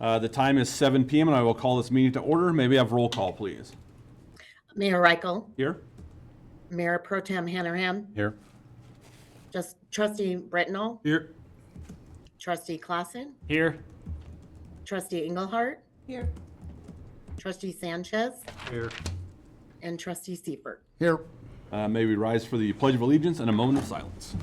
The time is 7 p.m. and I will call this meeting to order. May we have roll call, please? Mayor Reichel, Here. Mayor Pro Tem Hanrahan, Here. just Trustee Britnell, Here. Trustee Clausen, Here. Trustee Engelhardt, Here. Trustee Sanchez, Here. and Trustee Seifert. Here. May we rise for the Pledge of Allegiance and a moment of silence.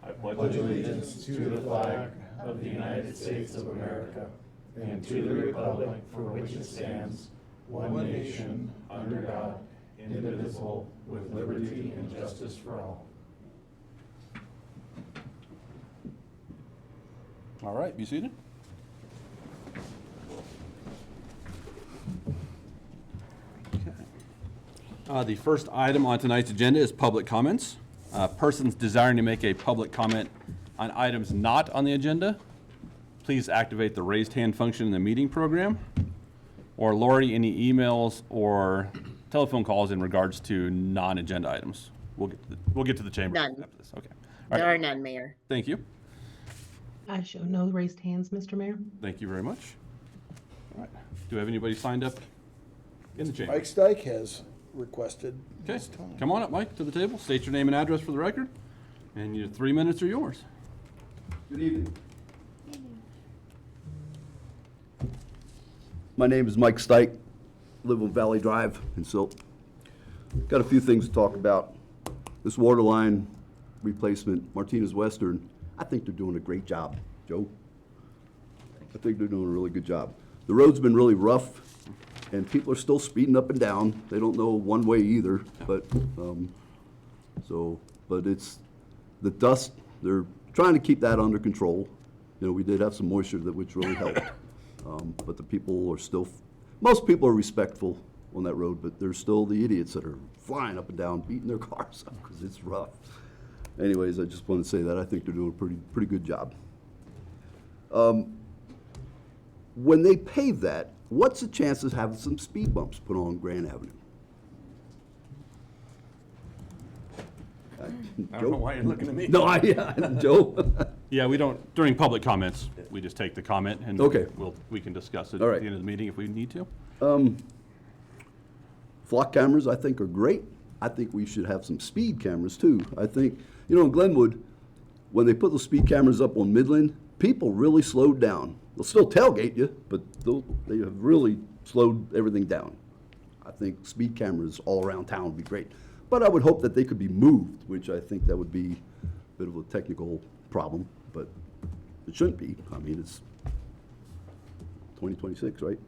I pledge allegiance to the flag of the United States of America and to the republic for which it stands, one nation, under God, indivisible, with liberty and justice for all. All right, be seated. Okay. The first item on tonight's agenda is public comments. Persons desiring to make a public comment on items not on the agenda, please activate the raised hand function in the meeting program. Or Lori, any emails or telephone calls in regards to non-agenda items? We'll get to the chamber None. after this. Okay. All There right. are none, Mayor. Thank you. I show no raised hands, Mr. Mayor. Thank you very much. All right. Do we have anybody signed up in the chamber? Mike Stike has requested Okay, this time. come on up, Mike, to the table. State your name and address for the record, and your 3 minutes are yours. Good evening. My name is Mike Stike, live on Valley Drive in Silt. Got a few things to talk about. This water line replacement, Martinez Western, I think they're doing a great job, Joe. I think they're doing a really good job. The road's been really rough, and people are still speeding up and down. They don't know one way either, but, but it's, the dust, they're trying to keep that under control. You know, we did have some moisture that which really helped. But the people are still, most people are respectful on that road, but there's still the idiots that are flying up and down, beating their cars up because it's rough. Anyways, I just want to say that I think they're doing a pretty good job. When they pave that, what's the chances of having some speed bumps put on Grand Avenue? I don't know why you're looking at me. No, Joe? Yeah, we don't, during public comments, we just take the comment and Okay. we can discuss it All at right. the end of the meeting if we need to. Flock cameras, I think, are great. I think we should have some speed cameras, too. I think, you know, in Glenwood, when they put the speed cameras up on Midland, people really slowed down. They'll still tailgate you, but they have really slowed everything down. I think speed cameras all around town would be great. But I would hope that they could be moved, which I think that would be a bit of a technical problem, but it shouldn't be. I mean, it's 2026, right?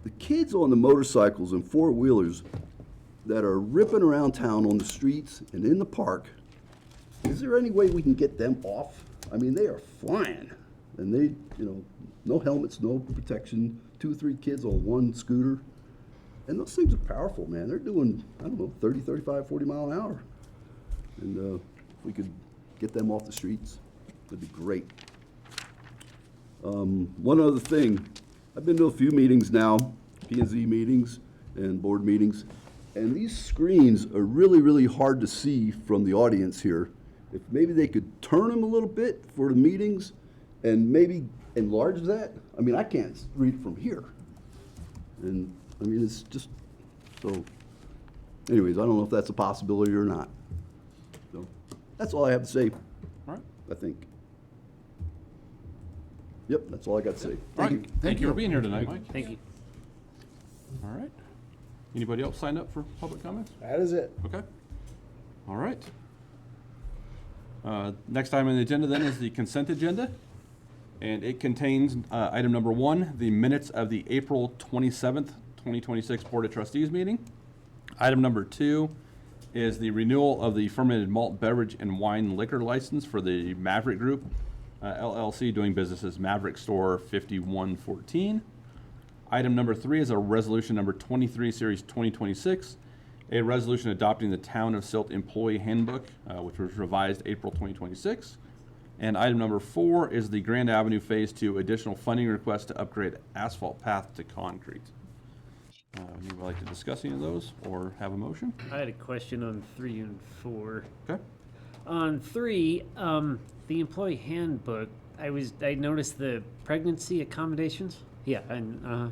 The kids on the motorcycles and four-wheelers that are ripping around town on the streets and in the park, is there any way we can get them off? I mean, they are flying, and they, you know, no helmets, no protection, 2 or 3 kids on one scooter. And those things are powerful, man. They're doing, I don't know, 30, 35, 40 mile an hour. And if we could get them off the streets, that'd be great. One other thing, I've been to a few meetings now, P&Z meetings and board meetings, and these screens are really, really hard to see from the audience here. If maybe they could turn them a little bit for the meetings and maybe enlarge that. I mean, I can't read from here. And I mean, it's just, so anyways, I don't know if that's a possibility or not. So that's all I have to say, All right. I think. Yep, that's all I got to say. All Thank right. you. Thank you for being here tonight, Mike. Thank you. All right. Anybody else signed up for public comments? That is it. Okay. All right. Next item on the agenda then is the consent agenda. And it contains item number 1, the minutes of the April 27th, 2026 Board of Trustees meeting. Item number 2 is the renewal of the fermented malt beverage and wine liquor license for the Maverick Group, LLC, doing business as Maverick Store 5114. Item number 3 is a resolution number 23, series 2026, a resolution adopting the Town of Silt Employee Handbook, which was revised April 2026. And item number 4 is the Grand Avenue Phase 2 additional funding request to upgrade asphalt path to concrete. Anybody like to discuss any of those or have a motion? I had a question on 3 and 4. Okay. On 3, the employee handbook, I noticed the pregnancy accommodations. Yeah, and no.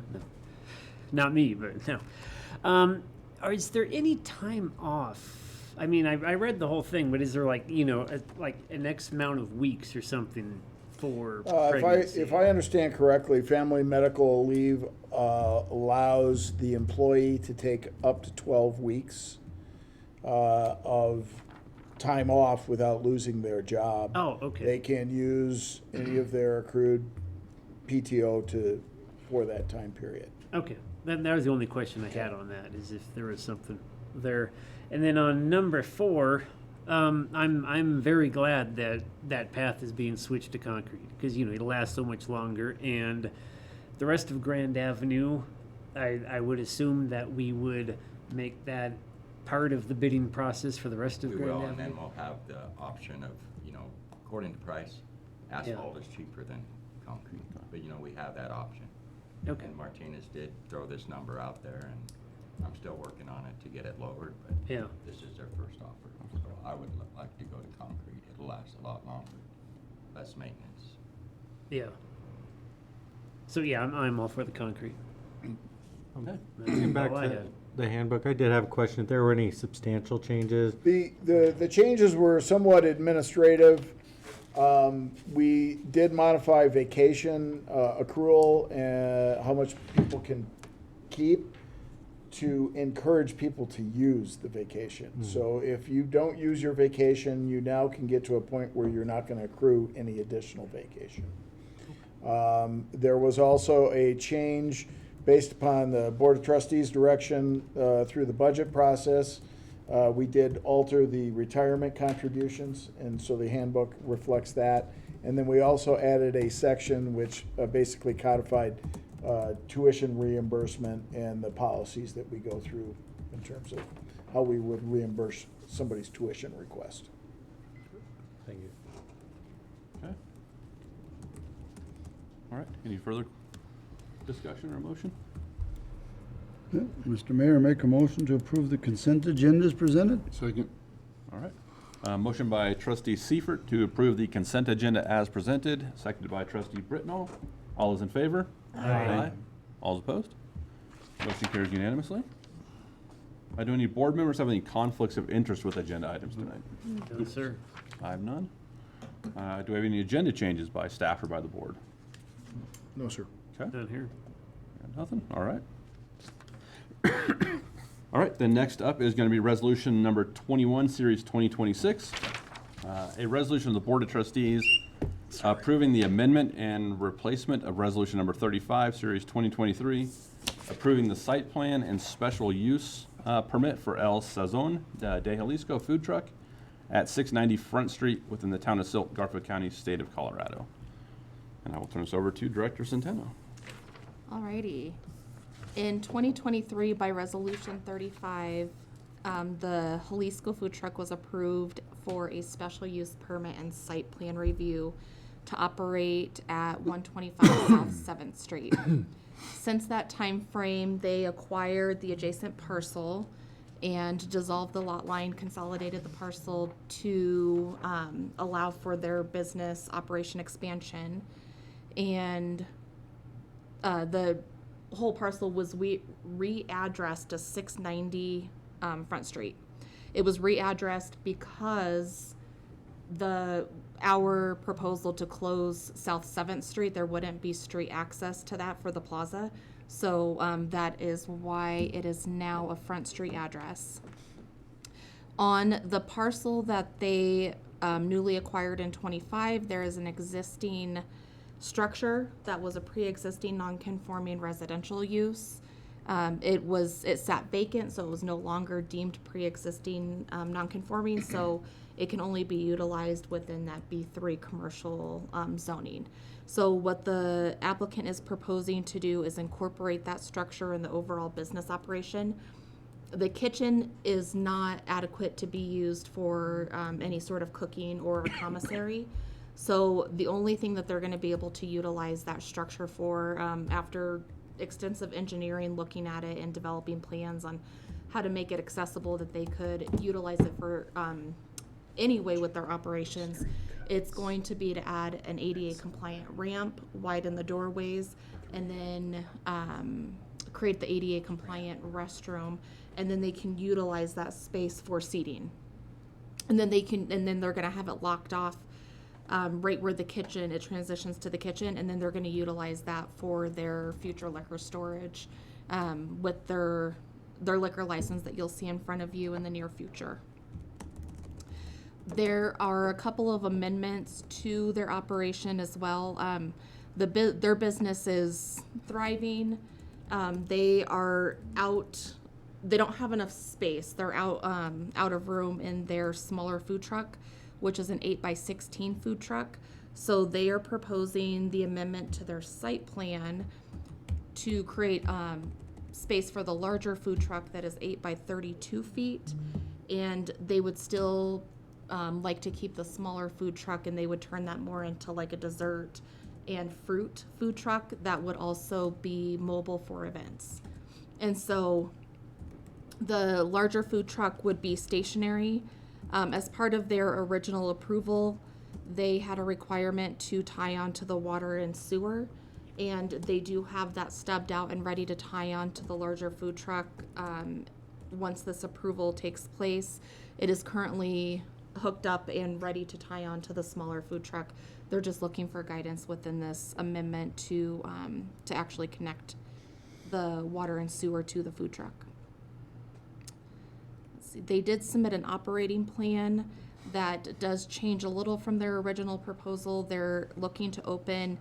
Not me, but no. Is there any time off? I mean, I read the whole thing, but is there like like an X amount of weeks or something for pregnancy? If I understand correctly, family medical leave allows the employee to take up to 12 weeks of time off without losing their job. Oh, okay. They can use any of their accrued PTO for that time period. Okay, that was the only question I had on that, is if there was something there. And then on number 4, I'm very glad that path is being switched to concrete, because it'll last so much longer. And the rest of Grand Avenue, I would assume that we would make that part of the bidding process for the rest of We Grand will, and Avenue. then we'll have the option of, according to price, asphalt is cheaper than concrete, but we have that option. Okay. And Martinez did throw this number out there, and I'm still working on it to get it lowered, but Yeah. this is their first offer. So I would like to go to concrete. It'll last a lot longer, less maintenance. Yeah. So yeah, I'm all for the concrete. Okay. Getting back all I to had. the handbook, I did have a question. If there were any substantial changes, The changes were somewhat administrative. We did modify vacation accrual and how much people can keep to encourage people to use the vacation. So if you don't use your vacation, you now can get to a point where you're not going to accrue any additional vacation. There was also a change based upon the Board of Trustees' direction through the budget process. We did alter the retirement contributions, and so the handbook reflects that. And then we also added a section which basically codified tuition reimbursement and the policies that we go through in terms of how we would reimburse somebody's tuition request. thank you. Okay. All right, any further discussion or motion? Mr. Mayor, make a motion to approve the consent agenda as presented. Second. All right. Motion by trustee Seifert to approve the consent agenda as presented, seconded by trustee Britnall. All those in favor? Aye. All opposed? Motion carries unanimously. Do any board members have any conflicts of interest with agenda items tonight? No, sir. I have none. Do we have any agenda changes by staff or by the board? No, sir. Okay. Down here. Got nothing? All right. All right, then next up is going to be resolution number 21, series 2026. A resolution of the Board of Trustees approving the amendment and replacement of resolution number 35, series 2023, approving the site plan and special use permit for El Sazon de Jalisco food truck at 690 Front Street within the town of Silt, Garfield County, state of Colorado. And I will turn this over to Director Centeno. Alrighty. In 2023, by Resolution 35, the Jalisco food truck was approved for a special use permit and site plan review to operate at 125 South 7th Street. Since that time frame, they acquired the adjacent parcel and dissolved the lot line, consolidated the parcel to allow for their business operation expansion. And the whole parcel was readdressed to 690 Front Street. It was readdressed because our proposal to close South 7th Street, there wouldn't be street access to that for the plaza. So that is why it is now a Front Street address. On the parcel that they newly acquired in 25, there is an existing structure that was a pre-existing non-conforming residential use. It sat vacant, so it was no longer deemed pre-existing non-conforming, so it can only be utilized within that B3 commercial zoning. So what the applicant is proposing to do is incorporate that structure in the overall business operation. The kitchen is not adequate to be used for any sort of cooking or a commissary. So the only thing that they're going to be able to utilize that structure for after extensive engineering, looking at it and developing plans on how to make it accessible that they could utilize it for any way with their operations. It's going to be to add an ADA compliant ramp, widen the doorways, and then create the ADA compliant restroom, and then they can utilize that space for seating. And then they're gonna have it locked off right where the kitchen, it transitions to the kitchen, and then they're gonna utilize that for their future liquor storage with their liquor license that you'll see in front of you in the near future. There are a couple of amendments to their operation as well. Their business is thriving. They are out. They don't have enough space. They're out of room in their smaller food truck, which is an 8x16 food truck. So they are proposing the amendment to their site plan to create space for the larger food truck that is 8x32 feet, and they would still like to keep the smaller food truck, and they would turn that more into like a dessert and fruit food truck that would also be mobile for events. And so the larger food truck would be stationary. As part of their original approval, they had a requirement to tie onto the water and sewer, and they do have that stubbed out and ready to tie on to the larger food truck once this approval takes place. It is currently hooked up and ready to tie on to the smaller food truck. They're just looking for guidance within this amendment to actually connect the water and sewer to the food truck. Let's see. They did submit an operating plan that does change a little from their original proposal. They're looking to open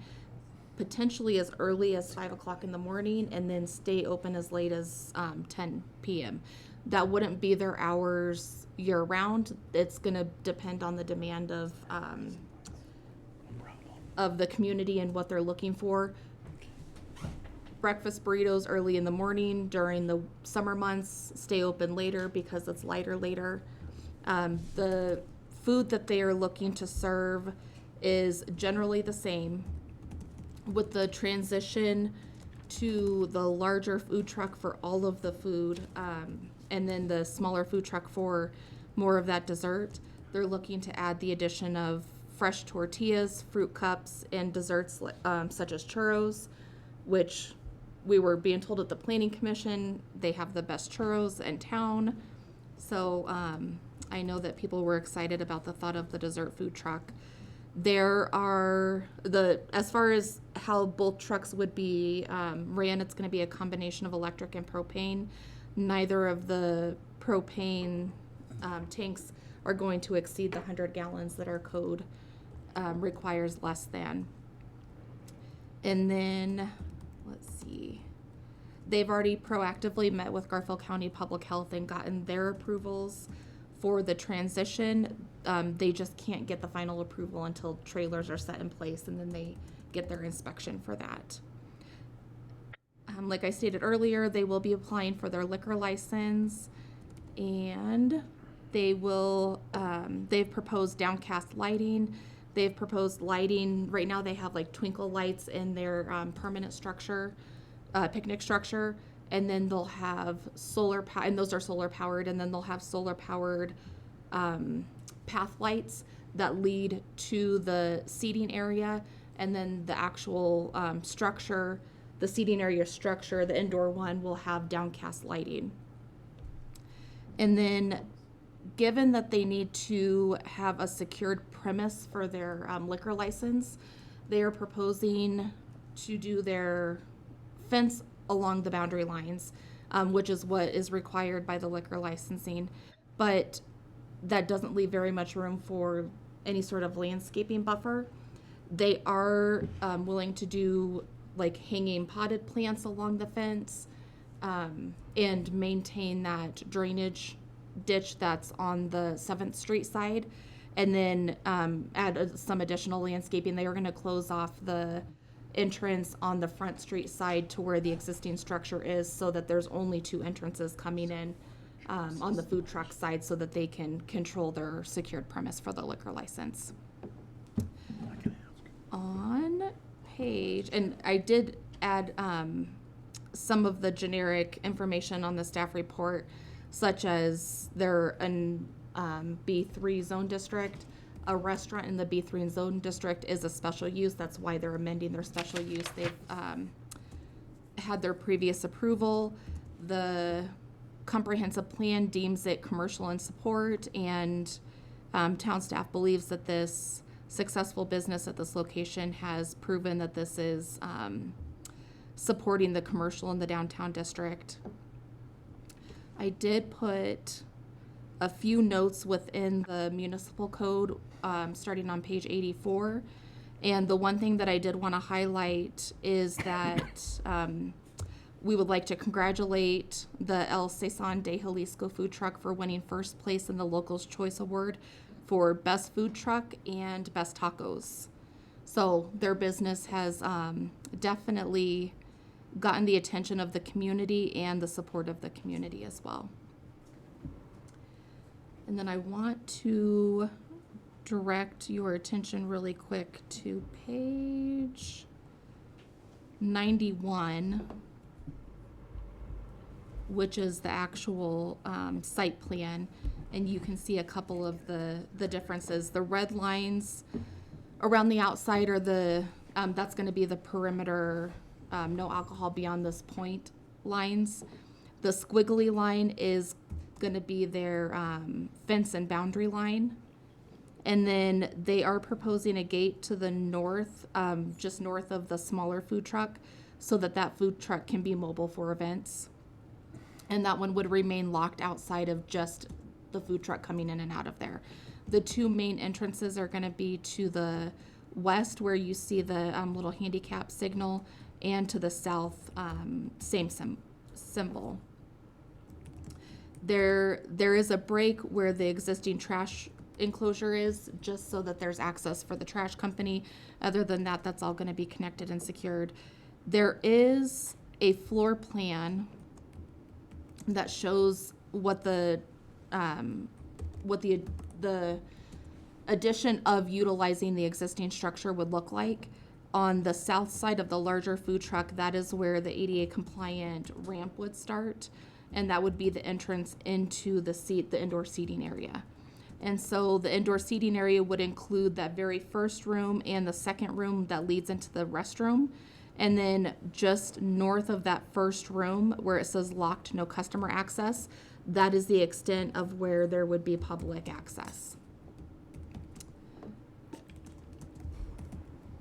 potentially as early as 5 o'clock in the morning and then stay open as late as 10 p.m. That wouldn't be their hours year round. It's going to depend on the demand of the community and what they're looking for. Breakfast burritos early in the morning. During the summer months, stay open later because it's lighter later. The food that they are looking to serve is generally the same, with the transition to the larger food truck for all of the food, and then the smaller food truck for more of that dessert. They're looking to add the addition of fresh tortillas, fruit cups, and desserts such as churros, which we were being told at the Planning Commission, they have the best churros in town. So I know that people were excited about the thought of the dessert food truck. There are as far as how both trucks would be ran, it's going to be a combination of electric and propane. Neither of the propane tanks are going to exceed the 100 gallons that our code requires less than. And then, let's see, they've already proactively met with Garfield County Public Health and gotten their approvals for the transition. They just can't get the final approval until trailers are set in place, and then they get their inspection for that. Like I stated earlier, they will be applying for their liquor license, and they will, they've proposed downcast lighting. They've proposed lighting. Right now they have like twinkle lights in their permanent structure, picnic structure, and then they'll have solar and those are solar powered, and then they'll have solar powered path lights that lead to the seating area, and then the actual structure, the seating area structure, the indoor one, will have downcast lighting. And then, given that they need to have a secured premise for their liquor license, they are proposing to do their fence along the boundary lines, which is what is required by the liquor licensing. But that doesn't leave very much room for any sort of landscaping buffer. They are willing to do like hanging potted plants along the fence and maintain that drainage ditch that's on the 7th Street side, and then add some additional landscaping. They are going to close off the entrance on the Front Street side to where the existing structure is, so that there's only 2 entrances coming in on the food truck side, so that they can control their secured premise for the liquor license. On page, and I did add some of the generic information on the staff report, such as they're an B3 zone district. A restaurant in the B3 zone district is a special use. That's why they're amending their special use. They've had their previous approval. The comprehensive plan deems it commercial in support, and town staff believes that this successful business at this location has proven that this is supporting the commercial in the downtown district. I did put a few notes within the municipal code, starting on page 84. And the one thing that I did want to highlight is that we would like to congratulate the El Saison de Jalisco food truck for winning first place in the Locals Choice Award for Best Food Truck and Best Tacos. So their business has definitely gotten the attention of the community and the support of the community as well. And then I want to direct your attention really quick to page 91, which is the actual site plan. And you can see a couple of the differences. The red lines around the outside are the, that's gonna be the perimeter, no alcohol beyond this point lines. The squiggly line is gonna be their fence and boundary line. And then they are proposing a gate to the north, just north of the smaller food truck, so that that food truck can be mobile for events. And that one would remain locked outside of just the food truck coming in and out of there. The two main entrances are gonna be to the west, where you see the little handicap signal, and to the south, same symbol. There is a break where the existing trash enclosure is, just so that there's access for the trash company. Other than that, that's all gonna be connected and secured. There is a floor plan that shows what the addition of utilizing the existing structure would look like. On the south side of the larger food truck, that is where the ADA compliant ramp would start, and that would be the entrance into the indoor seating area. And so the indoor seating area would include that very first room and the second room that leads into the restroom. And then just north of that first room, where it says locked, no customer access, that is the extent of where there would be public access.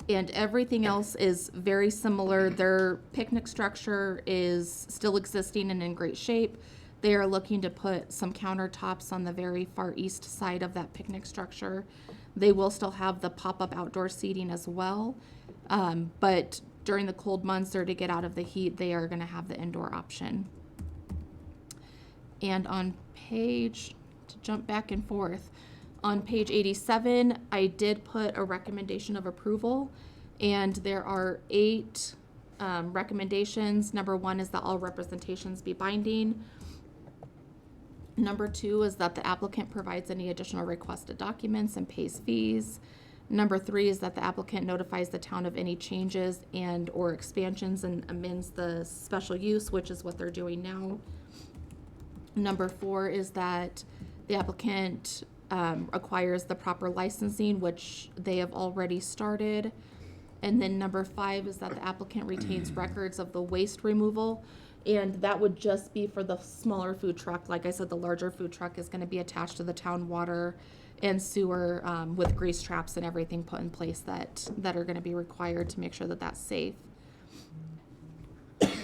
And everything else is very similar. Their picnic structure is still existing and in great shape. They are looking to put some countertops on the very far east side of that picnic structure. They will still have the pop-up outdoor seating as well. But during the cold months, or to get out of the heat, they are gonna have the indoor option. And on page, to jump back and forth, on page 87, I did put a recommendation of approval, and there are 8 recommendations. Number 1 is that all representations be binding. Number 2 is that the applicant provides any additional requested documents and pays fees. Number 3 is that the applicant notifies the town of any changes and or expansions and amends the special use, which is what they're doing now. Number 4 is that the applicant acquires the proper licensing, which they have already started. And then number 5 is that the applicant retains records of the waste removal. And that would just be for the smaller food truck. Like I said, the larger food truck is gonna be attached to the town water and sewer with grease traps and everything put in place that are gonna be required to make sure that that's safe.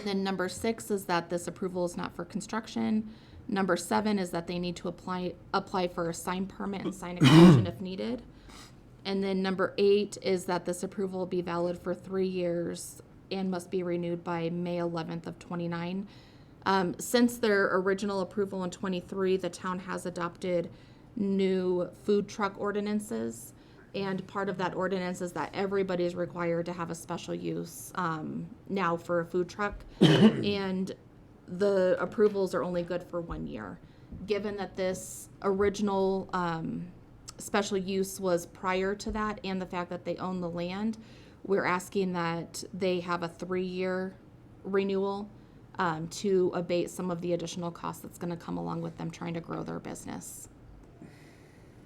Then number 6 is that this approval is not for construction. Number 7 is that they need to apply for a sign permit and sign extension if needed. And then number 8 is that this approval will be valid for 3 years and must be renewed by May 11th of 29. Since their original approval in 23, the town has adopted new food truck ordinances. And part of that ordinance is that everybody is required to have a special use now for a food truck. And the approvals are only good for 1 year. Given that this original special use was prior to that, and the fact that they own the land, we're asking that they have a 3-year renewal to abate some of the additional costs that's going to come along with them trying to grow their business.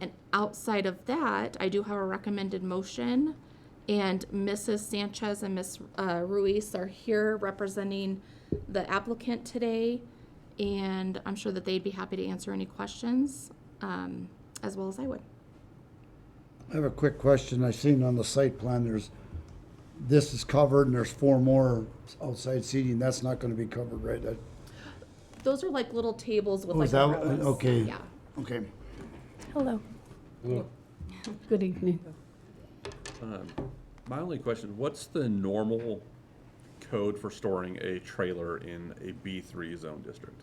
And outside of that, I do have a recommended motion, and Mrs. Sanchez and Ms. Ruiz are here representing the applicant today, and I'm sure that they'd be happy to answer any questions, as well as I would. I have a quick question. I seen on the site plan, this is covered and there's 4 more outside seating. That's not gonna be covered, right? Those are like little tables with Oh, like is that, umbrellas. okay, Yeah. okay. Hello. Good evening. My only question, what's the normal code for storing a trailer in a B3 zone district?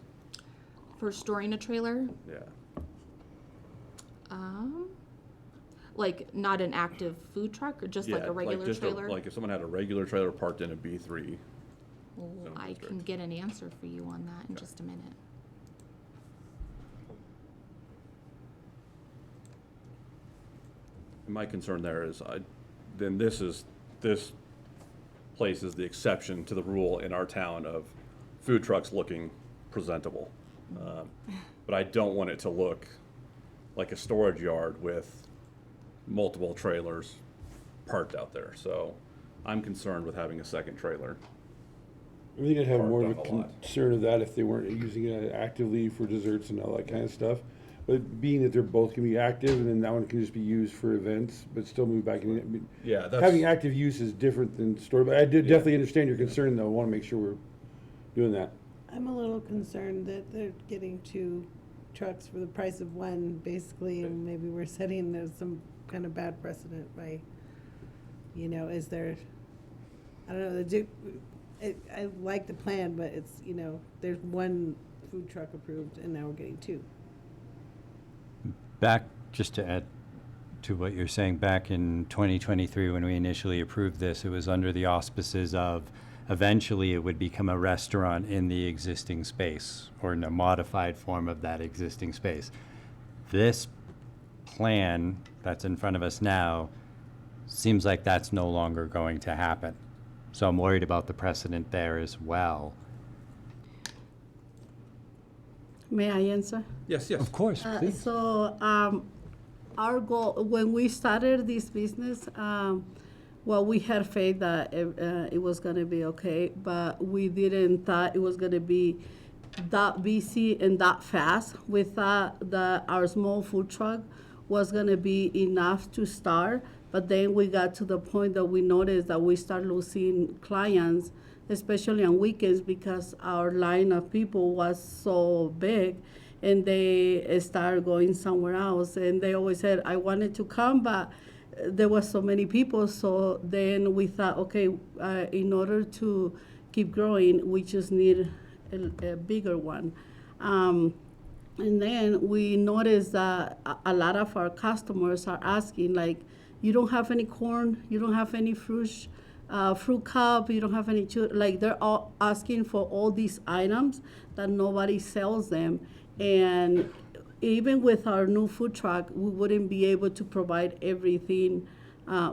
For storing a trailer, Yeah. like not an active food truck or just like Yeah, a regular just trailer? like if someone had a regular trailer parked in a B3. Well, zone I district. can get an answer for you on that in just a minute. My concern there is, then this place is the exception to the rule in our town of food trucks looking presentable. But I don't want it to look like a storage yard with multiple trailers parked out there. So I'm concerned with having a second trailer. I think I'd have more of a Parked on the lot. concern of that if they weren't using it actively for desserts and all that kind of stuff. But being that they're both can be active, and then that one can just be used for events, but still move back in. I mean, Yeah, that's. having active use is different than store, but I did definitely understand your concern, though. I want to make sure we're doing that. I'm a little concerned that they're getting 2 trucks for the price of 1, basically, and maybe we're setting some kind of bad precedent by, is there, I don't know, I like the plan, but it's, there's 1 food truck approved and now we're getting 2. Back, just to add to what you're saying, back in 2023, when we initially approved this, it was under the auspices of eventually it would become a restaurant in the existing space or in a modified form of that existing space. This plan that's in front of us now seems like that's no longer going to happen. So I'm worried about the precedent there as well. May I answer? Yes, yes. Of course, please. Our goal, when we started this business, we had faith that it was gonna be okay, but we didn't thought it was gonna be that busy and that fast. We thought that our small food truck was gonna be enough to start, but then we got to the point that we noticed that we start losing clients, especially on weekends, because our line of people was so big, and they started going somewhere else. And they always said, I wanted to come, but there was so many people. So then we thought, okay, in order to keep growing, we just need a bigger one. And then we noticed that a lot of our customers are asking, like, you don't have any corn, you don't have any fruit cup, you don't have any, like, they're all asking for all these items that nobody sells them. And even with our new food truck, we wouldn't be able to provide everything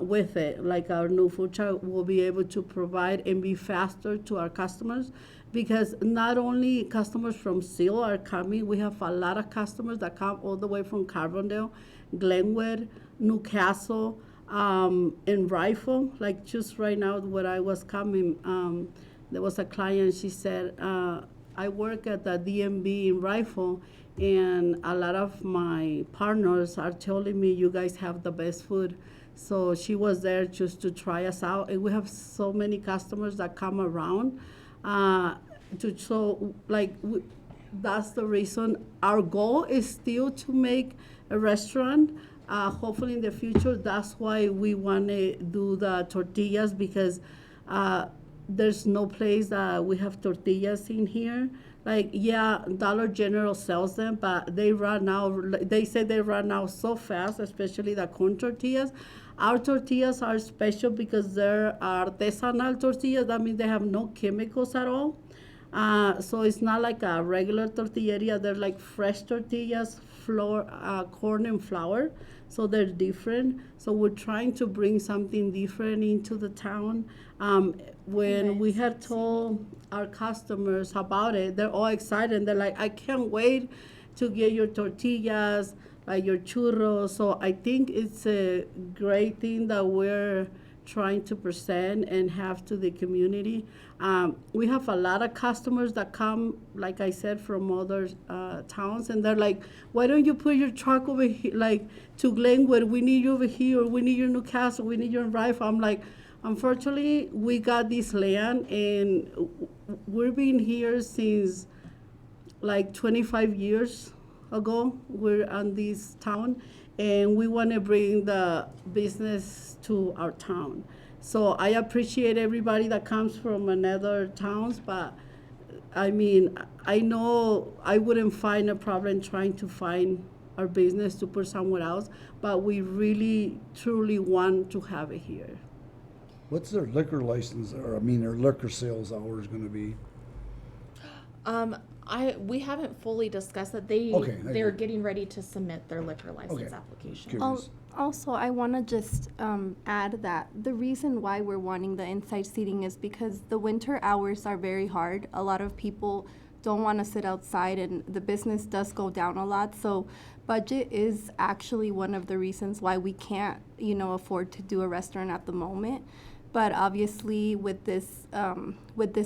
with it. Like, our new food truck will be able to provide and be faster to our customers, because not only customers from Silt are coming, we have a lot of customers that come all the way from Carbondale, Glenwood, Newcastle, and Rifle. Like, just right now when I was coming, there was a client, she said, I work at the DMV in Rifle, and a lot of my partners are telling me you guys have the best food. So she was there just to try us out, and we have so many customers that come around. That's the reason. Our goal is still to make a restaurant. Hopefully in the future, that's why we want to do the tortillas, because there's no place that we have tortillas in here. Like, yeah, Dollar General sells them, but they run out. They say they run out so fast, especially the corn tortillas. Our tortillas are special because they're artisanal tortillas. That means they have no chemicals at all. So it's not like a regular tortilleria. They're like fresh tortillas corn and flour, so they're different. So we're trying to bring something different into the town. When we had told our customers about it, they're all excited. They're like, I can't wait to get your tortillas, like your churros. So I think it's a great thing that we're trying to present and have to the community. We have a lot of customers that come, like I said, from other towns, and they're like, why don't you put your truck over here, like to Glenwood? We need you over here, or we need you in Newcastle, we need you in Rifle. I'm like, unfortunately, we got this land, and we've been here since like 25 years ago. We're on this town, and we want to bring the business to our town. So I appreciate everybody that comes from another towns, but I mean, I know I wouldn't find a problem trying to find our business to put somewhere else, but we really, truly want to have it here. What's their liquor license, or I mean, their liquor sales hours gonna be? We haven't fully discussed that. They're getting ready to submit their liquor license Okay. application. Curious. Also, I want to just add that the reason why we're wanting the inside seating is because the winter hours are very hard. A lot of people don't want to sit outside, and the business does go down a lot. So budget is actually one of the reasons why we can't, afford to do a restaurant at the moment. But obviously, with this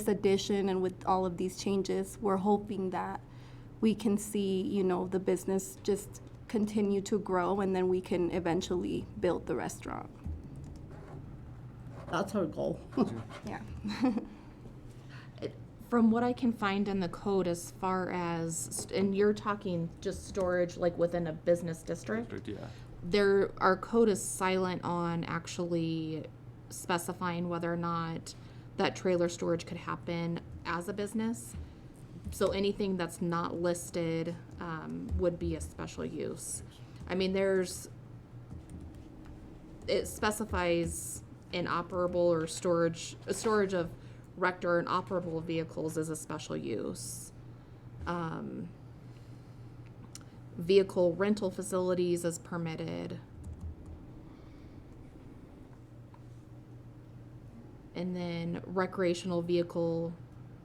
addition and with all of these changes, we're hoping that we can see, the business just continue to grow, and then we can eventually build the restaurant. That's our goal. Yeah. From what I can find in the code, as far as, and you're talking just storage like within a business district, Yeah. our code is silent on actually specifying whether or not that trailer storage could happen as a business. So anything that's not listed would be a special use. I mean, it specifies inoperable or storage of wrecked or inoperable vehicles as a special use. Vehicle rental facilities is permitted. And then recreational vehicle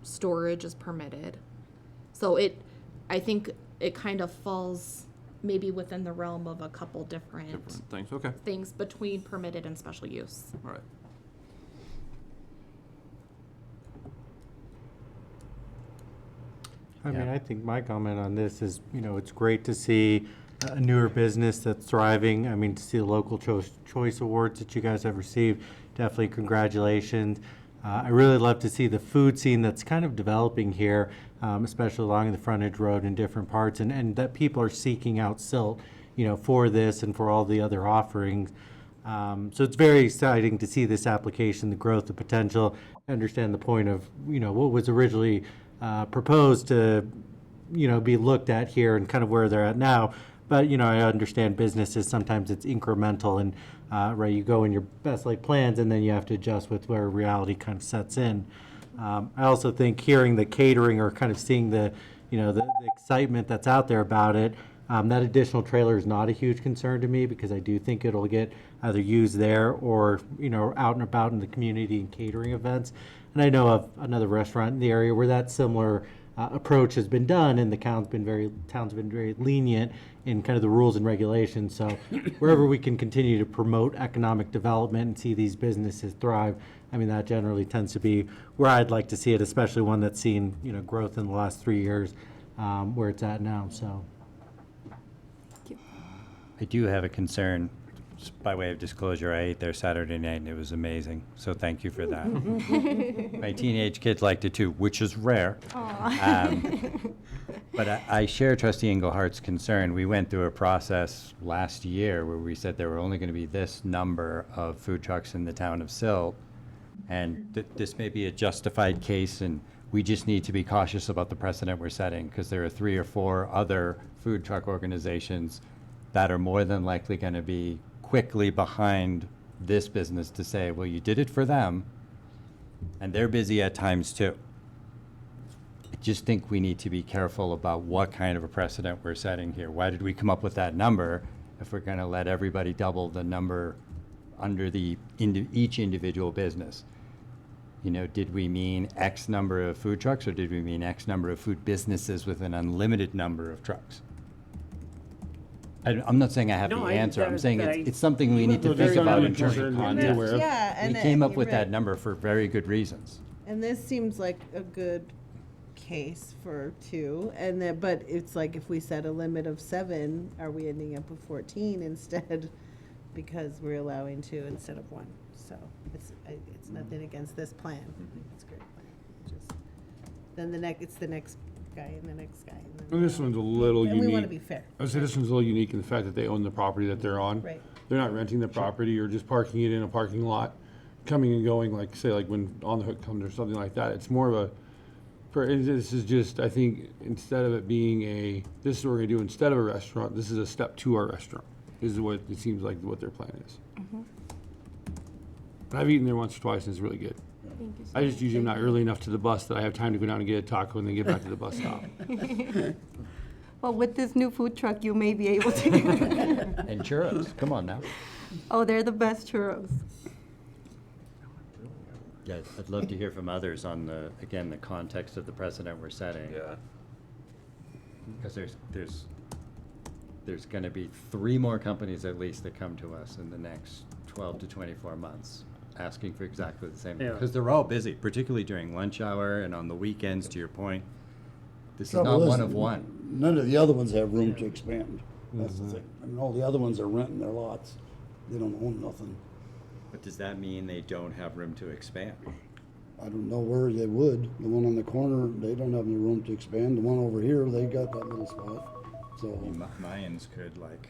storage is permitted. So I think it kind of falls maybe within the realm of a couple different things, okay. things between permitted and special use. All right. I mean, I think my comment on this is, it's great to see a newer business that's thriving. I mean, to see the local choice awards that you guys have received, definitely congratulations. I really love to see the food scene that's kind of developing here, especially along the frontage road in different parts, and that people are seeking out Silt, for this and for all the other offerings. So it's very exciting to see this application, the growth, the potential. I understand the point of, what was originally proposed to, be looked at here and kind of where they're at now. But, I understand businesses, sometimes it's incremental, and right, you go in your best laid plans and then you have to adjust with where reality kind of sets in. I also think hearing the catering or kind of seeing the excitement that's out there about it, that additional trailer is not a huge concern to me, because I do think it'll get either used there or, out and about in the community and catering events. And I know of another restaurant in the area where that similar approach has been done, and the town's been very lenient in kind of the rules and regulations. So wherever we can continue to promote economic development and see these businesses thrive, I mean, that generally tends to be where I'd like to see it, especially one that's seen, growth in the last 3 years, where it's at now, so. I do have a concern. Just by way of disclosure, I ate there Saturday night and it was amazing. So thank you for that. My teenage kids liked it too, which is rare. But I share Trustee Englehart's concern. We went through a process last year where we said there were only going to be this number of food trucks in the town of Silt. And this may be a justified case, and we just need to be cautious about the precedent we're setting, because there are 3 or 4 other food truck organizations that are more than likely going to be quickly behind this business to say, well, you did it for them, and they're busy at times too. just think we need to be careful about what kind of a precedent we're setting here. Why did we come up with that number if we're going to let everybody double the number under each individual business? You know, did we mean X number of food trucks, or did we mean X number of food businesses with an unlimited number of trucks? I'm not saying I have the answer. I'm saying it's something we need to think about in terms of context. Yeah, We came up with that number for very good reasons. And this seems like a good case for 2, and then, but it's like if we set a limit of 7, are we ending up with 14 instead? Because we're allowing 2 instead of 1. So it's nothing against this plan. It's a great plan. Just then it's the next guy and the next guy. And this one's a little and unique. we want to be fair. I would say this one's a little unique in the fact that they own the property that they're on. Right. They're not renting the property or just parking it in a parking lot, coming and going, like, say, like when On the Hook comes or something like that. It's more of a, this is just, I think, instead of it being this is what we're gonna do instead of a restaurant, this is a step to our restaurant, is what it seems like what their plan is. I've eaten there once or twice, and it's really good. Thank you so I just much. usually am not early enough to the bus that I have time to go down and get a taco and then get back to the bus stop. Well, with this new food truck, you may be able to. And churros, come on now. Oh, they're the best churros. Yeah, I'd love to hear from others on the context of the precedent we're setting. Yeah. Because there's gonna be 3 more companies at least that come to us in the next 12 to 24 months, asking for exactly the same. Yeah. Because they're all busy, particularly during lunch hour and on the weekends, to your point. This is Trouble not is, one of one. None of the other ones have room to expand. That's the thing. I mean, all the other ones are renting their lots. They don't own nothing. But does that mean they don't have room to expand? I don't know where they would. The one on the corner, they don't have any room to expand. The one over here, they got that little spot. So Mayans could like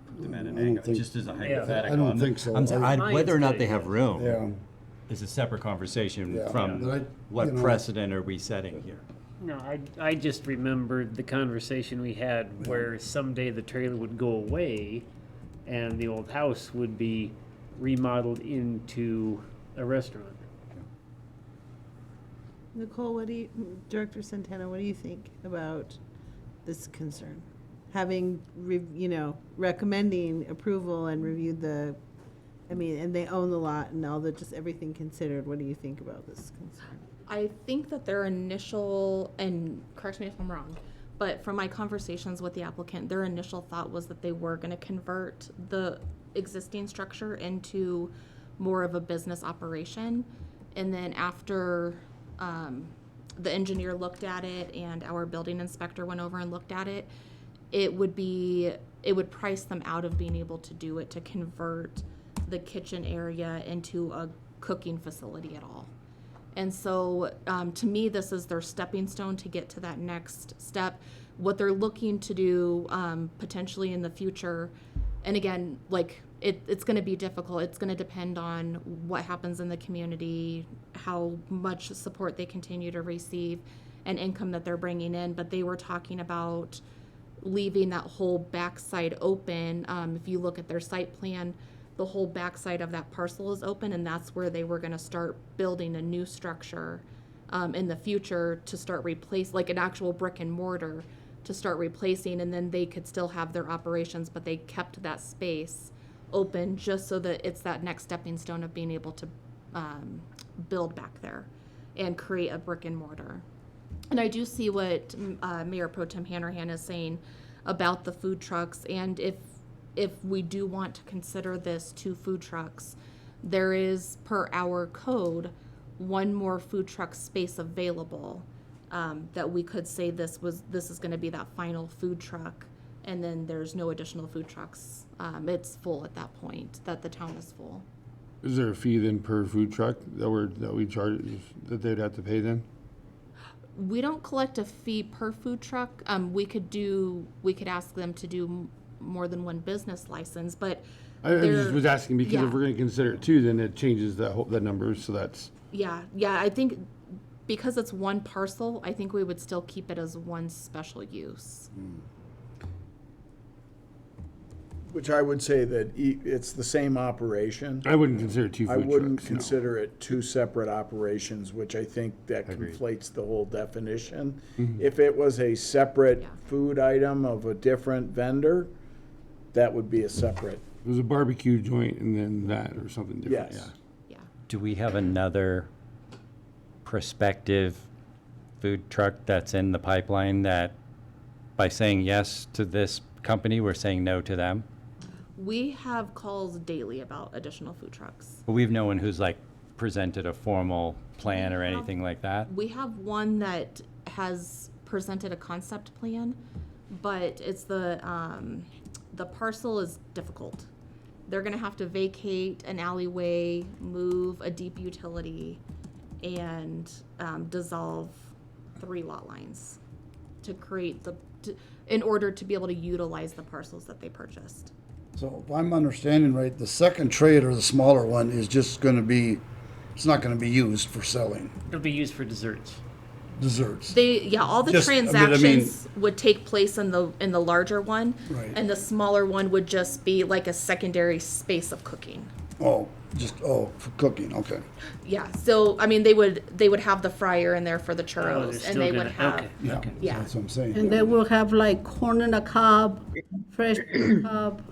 put them at I an don't angle, think- just as a I hypothetical. don't think so. Whether or not they Mayans have could, room yeah. is a separate conversation Yeah. from But what you know- precedent are we setting here? No, I just remembered the conversation we had where someday the trailer would go away and the old house would be remodeled into a restaurant. Nicole, Director Santana, what do you think about this concern? Having, recommending approval and reviewed and they own the lot and all just everything considered, what do you think about this concern? I think that their initial, and correct me if I'm wrong, but from my conversations with the applicant, their initial thought was that they were gonna convert the existing structure into more of a business operation. And then after the engineer looked at it and our building inspector went over and looked at it, it would price them out of being able to do it, to convert the kitchen area into a cooking facility at all. And so, to me, this is their stepping stone to get to that next step. What they're looking to do potentially in the future, and again, it's going to be difficult. It's going to depend on what happens in the community, how much support they continue to receive, and income that they're bringing in. But they were talking about leaving that whole backside open. If you look at their site plan, the whole backside of that parcel is open, and that's where they were going to start building a new structure in the future to start like an actual brick and mortar to start replacing, and then they could still have their operations, but they kept that space open just so that it's that next stepping stone of being able to build back there and create a brick and mortar. And I do see what Mayor Pro Tem Hanrahan is saying about the food trucks, and if we do want to consider this 2 food trucks, there is, per our code, 1 more food truck space available, that we could say this is gonna be that final food truck, and then there's no additional food trucks. It's full at that point, that the town is full. Is there a fee then per food truck that we charge, that they'd have to pay then? We don't collect a fee per food truck. We could ask them to do more than 1 business license, but I just was asking because yeah. if we're gonna consider it 2, then it changes the number, so that's. Yeah, I think because it's 1 parcel, I think we would still keep it as 1 special use. Which I would say that it's the same operation. I wouldn't consider two I food wouldn't trucks, no. consider it two separate operations, which I think that Agreed. conflates the whole definition. Mhm. If it was a separate Yeah. food item of a different vendor, that would be a separate, It was a barbecue joint and then that or something different, yes. Yeah. Do we have another prospective food truck that's in the pipeline that by saying yes to this company, we're saying no to them? We have calls daily about additional food trucks. But we've no one who's like presented a formal plan or anything like that? We have one that has presented a concept plan, but it's the parcel is difficult. They're gonna have to vacate an alleyway, move a deep utility, and dissolve 3 lot lines to create in order to be able to utilize the parcels that they purchased. So if I'm understanding right, the second trailer, the smaller one, is just gonna be, it's not gonna be used for selling It'll be used for desserts. desserts. All the Just, I mean- transactions would take place in the larger one, Right. and the smaller one would just be like a secondary space of cooking. Oh, for cooking, okay. Yeah, so I mean, they would have the fryer in there for the Oh, they're churros, still and they would gonna- have okay, Yeah, okay. Yeah. that's what I'm saying. And then we'll have like corn in a cob, fresh cob,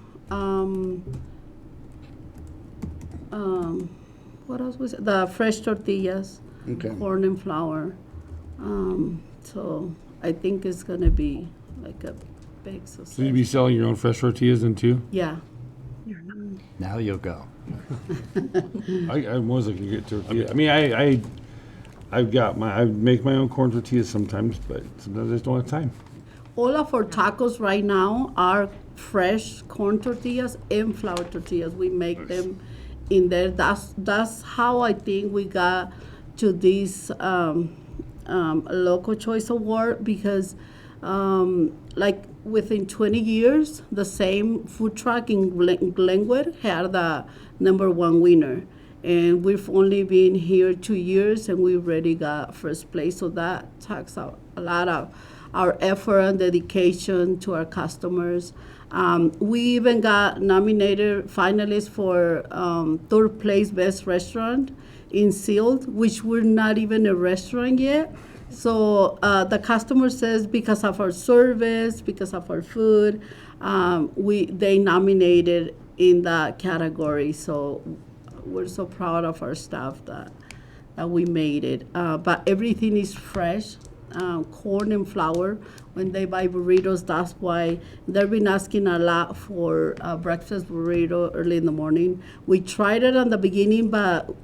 what else was it? The fresh tortillas, Okay. corn and flour. So I think it's gonna be like a big success. So you'd be selling your own fresh tortillas then too? Yeah. Now you'll go. I was looking to get tortillas. I mean, I make my own corn tortillas sometimes, but sometimes I just don't have time. All of our tacos right now are fresh corn tortillas and flour tortillas. We make them in there. That's how I think we got to this local choice award, because like within 20 years, the same food truck in Glenwood had the #1 winner. And we've only been here 2 years and we already got first place. So that talks out a lot of our effort and dedication to our customers. We even got nominated finalists for 3rd place best restaurant in Silt, which we're not even a restaurant yet. So the customer says because of our service, because of our food, they nominated in that category. So we're so proud of our staff that we made it. But everything is fresh, corn and flour. When they buy burritos, that's why they've been asking a lot for breakfast burrito early in the morning. We tried it in the beginning, but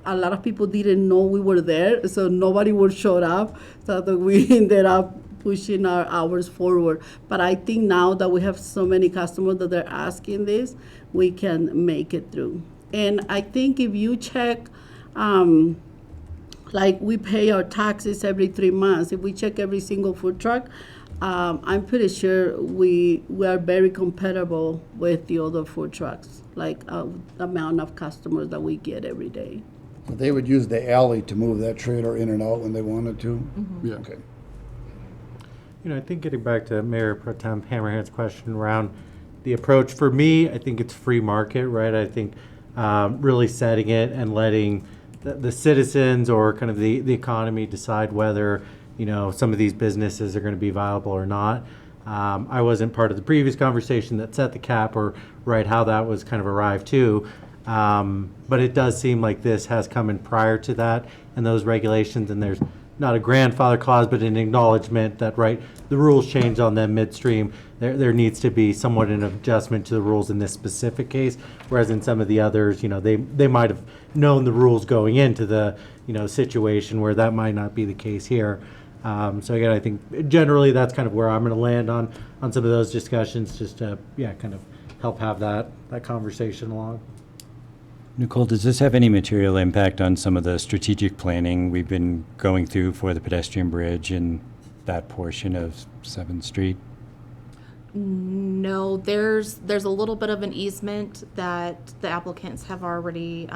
a lot of people didn't know we were there, so nobody would show up. So that we ended up pushing our hours forward. But I think now that we have so many customers that they're asking this, we can make it through. And I think if you check, like we pay our taxes every 3 months, if we check every single food truck, I'm pretty sure we are very compatible with the other food trucks, like the amount of customers that we get every day. So they would use the alley to move that trailer in and out when they wanted to? Yeah. Okay. You know, I think getting back to Mayor Pro Tem Hammerhand's question around the approach, for me, I think it's free market, right? I think really setting it and letting the citizens or kind of the economy decide whether, you know, some of these businesses are going to be viable or not. I wasn't part of the previous conversation that set the cap or right how that was kind of arrived to. But it does seem like this has come in prior to that and those regulations, and there's not a grandfather clause, but an acknowledgement that, right, the rules changed on them midstream. There needs to be somewhat an adjustment to the rules in this specific case, whereas in some of the others, you know, they might have known the rules going into the, you know, situation where that might not be the case here. So again, I think generally that's kind of where I'm going to land on some of those discussions, just to, kind of help have that conversation along. Nicole, does this have any material impact on some of the strategic planning we've been going through for the pedestrian bridge and that portion of 7th Street? No, there's a little bit of an easement that the applicants have already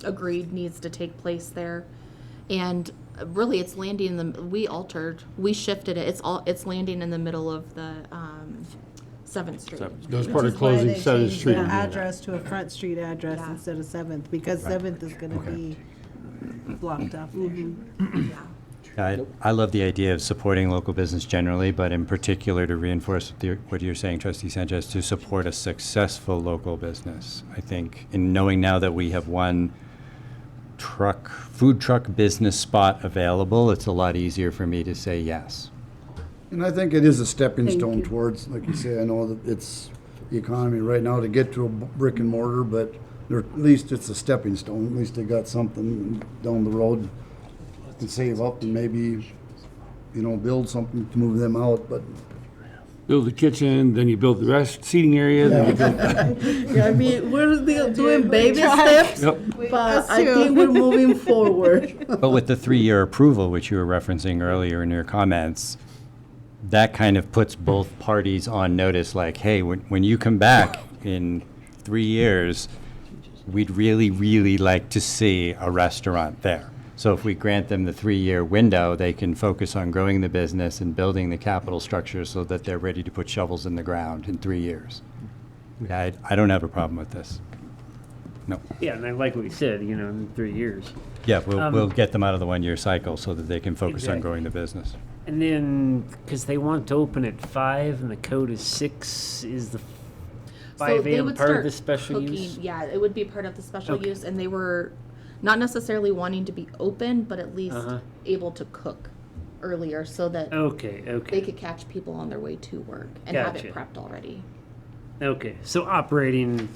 agreed needs to take place there. And really, it's landing we shifted it. It's landing in the middle of the 7th Street. That was Which part is of why closing they 7th changed Street. the address to a Front Street address Yeah. instead of 7th, because 7th is gonna be blocked off there. I love the idea of supporting local business generally, but in particular to reinforce what you're saying, Trustee Sanchez, to support a successful local business. I think in knowing now that we have one food truck business spot available, it's a lot easier for me to say yes. And I think it is a stepping Thank stone you. towards, like you say, I know that it's the economy right now to get to a brick and mortar, but at least it's a stepping stone. At least they got something down the road to save up and maybe, build something to move them out, but. Build the kitchen, then you build the rest seating area. Then you build, Yeah, I mean, we're still doing baby steps, Yep. but I think we're moving forward. But with the 3-year approval, which you were referencing earlier in your comments, that kind of puts both parties on notice, like, hey, when you come back in 3 years, we'd really, really like to see a restaurant there. So if we grant them the 3-year window, they can focus on growing the business and building the capital structure so that they're ready to put shovels in the ground in 3 years. I don't have a problem with this. No. Yeah, and I like what you said, in 3 years. Yeah, we'll get them out of the 1-year cycle so that they can focus on Exactly. growing the business. And then, because they want to open at 5 and the code is 6, is the 5 they a.m. would part of start the special cooking, use? Yeah, it would be part of the special Okay. use, and they were not necessarily wanting to be open, but at least Uh-huh. able to cook earlier so that Okay, they okay, could catch people on their way to work and have Gotcha. it prepped already. okay. So operating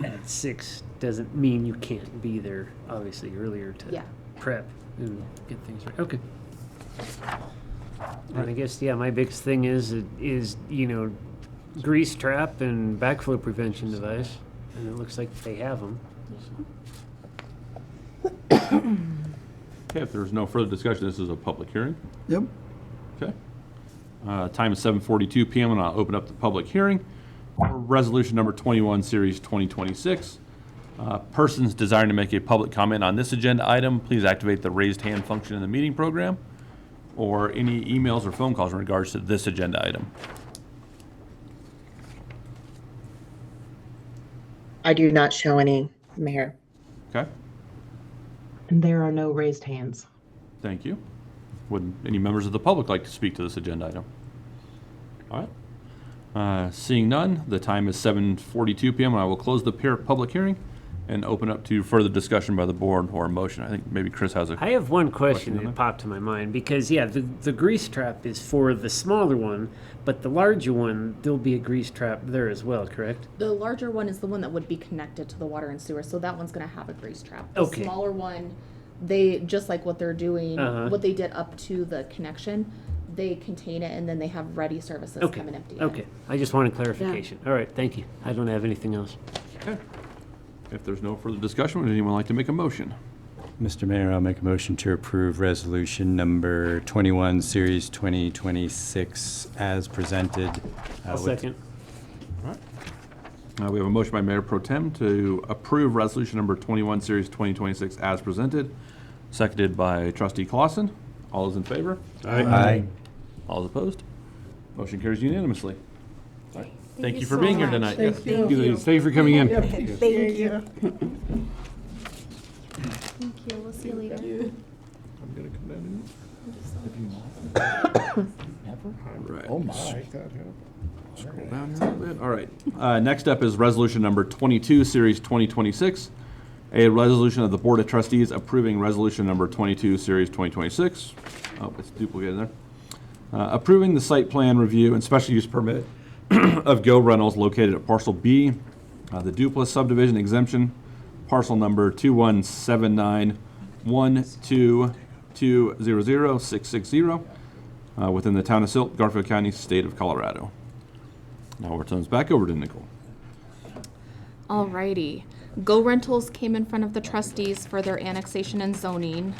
at 6 doesn't mean you can't be there, obviously, earlier to Yeah. prep and get things right. Okay. And I guess, yeah, my biggest thing is grease trap and backflow prevention device, and it looks like they have them. Okay, if there's no further discussion, this is a public hearing. Yep. Okay. Time is 7:42 PM, and I'll open up the public hearing for resolution number 21, series 2026. Persons desiring to make a public comment on this agenda item, please activate the raised hand function in the meeting program, or any emails or phone calls in regards to this agenda item. I do not show any, Mayor. Okay, And there are no raised hands. thank you. Would any members of the public like to speak to this agenda item? All right. Seeing none, the time is 7:42 PM, and I will close the public hearing and open up to further discussion by the board or a motion. I think maybe Chris has a. I have one question on that that? popped to my mind, because, yeah, the grease trap is for the smaller one, but the larger one, there'll be a grease trap there as well, correct? The larger one is the one that would be connected to the water and sewer, so that one's gonna have a grease trap. The Okay. smaller one, they, just like what they're doing, Uh-huh. what they did up to the connection, they contain it and then they have ready services Okay, come and empty it. okay. I just wanted clarification. All right, thank you. I don't have anything else. Okay. If there's no further discussion, would anyone like to make a motion? Mr. Mayor, I'll make a motion to approve resolution number 21, series 2026 as presented. I'll with- second. We have a motion by Mayor Pro Tem to approve resolution number 21, series 2026 as presented, seconded by trustee Clausen. All those in favor? Aye. All those opposed? Motion carries unanimously. Thank you you for so being here much. tonight. Thank Yes. you. Thank you, ladies. Thank you for coming in. Thank you. Thank you. We'll see you later. I'm gonna come down in. Oh, my. Scroll down here a little bit. All right. Next up is resolution number 22, series 2026. A resolution of the Board of Trustees approving resolution number 22, series 2026. Oh, it's duplicated there. Approving the site plan review and special use permit of Go Rentals located at parcel B, the Dupless subdivision exemption, parcel number 2179122000660, within the town of Silt, Garfield County, state of Colorado. Now we're turning back over to Nicole. Alrighty. Go Rentals came in front of the trustees for their annexation and zoning.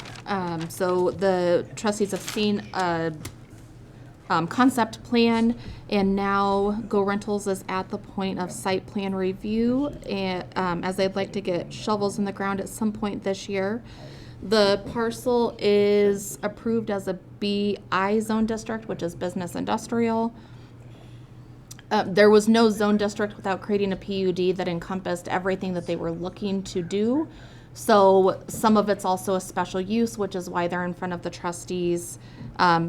So the trustees have seen a concept plan, and now Go Rentals is at the point of site plan review, and as they'd like to get shovels in the ground at some point this year. The parcel is approved as a BI zone district, which is business industrial. There was no zone district without creating a PUD that encompassed everything that they were looking to do. So some of it's also a special use, which is why they're in front of the trustees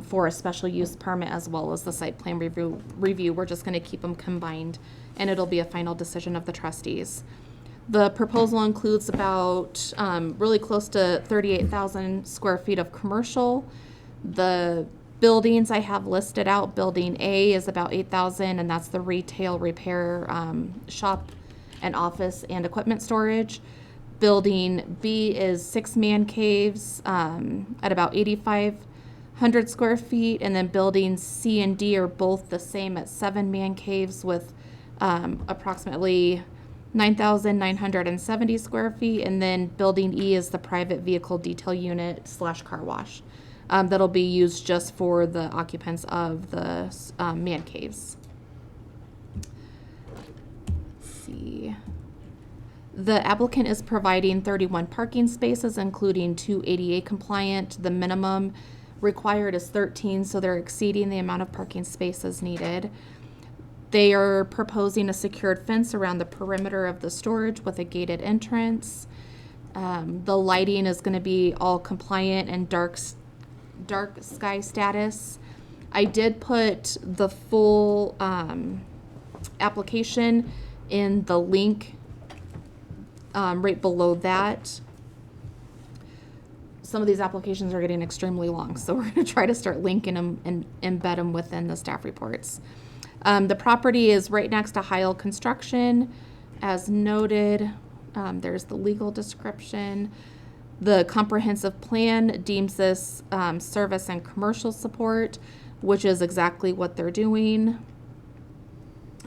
for a special use permit as well as the site plan review. We're just going to keep them combined, and it'll be a final decision of the trustees. The proposal includes about really close to 38,000 square feet of commercial. The buildings I have listed out, building A is about 8,000, and that's the retail repair shop and office and equipment storage. Building B is 6 man caves at about 8,500 square feet, and then buildings C and D are both the same at 7 man caves with approximately 9,970 square feet, and then building E is the private vehicle detail unit / car wash. That'll be used just for the occupants of the man caves. Let's see. The applicant is providing 31 parking spaces, including 2 ADA compliant. The minimum required is 13, so they're exceeding the amount of parking spaces needed. They are proposing a secured fence around the perimeter of the storage with a gated entrance. The lighting is going to be all compliant and dark sky status. I did put the full application in the link right below that. Some of these applications are getting extremely long, so we're going to try to start linking them and embed them within the staff reports. The property is right next to Heil Construction. As noted, there's the legal description. The comprehensive plan deems this service and commercial support, which is exactly what they're doing.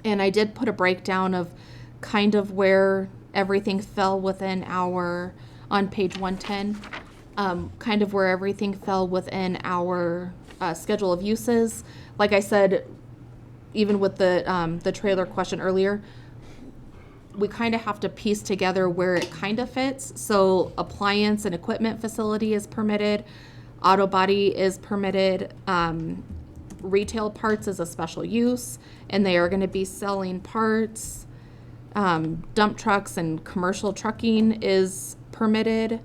And I did put a breakdown of kind of where everything fell within our, on page 110, kind of where everything fell within our schedule of uses. Like I said, even with the trailer question earlier, we kind of have to piece together where it kind of fits. So appliance and equipment facility is permitted, auto body is permitted, retail parts is a special use, and they are going to be selling parts. Dump trucks and commercial trucking is permitted.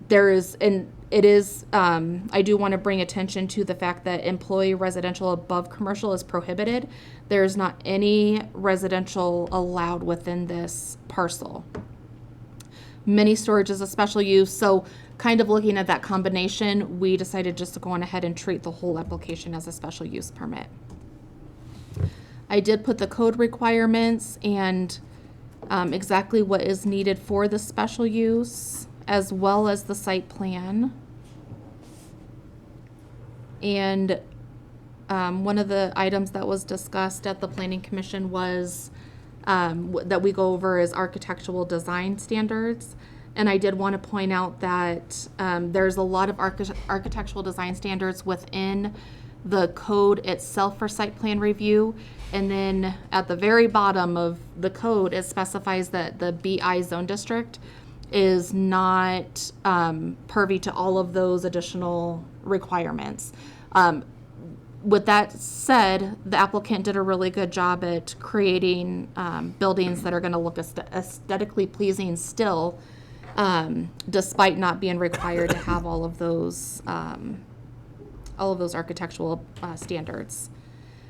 There is, and it is, I do want to bring attention to the fact that employee residential above commercial is prohibited. There's not any residential allowed within this parcel. Mini storage is a special use, so kind of looking at that combination, we decided just to go on ahead and treat the whole application as a special use permit. I did put the code requirements and exactly what is needed for the special use, as well as the site plan. And one of the items that was discussed at the Planning Commission was that we go over is architectural design standards. And I did want to point out that there's a lot of architectural design standards within the code itself for site plan review. And then at the very bottom of the code, it specifies that the BI zone district is not privy to all of those additional requirements. With that said, the applicant did a really good job at creating buildings that are going to look aesthetically pleasing still, despite not being required to have all of those architectural standards.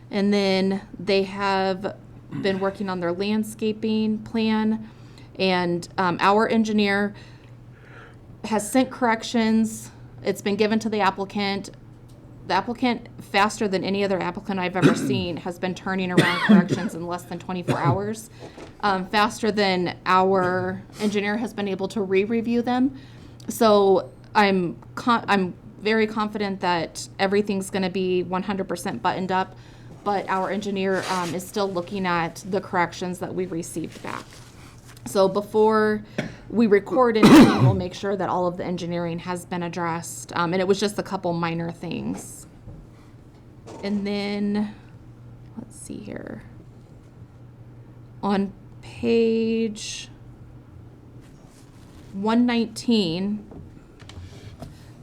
And then they have been working on their landscaping plan, and our engineer has sent corrections. It's been given to the applicant. The applicant, faster than any other applicant I've ever seen, has been turning around corrections in less than 24 hours. Faster than our engineer has been able to re-review them. So I'm very confident that everything's going to be 100% buttoned up, but our engineer is still looking at the corrections that we received back. So before we record anything, we'll make sure that all of the engineering has been addressed. And it was just a couple minor things. And then, let's see here. On page 119,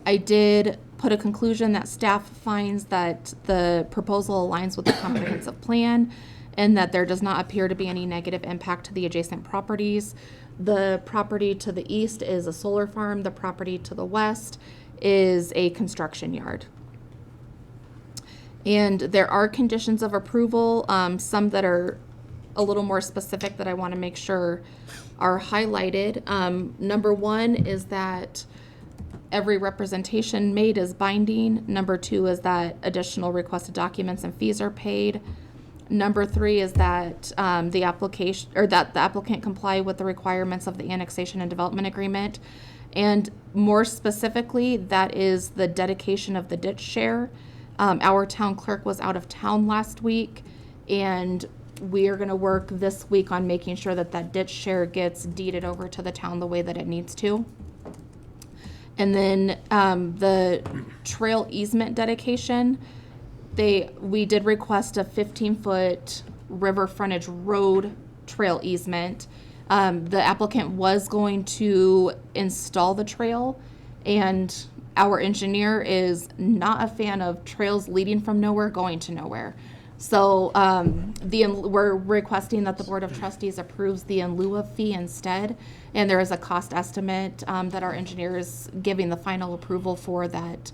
I did put a conclusion that staff finds that the proposal aligns with the comprehensive plan and that there does not appear to be any negative impact to the adjacent properties. The property to the east is a solar farm. The property to the west is a construction yard. And there are conditions of approval, some that are a little more specific that I want to make sure are highlighted. Number one is that every representation made is binding. Number two is that additional requested documents and fees are paid. Number three is that the applicant comply with the requirements of the annexation and development agreement. And more specifically, that is the dedication of the ditch share. Our town clerk was out of town last week, and we are going to work this week on making sure that that ditch share gets deeded over to the town the way that it needs to. And then the trail easement dedication, we did request a 15-foot river frontage road trail easement. The applicant was going to install the trail, and our engineer is not a fan of trails leading from nowhere going to nowhere. So we're requesting that the Board of Trustees approves the in lieu of fee instead. And there is a cost estimate that our engineer is giving the final approval for that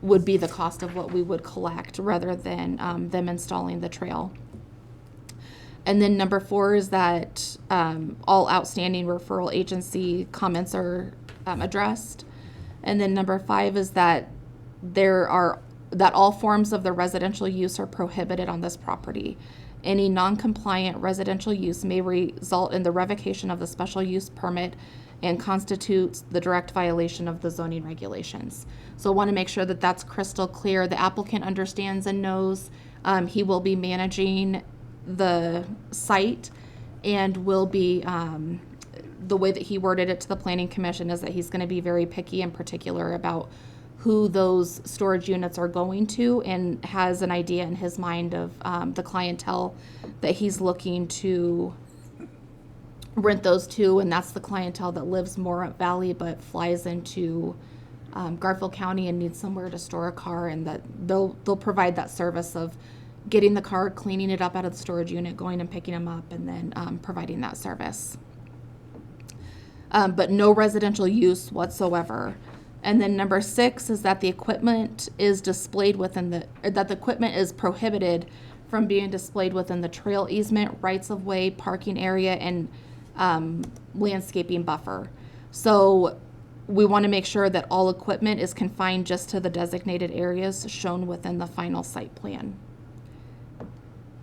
would be the cost of what we would collect rather than them installing the trail. And then number 4 is that all outstanding referral agency comments are addressed. And then number 5 is that all forms of the residential use are prohibited on this property. Any non-compliant residential use may result in the revocation of the special use permit and constitutes the direct violation of the zoning regulations. So I want to make sure that that's crystal clear. The applicant understands and knows he will be managing the site and will be, the way that he worded it to the Planning Commission is that he's going to be very picky and particular about who those storage units are going to, and has an idea in his mind of the clientele that he's looking to rent those to, and that's the clientele that lives more up Valley but flies into Garfield County and needs somewhere to store a car, and that they'll provide that service of getting the car, cleaning it up out of the storage unit, going and picking them up, and then providing that service. But no residential use whatsoever. And then number 6 is that the equipment is displayed within that the equipment is prohibited from being displayed within the trail easement, rights of way, parking area, and landscaping buffer. So we want to make sure that all equipment is confined just to the designated areas shown within the final site plan.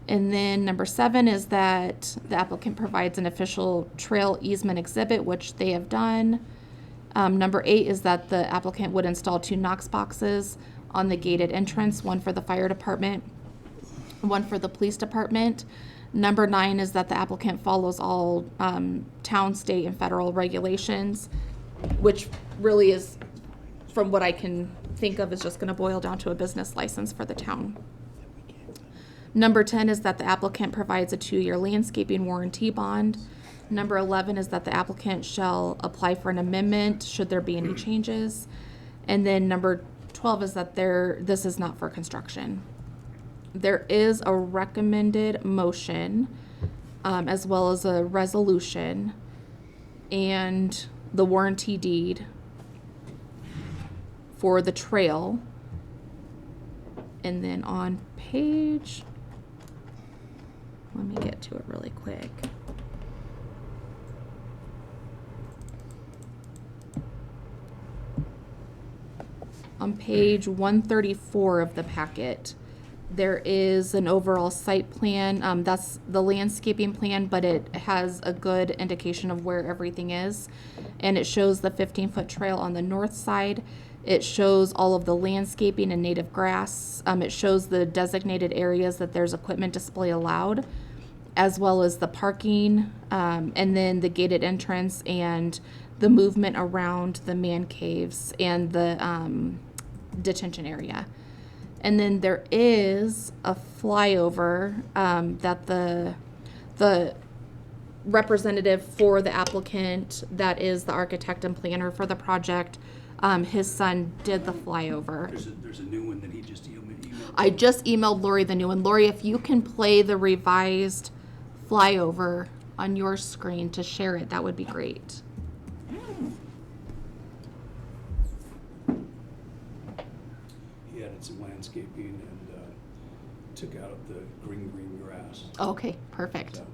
And then number 7 is that the applicant provides an official trail easement exhibit, which they have done. Number 8 is that the applicant would install 2 Knox boxes on the gated entrance, one for the fire department, one for the police department. Number 9 is that the applicant follows all town, state, and federal regulations, which really is, from what I can think of, is just going to boil down to a business license for the town. Number 10 is that the applicant provides a 2-year landscaping warranty bond. Number 11 is that the applicant shall apply for an amendment should there be any changes. And then number 12 is that this is not for construction. There is a recommended motion as well as a resolution and the warranty deed for the trail. And then on page, let me get to it really quick. On page 134 of the packet, there is an overall site plan. That's the landscaping plan, but it has a good indication of where everything is. And it shows the 15-foot trail on the north side. It shows all of the landscaping and native grass. It shows the designated areas that there's equipment display allowed, as well as the parking, and then the gated entrance and the movement around the man caves and the detention area. And then there is a flyover that the representative for the applicant, that is the architect and planner for the project, His son did the flyover. There's a new one that he just emailed. I just emailed Lori the new one. Lori, if you can play the revised flyover on your screen to share it, that would be great. He added some landscaping and took out the green grass. Okay, perfect. So,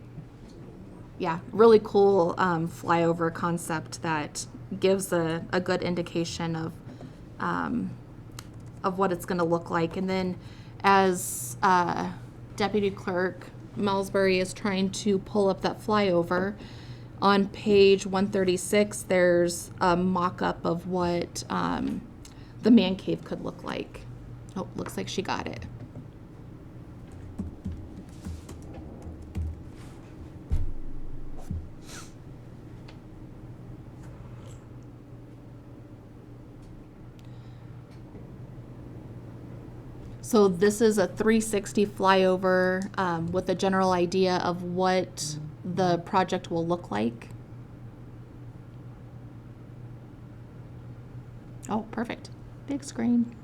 Yeah, really cool flyover concept that gives a good indication of what it's going to look like. And then as Deputy Clerk Malsbury is trying to pull up that flyover, on page 136, there's a mock-up of what the man cave could look like. Oh, looks like she got it. So this is a 360 flyover with a general idea of what the project will look like. Oh, perfect. Big screen.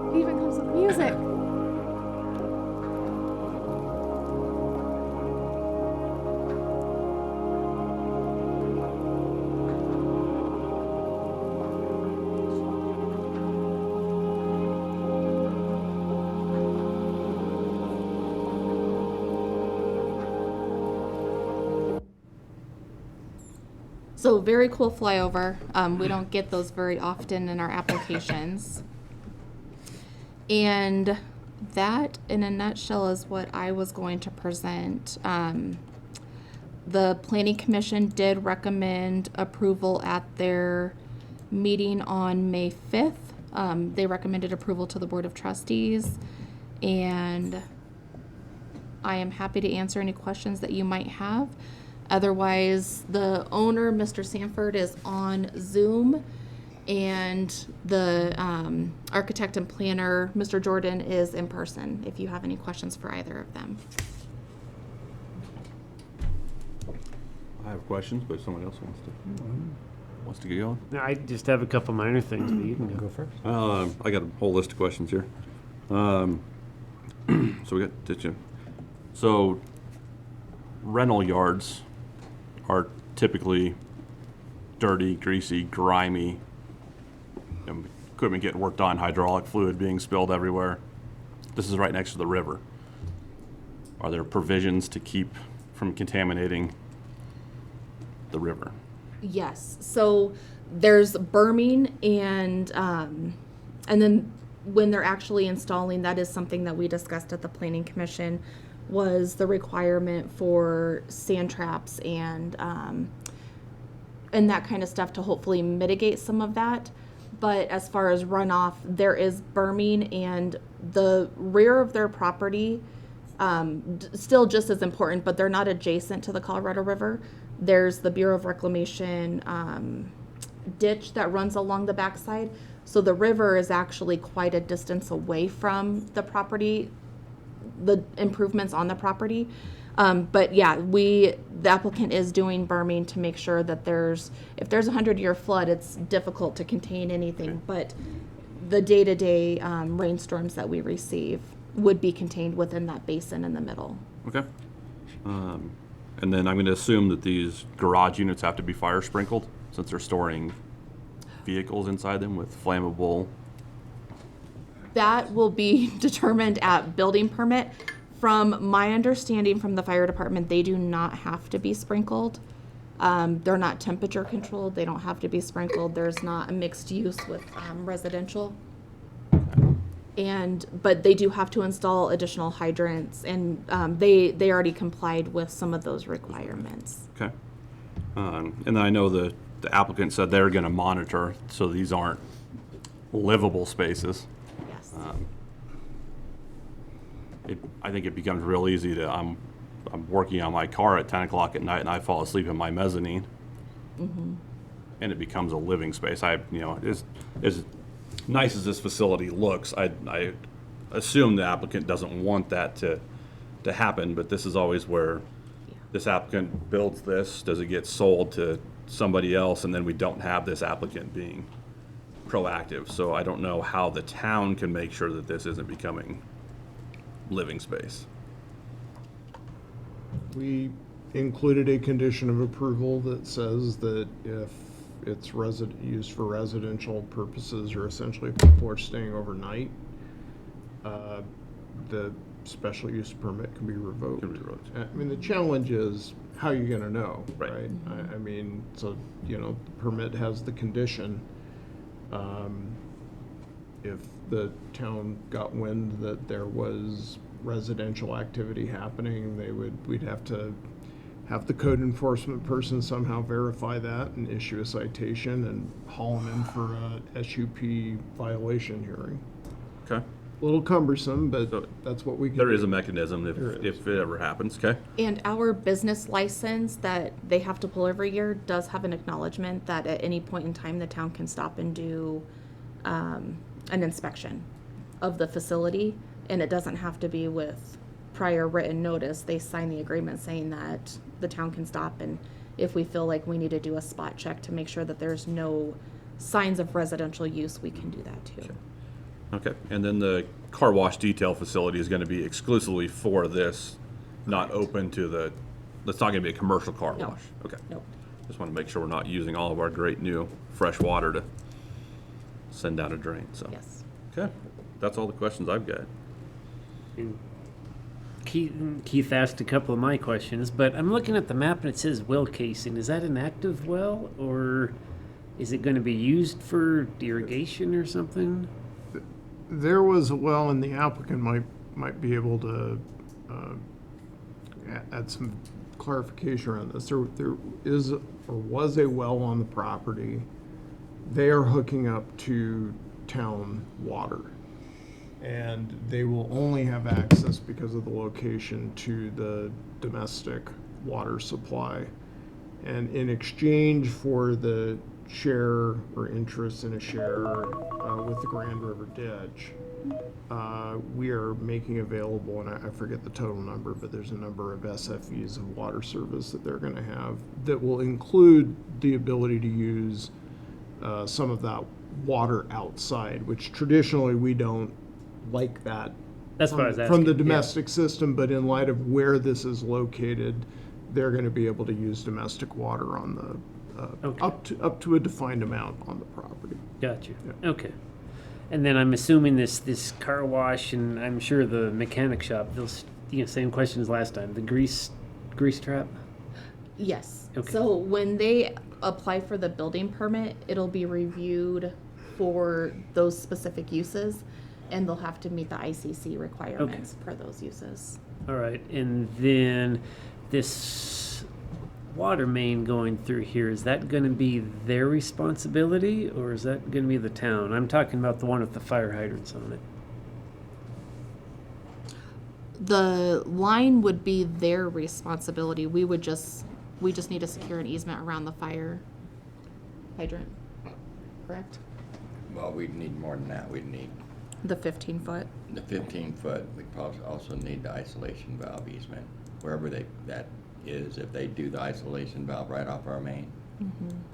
It even comes with music. So very cool flyover. We don't get those very often in our applications. And that, in a nutshell, is what I was going to present. The Planning Commission did recommend approval at their meeting on May 5th. They recommended approval to the Board of Trustees. And I am happy to answer any questions that you might have. Otherwise, the owner, Mr. Sanford, is on Zoom, and the architect and planner, Mr. Jordan, is in person, if you have any questions for either of them. I have questions, but if someone else wants to get going. No, I just have a couple minor things, but you can go first. I got a whole list of questions here. So we got, so rental yards are typically dirty, greasy, grimy, equipment getting worked on, hydraulic fluid being spilled everywhere. This is right next to the river. Are there provisions to keep from contaminating the river? Yes, so there's berming and then when they're actually installing, that is something that we discussed at the Planning Commission, was the requirement for sand traps and that kind of stuff to hopefully mitigate some of that. But as far as runoff, there is berming, and the rear of their property, still just as important, but they're not adjacent to the Colorado River. There's the Bureau of Reclamation ditch that runs along the backside. So the river is actually quite a distance away from the property, the improvements on the property. But yeah, the applicant is doing berming to make sure that if there's a 100-year flood, it's difficult to contain anything, but the day-to-day rainstorms that we receive would be contained within that basin in the middle. Okay. And then I'm going to assume that these garage units have to be fire sprinkled, since they're storing vehicles inside them with flammable. That will be determined at building permit. From my understanding from the fire department, they do not have to be sprinkled. They're not temperature controlled. They don't have to be sprinkled. There's not a mixed use with residential. But they do have to install additional hydrants, and they already complied with some of those requirements. Okay. And then I know the applicant said they're going to monitor, so these aren't livable spaces. Yes. I think it becomes real easy to, I'm working on my car at 10 o'clock at night and I fall asleep in my mezzanine. Mm-hmm. And it becomes a living space. As nice as this facility looks, I assume the applicant doesn't want that to happen, but this is always where this applicant builds this, does it get sold to somebody else, and then we don't have this applicant being proactive. So I don't know how the town can make sure that this isn't becoming living space. We included a condition of approval that says that if it's used for residential purposes, or essentially people are staying overnight, the special use permit can be revoked. I mean, the challenge is, how are you gonna know, right? I mean, so, you know, the permit has the condition. If the town got wind that there was residential activity happening, we'd have to have the code enforcement person somehow verify that and issue a citation and haul them in for a SUP violation hearing. Okay. A little cumbersome, but that's what we can There do. is a mechanism if it ever happens, okay? And our business license that they have to pull every year does have an acknowledgement that at any point in time, the town can stop and do an inspection of the facility. And it doesn't have to be with prior written notice. They sign the agreement saying that the town can stop, and if we feel like we need to do a spot check to make sure that there's no signs of residential use, we can do that too. Okay, and then the car wash detail facility is gonna be exclusively for this, not open to the, it's not gonna be a commercial car No. wash? Okay. Nope. Just wanna make sure we're not using all of our great new fresh water to send down a drain, so. Yes. Okay, that's all the questions I've got. And Keith asked a couple of my questions, but I'm looking at the map and it says well casing. Is that an active well, or is it going to be used for irrigation or something? There was a well, and the applicant might be able to add some clarification around this. There is or was a well on the property. They are hooking up to town water, and they will only have access because of the location to the domestic water supply. And in exchange for the share or interest in a share with the Grand River Ditch, we are making available, and I forget the total number, but there's a number of SFEs of water service that they're going to have that will include the ability to use some of that water outside, which traditionally we don't like that. That's what I was From asking, the yeah. domestic system, but in light of where this is located, they're going to be able to use domestic water on the, up to a defined amount on the property. Got you. Okay. And then I'm assuming this car wash, and I'm sure the mechanic shop, they'll, same question as last time, the grease trap? Yes. Okay. So when they apply for the building permit, it'll be reviewed for those specific uses, and they'll have to meet the ICC requirements per those uses. All right, and then this water main going through here, is that going to be their responsibility, or is that going to be the town? I'm talking about the one with the fire hydrants on it. The line would be their responsibility. We just need to secure an easement around the fire hydrant, correct? Well, we'd need more than that. We'd need The 15-foot. the 15-foot. We'd probably also need the isolation valve easement, wherever that is. If they do the isolation valve right off our main,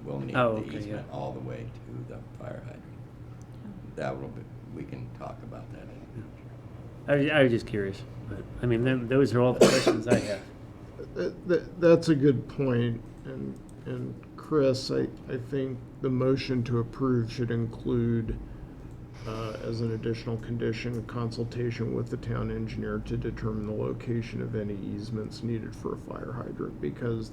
we'll need Oh, the okay, easement all the way to the fire hydrant. That will be, we can talk about that in the future. I was just curious, but I mean, those are all the questions I have. That's a good point, and Chris, I think the motion to approve should include, as an additional condition, consultation with the town engineer to determine the location of any easements needed for a fire hydrant, because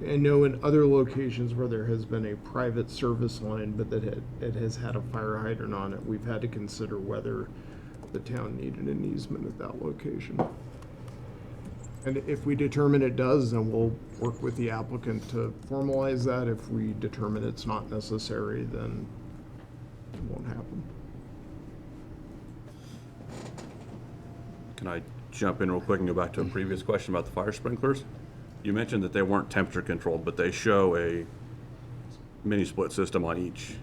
I know in other locations where there has been a private service line, but that it has had a fire hydrant on it, we've had to consider whether the town needed an easement at that location. And if we determine it does, then we'll work with the applicant to formalize that. If we determine it's not necessary, then it won't happen. Can I jump in real quick and go back to a previous question about the fire sprinklers? You mentioned that they weren't temperature controlled, but they show a mini split system on each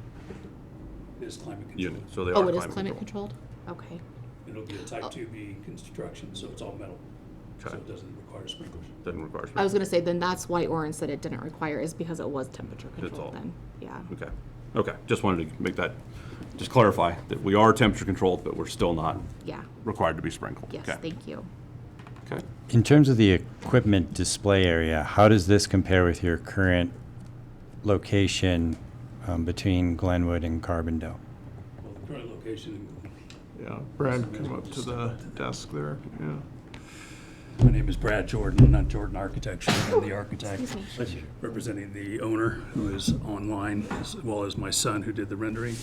It is climate controlled. unit, so they Oh, are it is climate climate controlled. controlled? Okay. It'll be a type 2B construction, so it's all metal. So it doesn't require sprinklers. Doesn't require I was gonna say, then that's why Orin said it didn't require, is because it was temperature all. controlled then, yeah. Okay, okay, just wanted to make that, just clarify that we are temperature controlled, but we're still not Yeah, required to be sprinkled. yes, Okay. thank you. Okay. In terms of the equipment display area, how does this compare with your current location between Glenwood and Carbondale? Well, the current location, Yeah, Brad, come up to the desk there, yeah. my name is Brad Jordan, not Jordan Architecture, I'm the architect representing the owner who is online, as well as my son who did the rendering.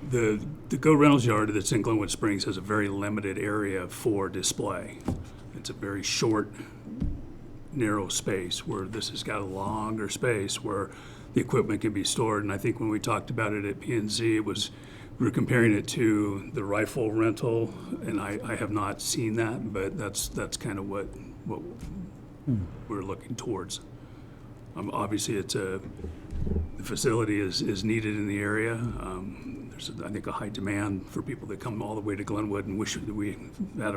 The Go Reynolds yard that's in Glenwood Springs has a very limited area for display. It's a very short, narrow space, where this has got a longer space where the equipment can be stored. And I think when we talked about it at P&Z, we were comparing it to the rifle rental, and I have not seen that, but that's kind of what we're looking towards. Obviously, the facility is needed in the area. There's, I think, a high demand for people that come all the way to Glenwood and wish that we had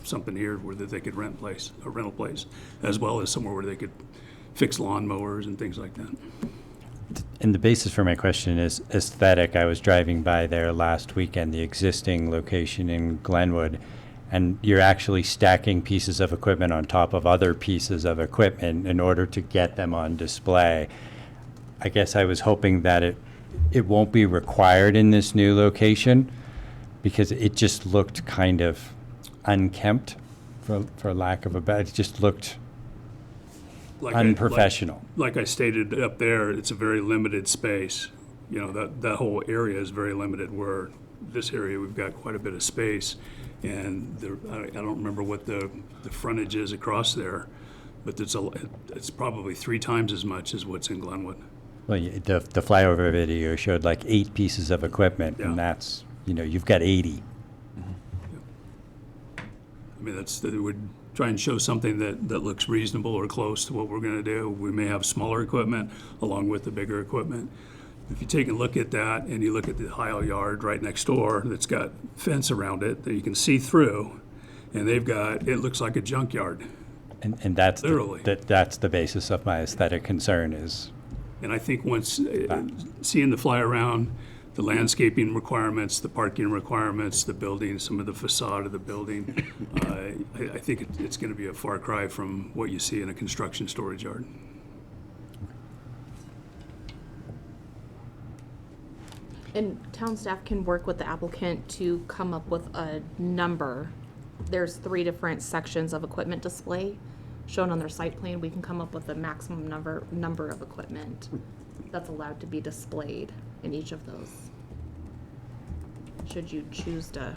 something here where that they could a rental place, as well as somewhere where they could fix lawnmowers and things like that. And the basis for my question is aesthetic. I was driving by there last weekend, the existing location in Glenwood, and you're actually stacking pieces of equipment on top of other pieces of equipment in order to get them on display. I guess I was hoping that it won't be required in this new location because it just looked kind of unkempt, for lack of a better, it just looked unprofessional. Like I stated up there, it's a very limited space. You know, that whole area is very limited, where this area, we've got quite a bit of space. And I don't remember what the frontage is across there, but it's probably 3 times as much as what's in Glenwood. Well, the flyover video showed like 8 pieces of equipment, and that's, you've got 80. I mean, it would try and show something that looks reasonable or close to what we're going to do. We may have smaller equipment along with the bigger equipment. If you take a look at that and you look at the Heil yard right next door that's got fence around it that you can see through, and it looks like a junkyard. And that's literally. That's the basis of my aesthetic concern is. And I think once seeing the fly around, the landscaping requirements, the parking requirements, the building, some of the facade of the building, I think it's going to be a far cry from what you see in a construction storage yard. And town staff can work with the applicant to come up with a number. There's 3 different sections of equipment display shown on their site plan. We can come up with a maximum number of equipment that's allowed to be displayed in each of those, should you choose to.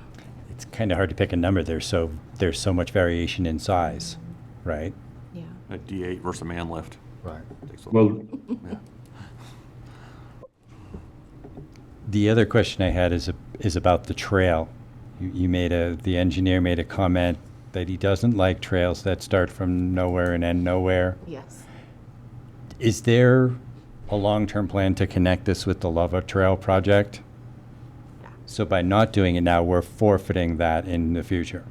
It's kind of hard to pick a number. There's so much variation in size, right? Yeah. A D8 versus a man lift. Right. Well, yeah. The other question I had is about the trail. The engineer made a comment that he doesn't like trails that start from nowhere and end nowhere. Yes. Is there a long-term plan to connect this with the Lava Trail project? So by not doing it now, we're forfeiting that in the future.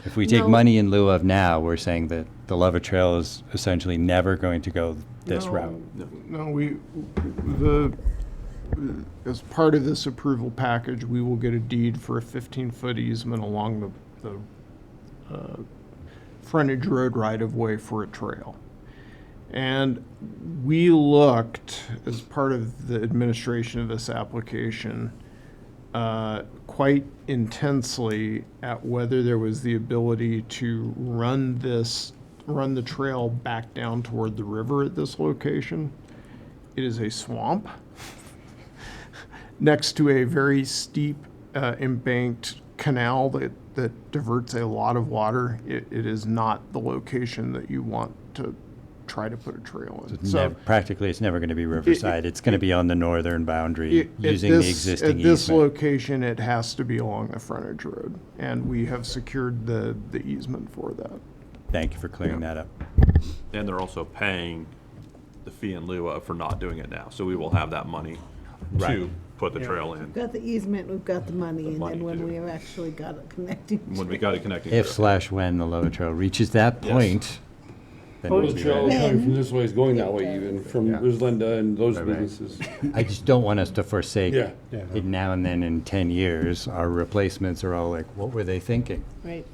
If we take money in lieu of now, we're saying that the Lava Trail is essentially never going to go this route. No, as part of this approval package, we will get a deed for a 15-foot easement along the frontage road right-of-way for a trail. And we looked, as part of the administration of this application, quite intensely at whether there was the ability to run the trail back down toward the river at this location. It is a swamp next to a very steep embanked canal that diverts a lot of water. It is not the location that you want to try to put a trail in. So practically, it's never going to be Riverside. It's going to be on the northern boundary using the existing At this easement. location, it has to be along the frontage road, and we have secured the easement for that. Thank you for clearing that up. And they're also paying the fee in lieu of for not doing it now. So we will have that money Right. to put the trail in. We've got the easement, we've got the money, and money then when to do we have actually got it connecting. When we got it connecting. If/when the Lower Trail reaches that Yes. point, then Well, we'll the be trail ready. coming from this way is going that way even, from, Yeah. there's Linda and those Right, right. businesses. I just don't want us to forsake Yeah. it now and then in 10 years. Our replacements are all like, what were they thinking? Right.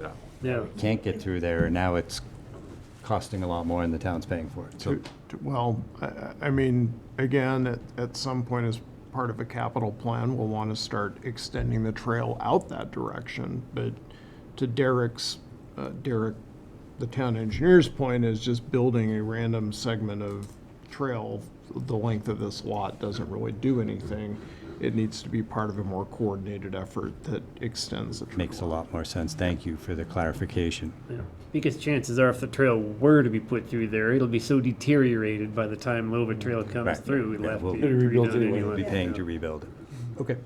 Yeah. Can't get through there, and now it's costing a lot more and the town's paying for it. So Well, I mean, again, at some point as part of a capital plan, we'll want to start extending the trail out that direction. But to Derek, the town engineer's point is just building a random segment of trail, the length of this lot doesn't really do anything. It needs to be part of a more coordinated effort that extends the trail. makes a lot more sense. Thank you for the clarification. Yeah. Because chances are, if the trail were to be put through there, it'll be so deteriorated by the time Lower Trail comes Right. through, it'll Yeah, have to we'll be be rebuilt redone anyway. anyway. We'll be paying to rebuild it. Okay.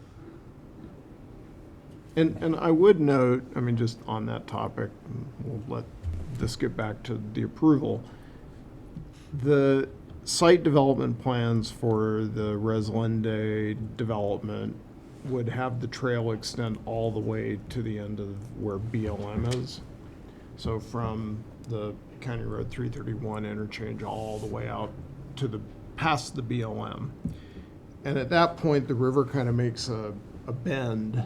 And I would note, I mean, just on that topic, we'll let this get back to the approval. The site development plans for the Reslinde development would have the trail extend all the way to the end of where BLM is. So from the County Road 331 interchange all the way out to past the BLM. And at that point, the river kind of makes a bend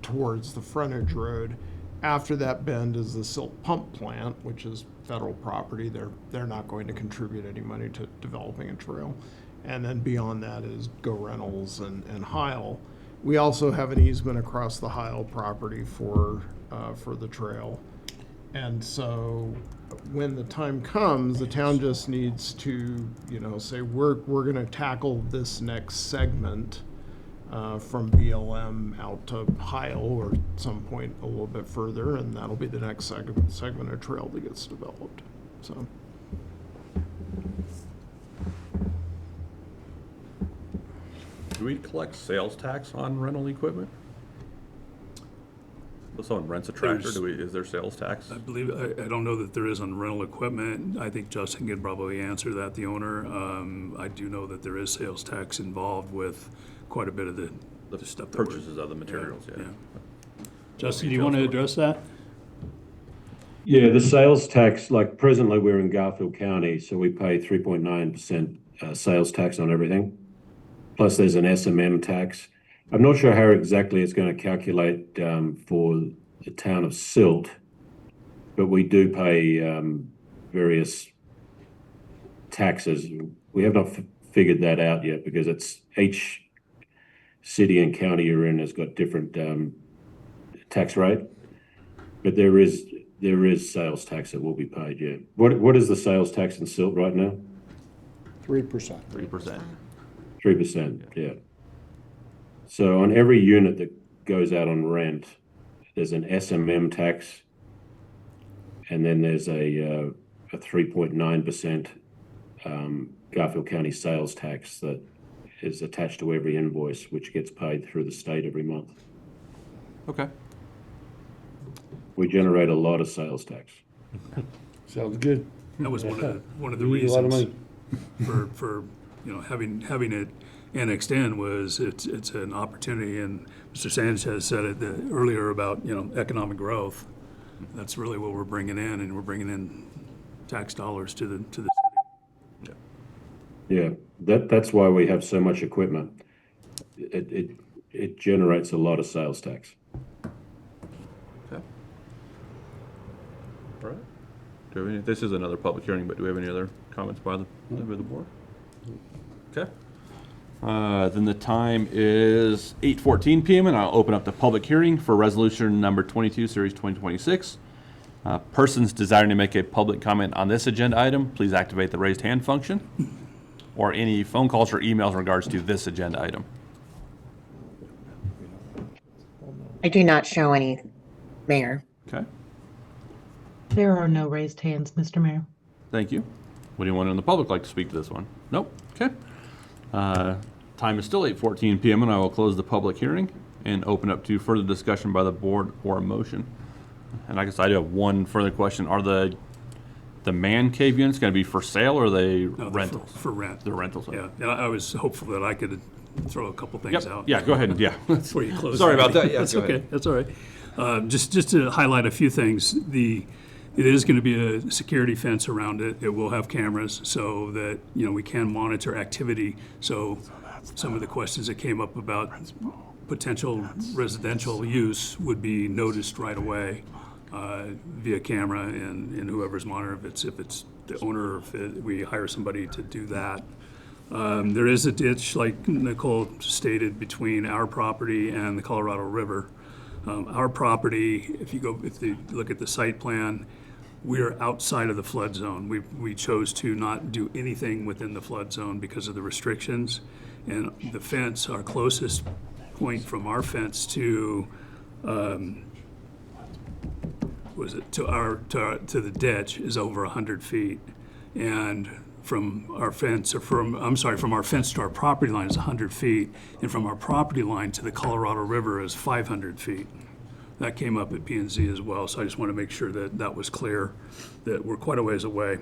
towards the frontage road. After that bend is the Silt pump plant, which is federal property. They're not going to contribute any money to developing a trail. And then beyond that is Go Reynolds and Heil. We also have an easement across the Heil property for the trail. And so when the time comes, the town just needs to, say, we're gonna tackle this next segment from BLM out to Heil or some point a little bit further, and that'll be the next segment of trail that gets developed, so. Do we collect sales tax on rental equipment? If someone rents a tractor, is there sales tax? I believe, I don't know that there is on rental equipment. I think Justin can probably answer that, the owner. I do know that there is sales tax involved with quite a bit of the stuff. that we're- Purchases of the materials, yeah. Justin, do you want to address that? Yeah, the sales tax, like presently we're in Garfield County, so we pay 3.9% sales tax on everything. Plus there's an SMM tax. I'm not sure how exactly it's going to calculate for the town of Silt, but we do pay various taxes. We have not figured that out yet because it's each city and county you're in has got different tax rate. But there is sales tax that will be paid, yeah. What is the sales tax in Silt right now? 3%. 3%. 3%, yeah. So on every unit that goes out on rent, there's an SMM tax, and then there's a 3.9% Garfield County sales tax that is attached to every invoice, which gets paid through the state every month. Okay. We generate a lot of sales tax. Sounds good. That was one of the We need a lot of reasons money. for having it annexed in was it's an opportunity, and Mr. Sanchez said it earlier about economic growth. That's really what we're bringing in, and we're bringing in tax dollars to the city. Yeah, that's why we have so much equipment. It generates a lot of sales tax. Okay. All right. Do we have any, this is another public hearing, but do we have any other comments by the board? Okay. Then the time is 8:14 p.m. and I'll open up the public hearing for resolution number 22, series 2026. Persons desiring to make a public comment on this agenda item, please activate the raised hand function, or any phone calls or emails in regards to this agenda item. I do not show any, Mayor. Okay. There are no raised hands, Mr. Mayor. Thank you. Would anyone in the public like to speak to this one? Nope. Okay. Time is still 8:14 p.m. and I will close the public hearing and open up to further discussion by the board or a motion. And I guess I do have one further question. Are the man cave units going to be for sale or are they No, they're rentals? for rent. They're rentals. Yeah, and I was hopeful that I could throw a couple things Yep. out. Yeah, go ahead. Yeah. Before you close. Sorry the about meeting. that. Yeah, That's go okay. ahead. That's all right. Just to highlight a few things, it is going to be a security fence around it. It will have cameras so that, we can monitor activity. So some of the questions that came up about potential residential use would be noticed right away via camera and whoever's monitoring, if it's the owner, or if we hire somebody to do that. There is a ditch, like Nicole stated, between our property and the Colorado River. Our property, if you look at the site plan, we are outside of the flood zone. We chose to not do anything within the flood zone because of the restrictions. And the fence, our closest point from our fence to, to the ditch is over 100 feet. And from our fence from our fence to our property line is 100 feet. And from our property line to the Colorado River is 500 feet. That came up at P&Z as well, so I just want to make sure that that was clear, that we're quite a ways away.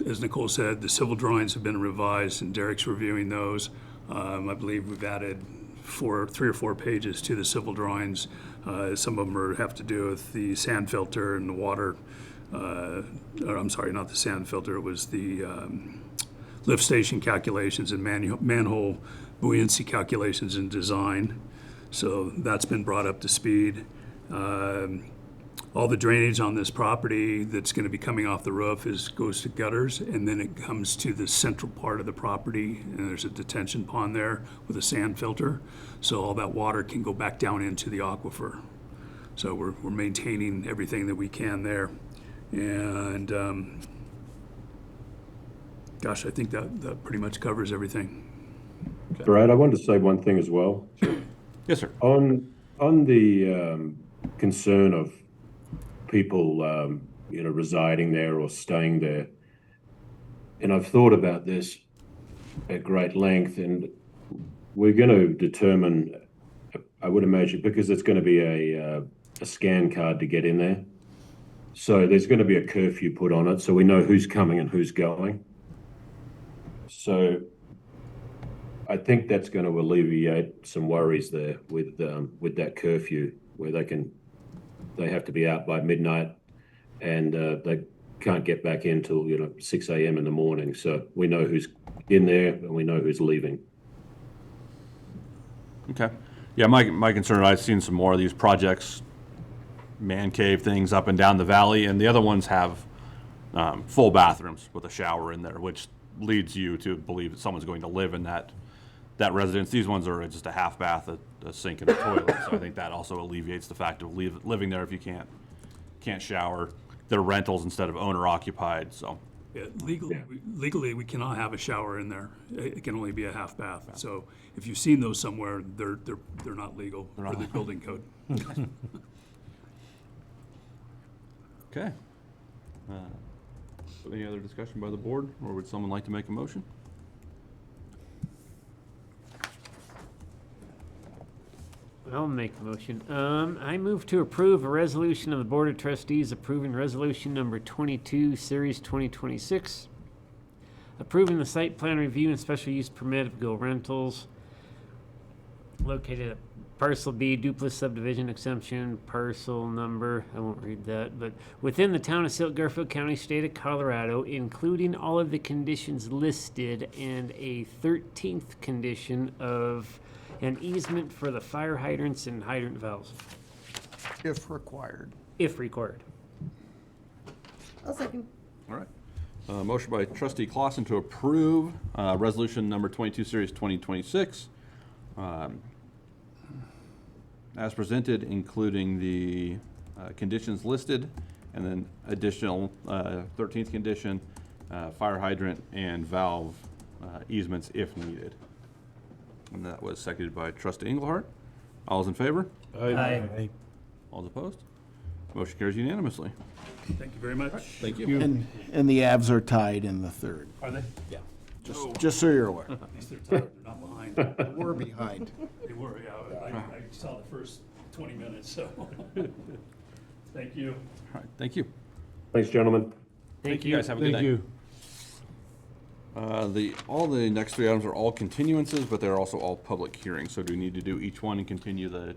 As Nicole said, the civil drawings have been revised, and Derek's reviewing those. I believe we've added 3 or 4 pages to the civil drawings. Some of them have to do with the sand filter and the water. I'm sorry, not the sand filter. It was the lift station calculations and manhole buoyancy calculations and design. So that's been brought up to speed. All the drainage on this property that's going to be coming off the roof goes to gutters, and then it comes to the central part of the property, and there's a detention pond there with a sand filter. So all that water can go back down into the aquifer. So we're maintaining everything that we can there. And gosh, I think that pretty much covers everything. Brad, I wanted to say one thing as well. Yes, sir. On the concern of people, residing there or staying there, and I've thought about this at great length, and we're going to determine, I would imagine, because it's going to be a scan card to get in there. So there's going to be a curfew put on it, so we know who's coming and who's going. So I think that's going to alleviate some worries there with that curfew, where they have to be out by midnight, and they can't get back in till 6 a.m. in the morning. So we know who's in there and we know who's leaving. Okay. Yeah, my concern, I've seen some more of these projects, man cave things up and down the valley, and the other ones have full bathrooms with a shower in there, which leads you to believe that someone's going to live in that residence. These ones are just a half bath, a sink, and a toilet. So I think that also alleviates the fact of living there if you can't shower. They're rentals instead of owner occupied. So Yeah, legally, we cannot have a shower in there. It can only be a half bath. So if you've seen those somewhere, they're not legal for the building code. Okay. Any other discussion by the board, or would someone like to make a motion? I'll make the motion. I move to approve a resolution of the Board of Trustees approving resolution number 22, series 2026, approving the site plan review and special use permit of Go Rentals located at Parcel B, duplex subdivision exemption, parcel number, I won't read that, but within the town of Silt, Garfield County, state of Colorado, including all of the conditions listed and a 13th condition of an easement for the fire hydrants and hydrant valves. If required. If required. I'll second. All right. Motion by trustee Clausen to approve resolution number 22, series 2026. As presented, including the conditions listed, and then additional 13th condition, fire hydrant and valve easements if needed. And that was seconded by trustee Engelhardt. All's in favor? Aye. All's opposed? Motion carries unanimously. Thank you very much. Thank you. And the Avs are tied in the third. Are they? Yeah. Just so you're aware. At least they're tired, they're not behind. We're behind. They were, yeah. I saw the first 20 minutes, so. Thank you. All right, thank you. Thanks, gentlemen. Thank you guys. Have a good night. Thank you. All the next three items are all continuances, but they're also all public hearings. So do we need to do each one and continue the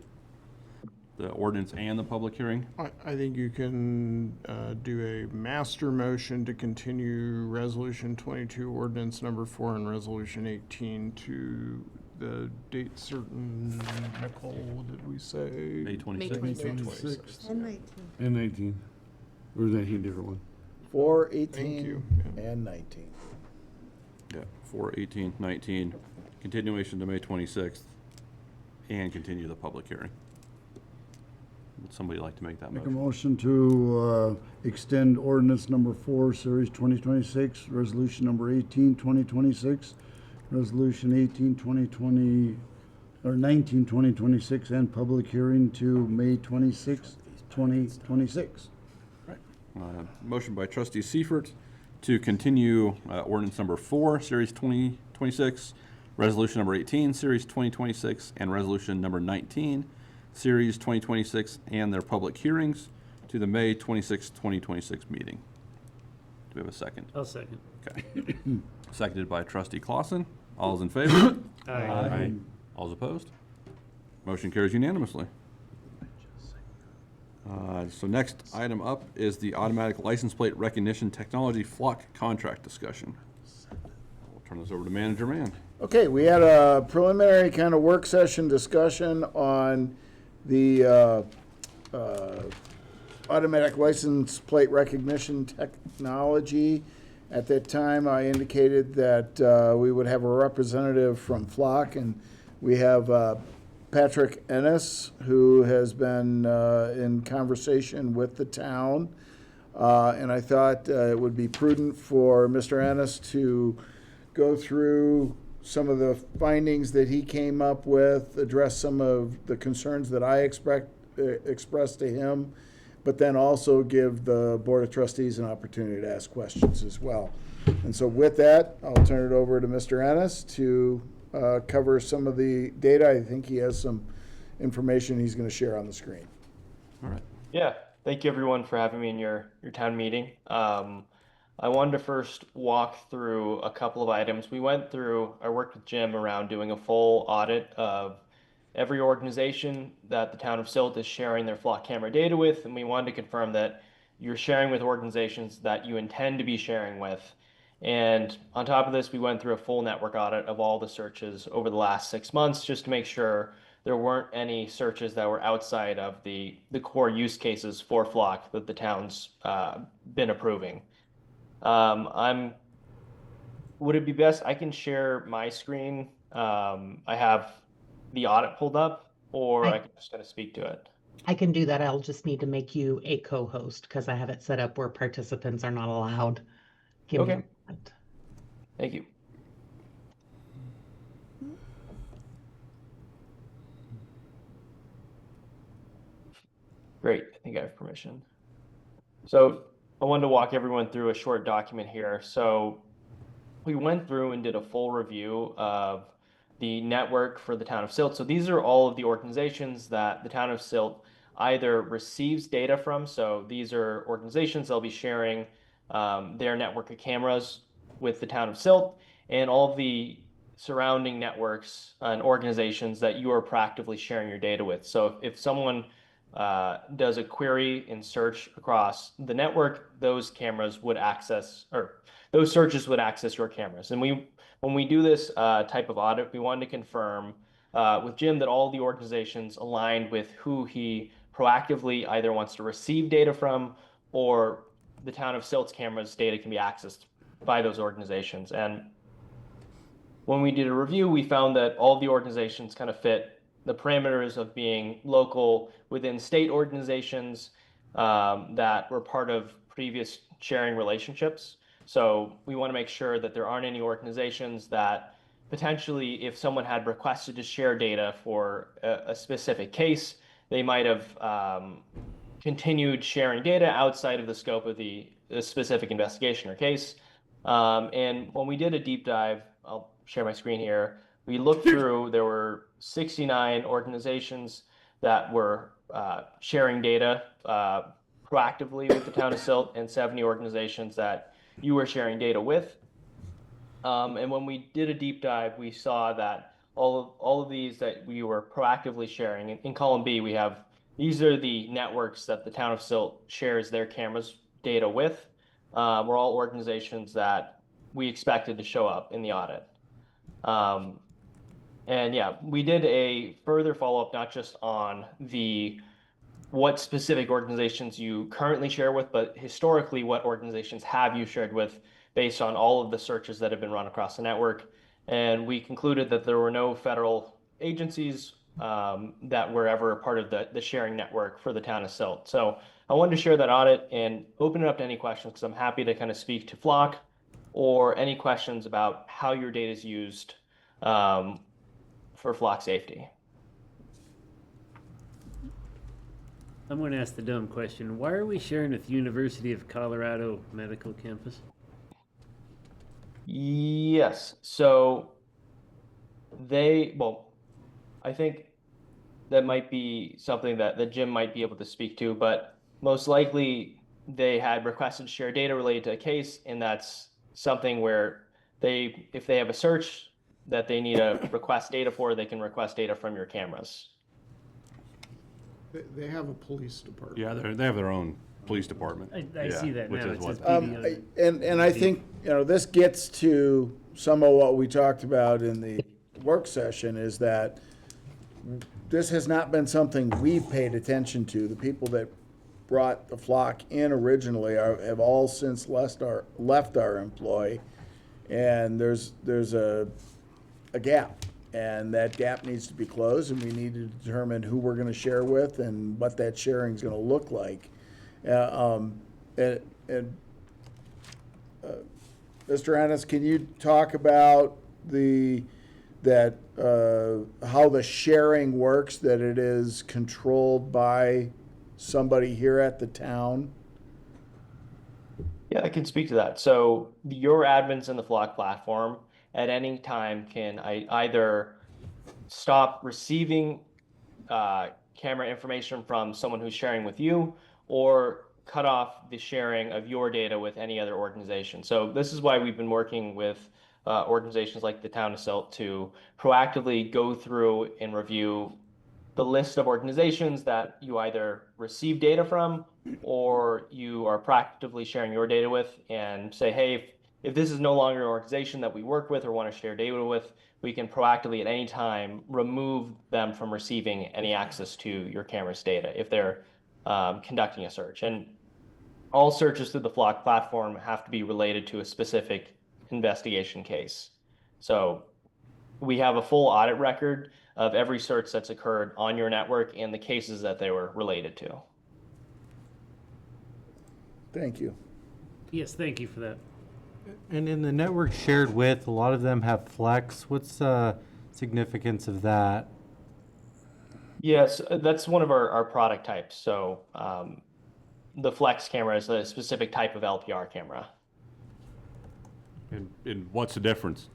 ordinance and the public hearing? I think you can do a master motion to continue Resolution 22, Ordinance Number 4, and Resolution 18 to the date certain. Nicole, what did we say? May 26th. May 26th. 26th. And 19. And 19. Or is that a different one? 4, Thank 18, you. and 19. Yeah, 4, 18, 19, continuation to May 26th, and continue the public hearing. Would somebody like to make that Make a motion? motion to extend ordinance number 4, series 2026, resolution number 18, 2026, resolution 18, 2020, or 19, 2026, and public hearing to May 26, 2026. Motion by trustee Seifert to continue ordinance number 4, series 2026, resolution number 18, series 2026, and resolution number 19, series 2026, and their public hearings to the May 26, 2026 meeting. Do we have a second? I'll second. Okay. Seconded by trustee Clausen. All's in favor? Aye. All's opposed? Motion carries unanimously. So next item up is the automatic license plate recognition technology flock contract discussion. We'll turn this over to Manager Mann. Okay, we had a preliminary kind of work session discussion on the automatic license plate recognition technology. At that time, I indicated that we would have a representative from Flock, and we have Patrick Ennis, who has been in conversation with the town. And I thought it would be prudent for Mr. Ennis to go through some of the findings that he came up with, address some of the concerns that I expressed to him, but then also give the Board of Trustees an opportunity to ask questions as well. And so with that, I'll turn it over to Mr. Ennis to cover some of the data. I think he has some information he's going to share on the screen. All right. Yeah, thank you everyone for having me in your town meeting. I wanted to first walk through a couple of items. I worked with Jim around doing a full audit of every organization that the town of Silt is sharing their flock camera data with, and we wanted to confirm that you're sharing with organizations that you intend to be sharing with. And on top of this, we went through a full network audit of all the searches over the last 6 months just to make sure there weren't any searches that were outside of the core use cases for Flock that the town's been approving. Would it be best I can share my screen? I have the audit pulled up, or I can just kind of speak to it. I can do that. I'll just need to make you a co-host because I have it set up where participants are not allowed. Give me a moment. Thank you. Great, I think I have permission. So I wanted to walk everyone through a short document here. So we went through and did a full review of the network for the town of Silt. So these are all of the organizations that the town of Silt either receives data from. So these are organizations that'll be sharing their network of cameras with the town of Silt, and all of the surrounding networks and organizations that you are proactively sharing your data with. So if someone does a query and search across the network, those cameras would access, or those searches would access your cameras. And when we do this type of audit, we wanted to confirm with Jim that all the organizations aligned with who he proactively either wants to receive data from, or the town of Silt's cameras data can be accessed by those organizations. And when we did a review, we found that all the organizations kind of fit the parameters of being local within state organizations that were part of previous sharing relationships. So we want to make sure that there aren't any organizations that potentially, if someone had requested to share data for a specific case, they might have continued sharing data outside of the scope of the specific investigation or case. And when we did a deep dive, I'll share my screen here, we looked through, there were 69 organizations that were sharing data proactively with the town of Silt, and 70 organizations that you were sharing data with. And when we did a deep dive, we saw that all of these that we were proactively sharing. In column B, we have these are the networks that the town of Silt shares their cameras data with. Were all organizations that we expected to show up in the audit. And yeah, we did a further follow-up, not just on what specific organizations you currently share with, but historically, what organizations have you shared with based on all of the searches that have been run across the network. And we concluded that there were no federal agencies that were ever a part of the sharing network for the town of Silt. So I wanted to share that audit and open it up to any questions, because I'm happy to kind of speak to Flock or any questions about how your data is used for Flock safety. I'm going to ask the dumb question. Why are we sharing with University of Colorado Medical Campus? Yes. So I think that might be something that Jim might be able to speak to, but most likely they had requested to share data related to a case, and that's something where if they have a search that they need to request data for, they can request data from your cameras. They have a police department. Yeah, they have their own police department. I see that which now. is It what- says PD. And I think, this gets to some of what we talked about in the work session, is that this has not been something we've paid attention to. The people that brought the Flock in originally have all since left our employ, and there's a gap. And that gap needs to be closed, and we need to determine who we're gonna share with and what that sharing is gonna look like. Mr. Ennis, can you talk about how the sharing works, that it is controlled by somebody here at the town? Yeah, I can speak to that. So your admins in the Flock platform at any time can either stop receiving camera information from someone who's sharing with you, or cut off the sharing of your data with any other organization. So this is why we've been working with organizations like the town of Silt to proactively go through and review the list of organizations that you either receive data from or you are proactively sharing your data with, and say, hey, if this is no longer an organization that we work with or want to share data with, we can proactively at any time remove them from receiving any access to your camera's data if they're conducting a search. And all searches through the Flock platform have to be related to a specific investigation case. So we have a full audit record of every search that's occurred on your network and the cases that they were related to. Thank you. Yes, thank you for that. And in the network shared with, a lot of them have Flex. What's the significance of that? Yes, that's one of our product types. So the Flex camera is a specific type of LPR camera. And what's the difference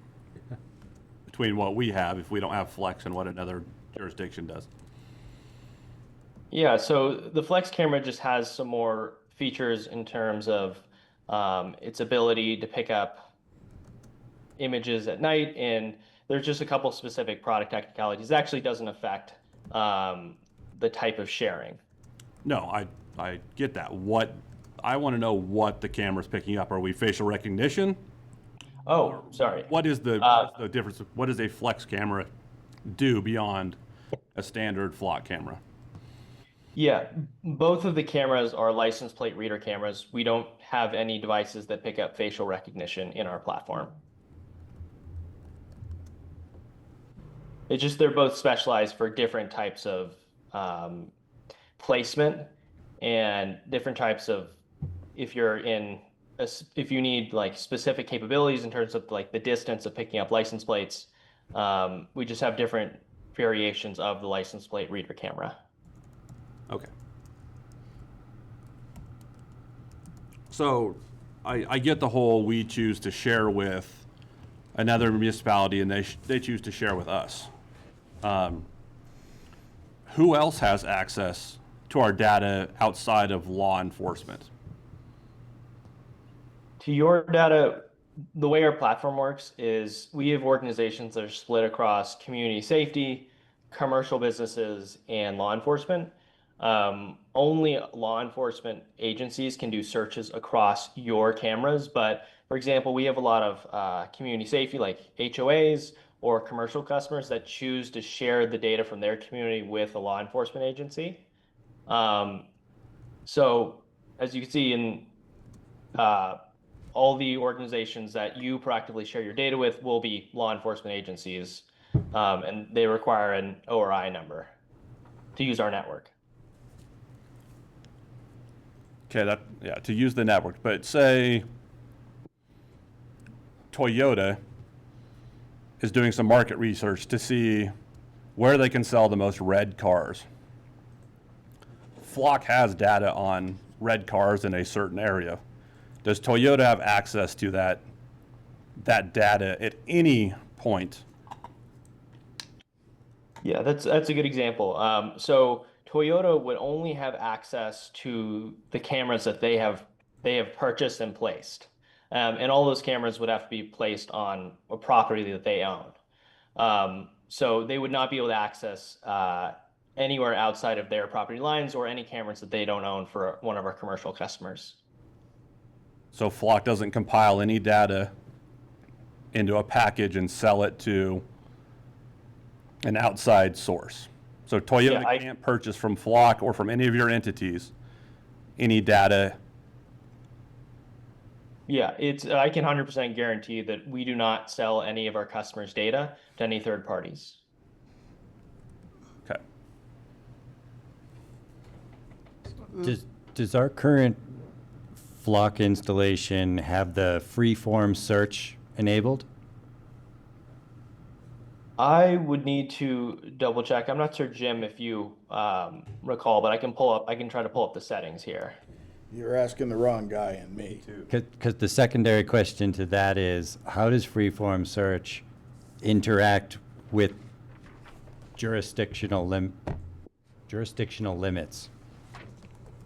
between what we have, if we don't have Flex, and what another jurisdiction does? Yeah, so the Flex camera just has some more features in terms of its ability to pick up images at night, and there's just a couple specific product technicalities. It actually doesn't affect the type of sharing. No, I get that. I want to know what the camera's picking up. Are we facial recognition? Oh, sorry. What is the difference? What does a Flex camera do beyond a standard Flock camera? Yeah, both of the cameras are license plate reader cameras. We don't have any devices that pick up facial recognition in our platform. It's just they're both specialized for different types of placement and different types of, if you need like specific capabilities in terms of like the distance of picking up license plates, we just have different variations of the license plate reader camera. Okay. So I get the whole we choose to share with another municipality and they choose to share with us. Who else has access to our data outside of law enforcement? To your data, the way our platform works is we have organizations that are split across community safety, commercial businesses, and law enforcement. Only law enforcement agencies can do searches across your cameras. But for example, we have a lot of community safety like HOAs or commercial customers that choose to share the data from their community with a law enforcement agency. So as you can see in all the organizations that you proactively share your data with will be law enforcement agencies, and they require an ORI number to use our network. Okay, to use the network. But say Toyota is doing some market research to see where they can sell the most red cars. Flock has data on red cars in a certain area. Does Toyota have access to that data at any point? Yeah, that's a good example. So Toyota would only have access to the cameras that they have purchased and placed, and all those cameras would have to be placed on a property that they own. So they would not be able to access anywhere outside of their property lines or any cameras that they don't own for one of our commercial customers. So Flock doesn't compile any data into a package and sell it to an outside source. So Toyota can't purchase from Flock or from any of your entities any data. Yeah, I can 100% guarantee that we do not sell any of our customers' data to any third parties. Okay. Does our current Flock installation have the free-form search enabled? I would need to double check. I'm not sure, Jim, if you recall, but I can try to pull up the settings here. You're asking the wrong guy and me. Because the secondary question to that is, how does free-form search interact with jurisdictional limits?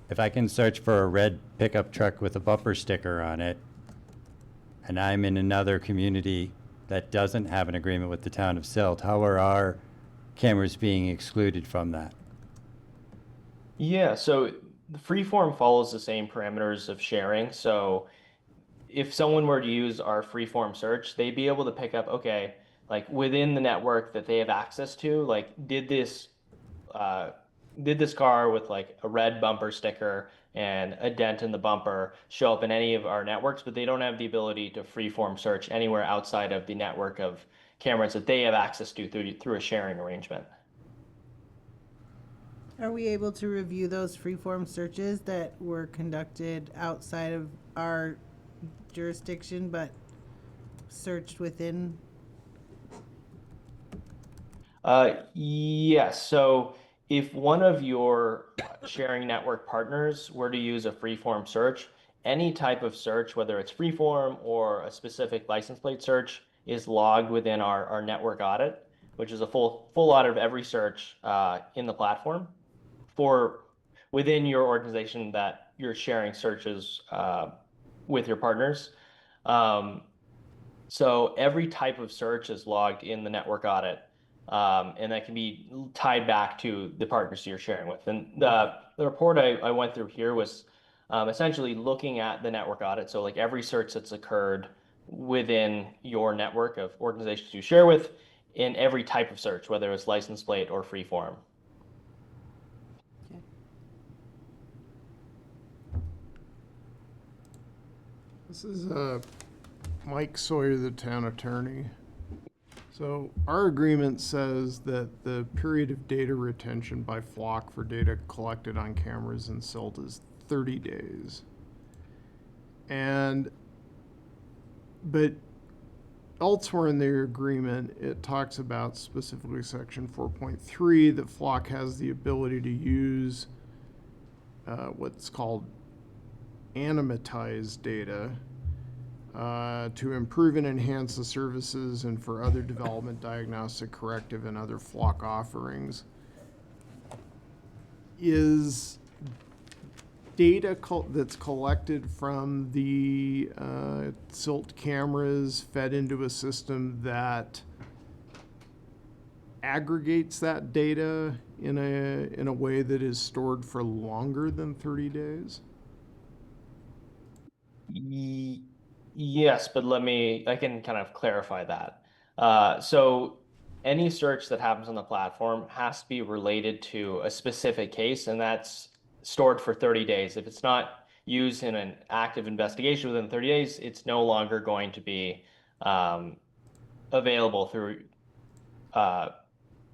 If I can search for a red pickup truck with a bumper sticker on it, and I'm in another community that doesn't have an agreement with the town of Silt, how are our cameras being excluded from that? Yeah, so the freeform follows the same parameters of sharing. So if someone were to use our freeform search, they'd be able to pick up, okay, like within the network that they have access to, like did this car with like a red bumper sticker and a dent in the bumper show up in any of our networks, but they don't have the ability to freeform search anywhere outside of the network of cameras that they have access to through a sharing arrangement. Are we able to review those freeform searches that were conducted outside of our jurisdiction but searched within? Yes. So if one of your sharing network partners were to use a freeform search, any type of search, whether it's freeform or a specific license plate search, is logged within our network audit, which is a full audit of every search in the platform for within your organization that you're sharing searches with your partners. So every type of search is logged in the network audit. And that can be tied back to the partners you're sharing with. And the report I went through here was essentially looking at the network audit. So like every search that's occurred within your network of organizations you share with in every type of search, whether it's license plate or freeform. This is Mike Sawyer, the town attorney. So our agreement says that the period of data retention by Flock for data collected on cameras in Silt is 30 days. But elsewhere in their agreement, it talks about specifically section 4.3 that Flock has the ability to use what's called animatized data to improve and enhance the services and for other development, diagnostic, corrective, and other Flock offerings. Is data that's collected from the Silt cameras fed into a system that aggregates that data in a way that is stored for longer than 30 days? Yes, but I can kind of clarify that. So any search that happens on the platform has to be related to a specific case, and that's stored for 30 days. If it's not used in an active investigation within 30 days, it's no longer going to be available through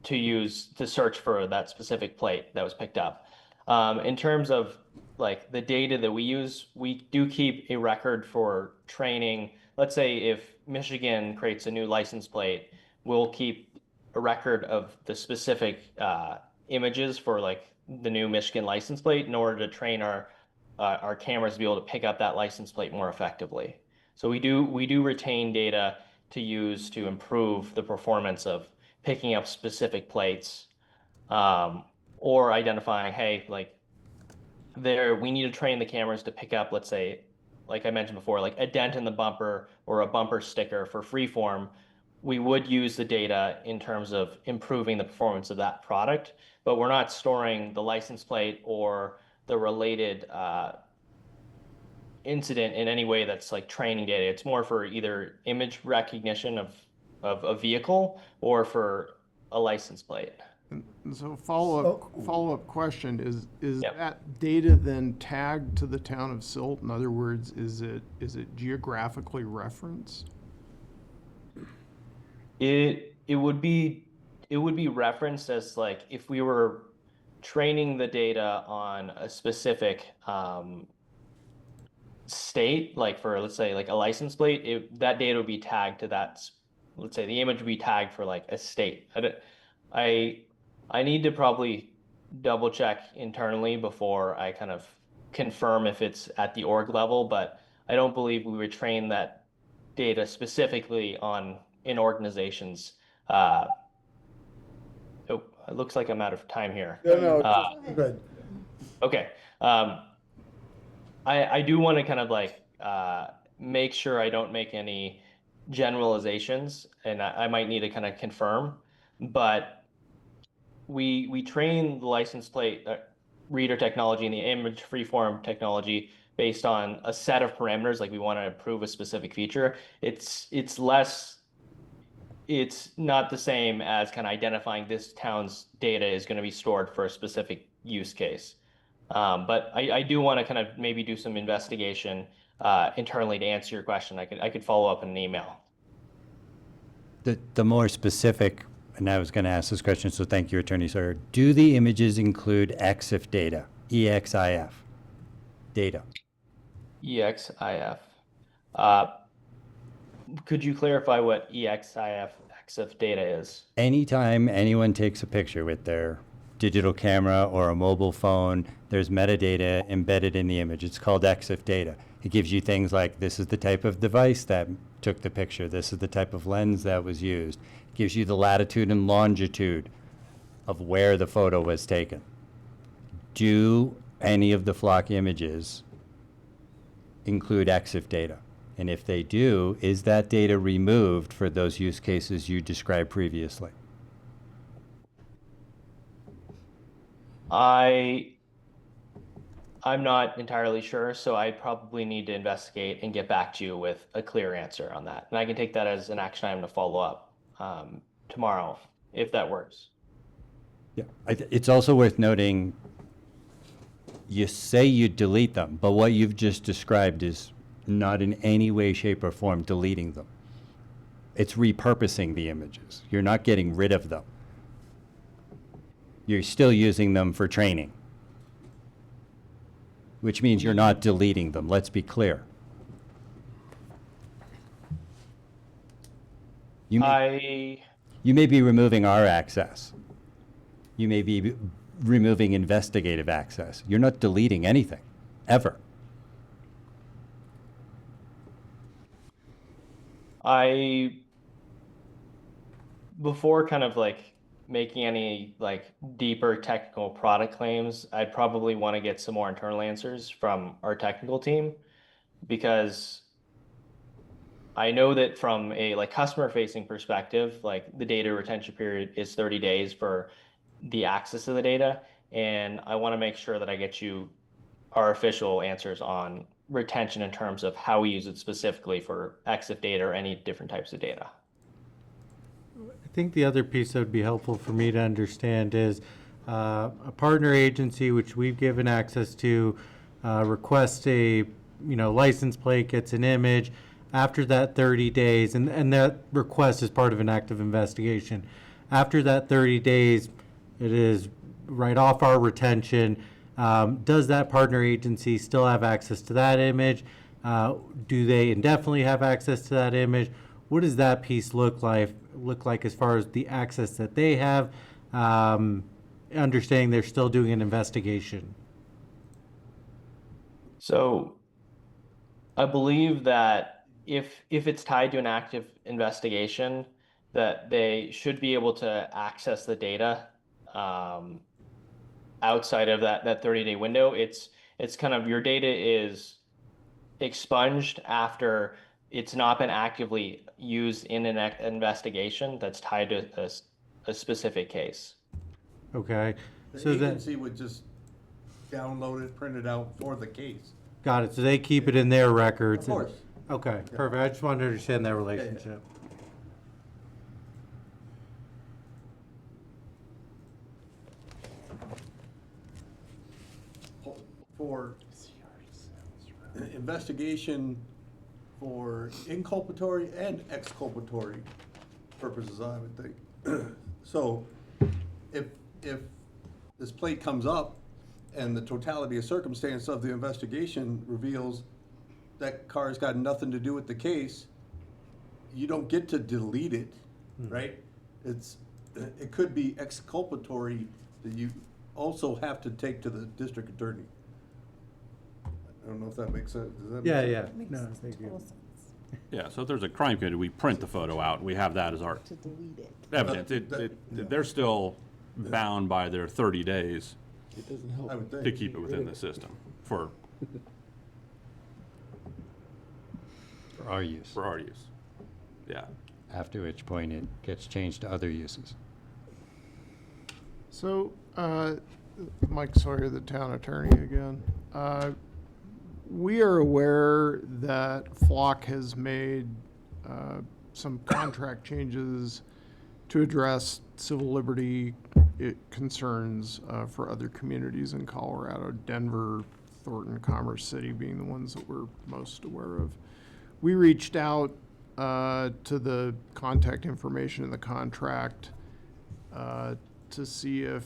to search for that specific plate that was picked up. In terms of like the data that we use, we do keep a record for training. Let's say if Michigan creates a new license plate, we'll keep a record of the specific images for like the new Michigan license plate in order to train our cameras to be able to pick up that license plate more effectively. So we do retain data to use to improve the performance of picking up specific plates, or identifying, hey, like we need to train the cameras to pick up, let's say, like I mentioned before, like a dent in the bumper or a bumper sticker for freeform. We would use the data in terms of improving the performance of that product, but we're not storing the license plate or the related incident in any way that's like training data. It's more for either image recognition of a vehicle or for a license plate. And so follow-up question is that data then tagged to the town of Silt? In other words, is it geographically referenced? It would be referenced as like if we were training the data on a specific state, like for, let's say, like a license plate, that data would be tagged to that. Let's say the image would be tagged for like a state. I need to probably double check internally before I kind of confirm if it's at the org level, but I don't believe we would train that data specifically in organizations. Oh, it looks like I'm out of time here. No, good. Okay. I do want to kind of like make sure I don't make any generalizations, and I might need to kind of confirm, but we train the license plate reader technology and the image freeform technology based on a set of parameters. Like we want to improve a specific feature. It's not the same as kind of identifying this town's data is going to be stored for a specific use case. But I do want to kind of maybe do some investigation internally to answer your question. I could follow up in an email. The more specific, and I was going to ask this question, so thank you, Attorney Sawyer. Do the images include EXIF data, EXIF data? EXIF. Could you clarify what EXIF data is? Anytime anyone takes a picture with their digital camera or a mobile phone, there's metadata embedded in the image. It's called EXIF data. It gives you things like, this is the type of device that took the picture, this is the type of lens that was used. It gives you the latitude and longitude of where the photo was taken. Do any of the flock images include EXIF data? And if they do, is that data removed for those use cases you described previously? I'm not entirely sure, so I probably need to investigate and get back to you with a clear answer on that. And I can take that as an action item to follow up tomorrow, if that works. Yeah, it's also worth noting, you say you delete them, but what you've just described is not in any way, shape, or form deleting them. It's repurposing the images. You're not getting rid of them. You're still using them for training, which means you're not deleting them. Let's be clear. You may be removing our access. You may be removing investigative access. You're not deleting anything, ever. Before kind of like making any like deeper technical product claims, I'd probably want to get some more internal answers from our technical team, because I know that from a like customer facing perspective, like the data retention period is 30 days for the access to the data. And I want to make sure that I get you our official answers on retention in terms of how we use it specifically for EXIF data or any different types of data. I think the other piece that would be helpful for me to understand is a partner agency, which we've given access to, requests a license plate, gets an image. After that 30 days, and that request is part of an active investigation. After that 30 days, it is right off our retention. Does that partner agency still have access to that image? Do they indefinitely have access to that image? What does that piece look like as far as the access that they have, understanding they're still doing an investigation? So I believe that if it's tied to an active investigation, that they should be able to access the data outside of that 30-day window. It's kind of, your data is expunged after it's not been actively used in an investigation that's tied to a specific case. Okay. The agency would just download it, print it out for the case. Got it. So they keep it in their records. Of course. Okay, perfect. I just wanted to understand that relationship. For investigation for inculpatory and exculpatory purposes, I would think. So if this plate comes up and the totality of circumstance of the investigation reveals that car's got nothing to do with the case, you don't get to delete it, right? It could be exculpatory that you also have to take to the district attorney. I don't know if that makes sense. Does that make sense? Yeah. No, thank you. Yeah, so if there's a crime committed, we print the photo out, and we have that as our To delete it. evidence. They're still bound by their 30 days It doesn't help. I would think. to keep it within the system for our use. For our use, yeah. After which point it gets changed to other uses. So, Mike Sawyer, the town attorney again. We are aware that Flock has made some contract changes to address civil liberty concerns for other communities in Colorado, Denver, Thornton, Commerce City being the ones that we're most aware of. We reached out to the contact information in the contract to see if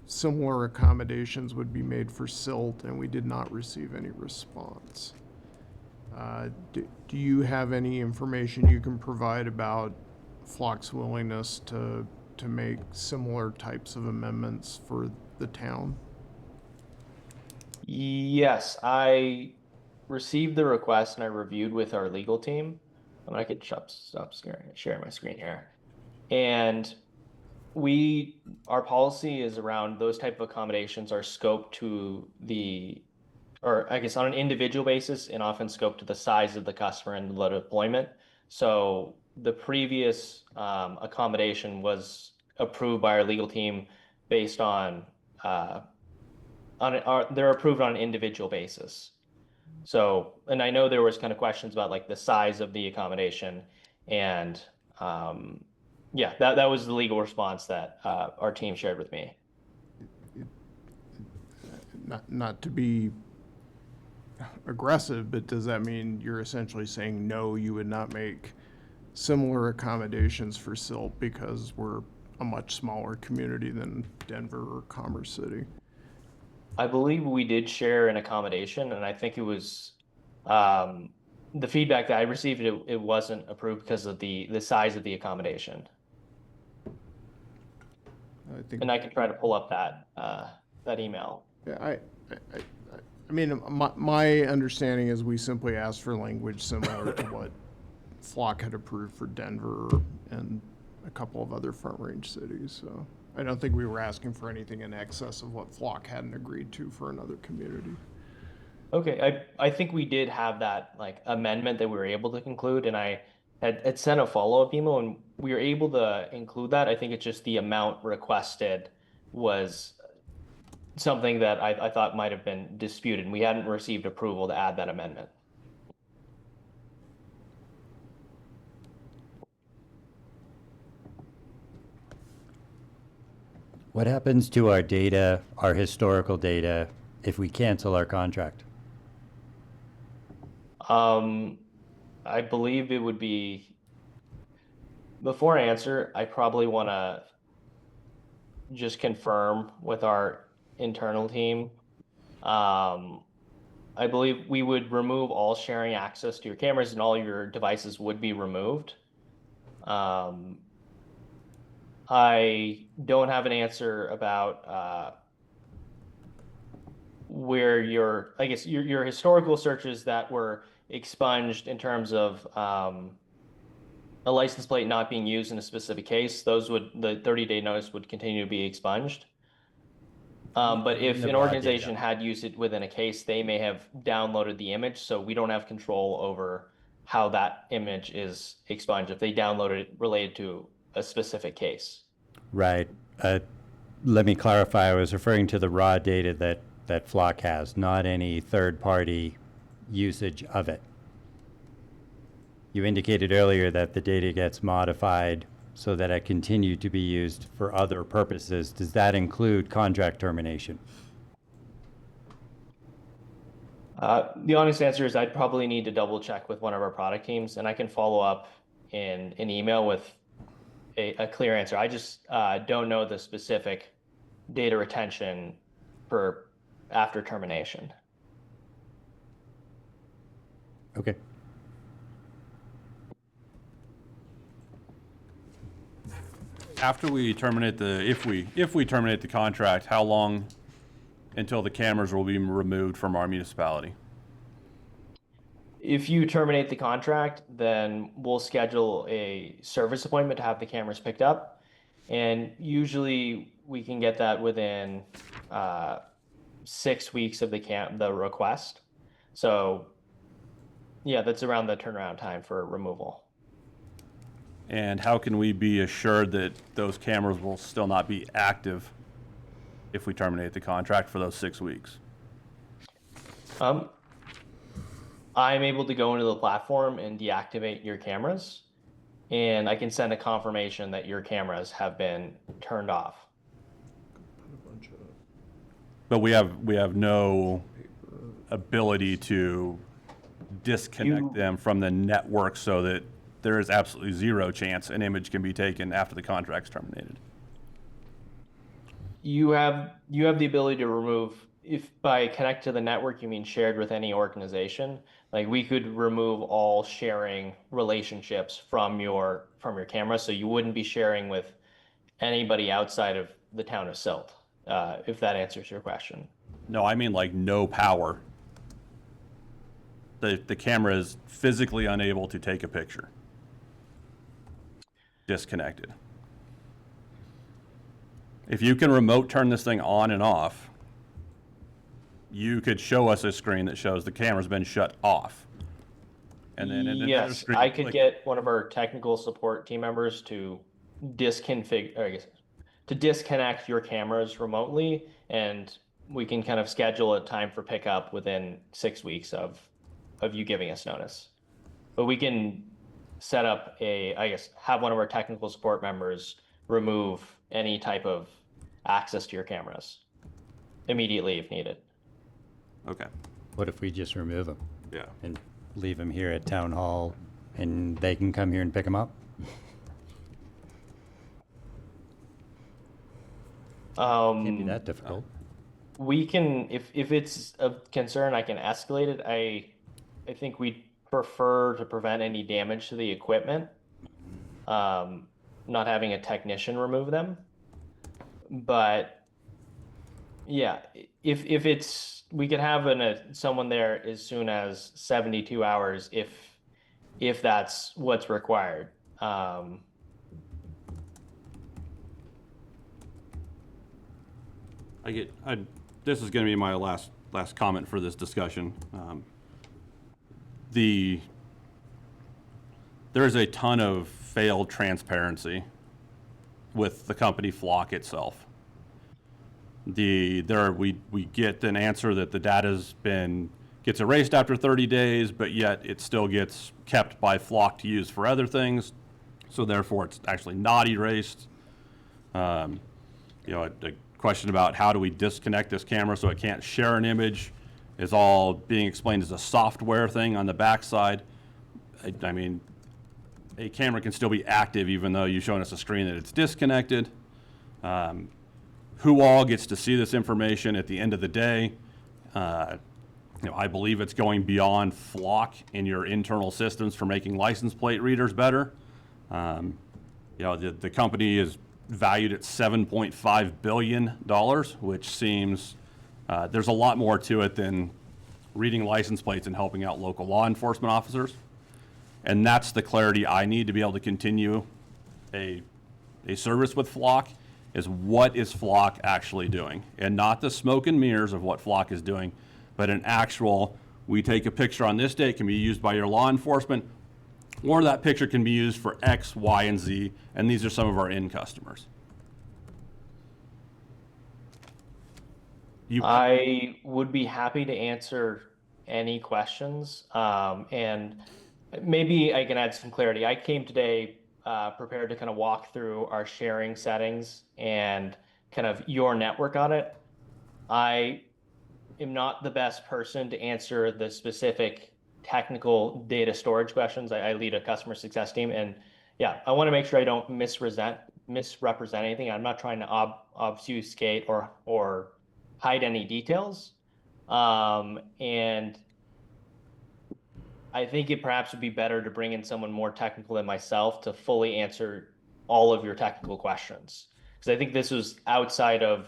similar accommodations would be made for Silt, and we did not receive any response. Do you have any information you can provide about Flock's willingness to make similar types of amendments for the town? Yes, I received the request and I reviewed with our legal team. I could stop sharing my screen here. And our policy is around those type of accommodations are scoped to or I guess on an individual basis, and often scoped to the size of the customer and the deployment. So the previous accommodation was approved by our legal team based on they're approved on an individual basis. So, and I know there was kind of questions about like the size of the accommodation, and yeah, that was the legal response that our team shared with me. Not to be aggressive, but does that mean you're essentially saying no, you would not make similar accommodations for Silt because we're a much smaller community than Denver or Commerce City? I believe we did share an accommodation, and I think it was the feedback that I received, it wasn't approved because of the size of the accommodation. And I can try to pull up that email. Yeah, I mean, my understanding is we simply asked for language similar to what Flock had approved for Denver and a couple of other Front Range cities. So I don't think we were asking for anything in excess of what Flock hadn't agreed to for another community. Okay, I think we did have that like amendment that we were able to conclude, and I had sent a follow-up email, and we were able to include that. I think it's just the amount requested was something that I thought might have been disputed, and we hadn't received approval to add that amendment. What happens to our data, our historical data, if we cancel our contract? I believe it would be, before I answer, I probably want to just confirm with our internal team. I believe we would remove all sharing access to your cameras, and all your devices would be removed. I don't have an answer about where I guess your historical searches that were expunged in terms of a license plate not being used in a specific case, the 30-day notice would continue to be expunged. But if an organization had used it within a case, they may have downloaded the image, so we don't have control over how that image is expunged if they downloaded it related to a specific case. Right. Let me clarify. I was referring to the raw data that Flock has, not any third-party usage of it. You indicated earlier that the data gets modified so that it continued to be used for other purposes. Does that include contract termination? The honest answer is I'd probably need to double check with one of our product teams, and I can follow up in an email with a clear answer. I just don't know the specific data retention for after termination. Okay. After we terminate if we terminate the contract, how long until the cameras will be removed from our municipality? If you terminate the contract, then we'll schedule a service appointment to have the cameras picked up. And usually we can get that within 6 weeks of the request. So yeah, that's around the turnaround time for removal. And how can we be assured that those cameras will still not be active if we terminate the contract for those 6 weeks? I'm able to go into the platform and deactivate your cameras, and I can send a confirmation that your cameras have been turned off. But we have no ability to disconnect them from the network so that there is absolutely zero chance an image can be taken after the contract's terminated. You have the ability to remove, if by connect to the network you mean shared with any organization, like we could remove all sharing relationships from your camera, so you wouldn't be sharing with anybody outside of the town of Silt, if that answers your question. No, I mean like no power. The camera is physically unable to take a picture. Disconnected. If you can remote turn this thing on and off, you could show us a screen that shows the camera's been shut off. And then in another Yes, screen, I could get one of our technical support team members to to disconnect your cameras remotely, and we can kind of schedule a time for pickup within 6 weeks of you giving us notice. But we can set up have one of our technical support members remove any type of access to your cameras immediately if needed. Okay. What if we just remove them? Yeah. And leave them here at town hall, and they can come here and pick them up? Can't be that difficult. We can, if it's of concern, I can escalate it. I think we'd prefer to prevent any damage to the equipment, not having a technician remove them. But yeah, if it's, we could have someone there as soon as 72 hours if that's what's required. This is going to be my last comment for this discussion. There's a ton of failed transparency with the company Flock itself. We get an answer that the data's gets erased after 30 days, but yet it still gets kept by Flock to use for other things. So therefore, it's actually not erased. A question about how do we disconnect this camera so it can't share an image is all being explained as a software thing on the backside. I mean, a camera can still be active even though you've shown us a screen that it's disconnected. Who all gets to see this information at the end of the day? I believe it's going beyond Flock in your internal systems for making license plate readers better. The company is valued at $7.5 billion, which seems there's a lot more to it than reading license plates and helping out local law enforcement officers. And that's the clarity I need to be able to continue a service with Flock, is what is Flock actually doing? And not the smoke and mirrors of what Flock is doing, but an actual, we take a picture on this day, it can be used by your law enforcement, or that picture can be used for X, Y, and Z, and these are some of our end customers. I would be happy to answer any questions, and maybe I can add some clarity. I came today prepared to kind of walk through our sharing settings and kind of your network on it. I am not the best person to answer the specific technical data storage questions. I lead a customer success team, and yeah, I want to make sure I don't misrepresent anything. I'm not trying to obfuscate or hide any details. And I think it perhaps would be better to bring in someone more technical than myself to fully answer all of your technical questions, because I think this was outside of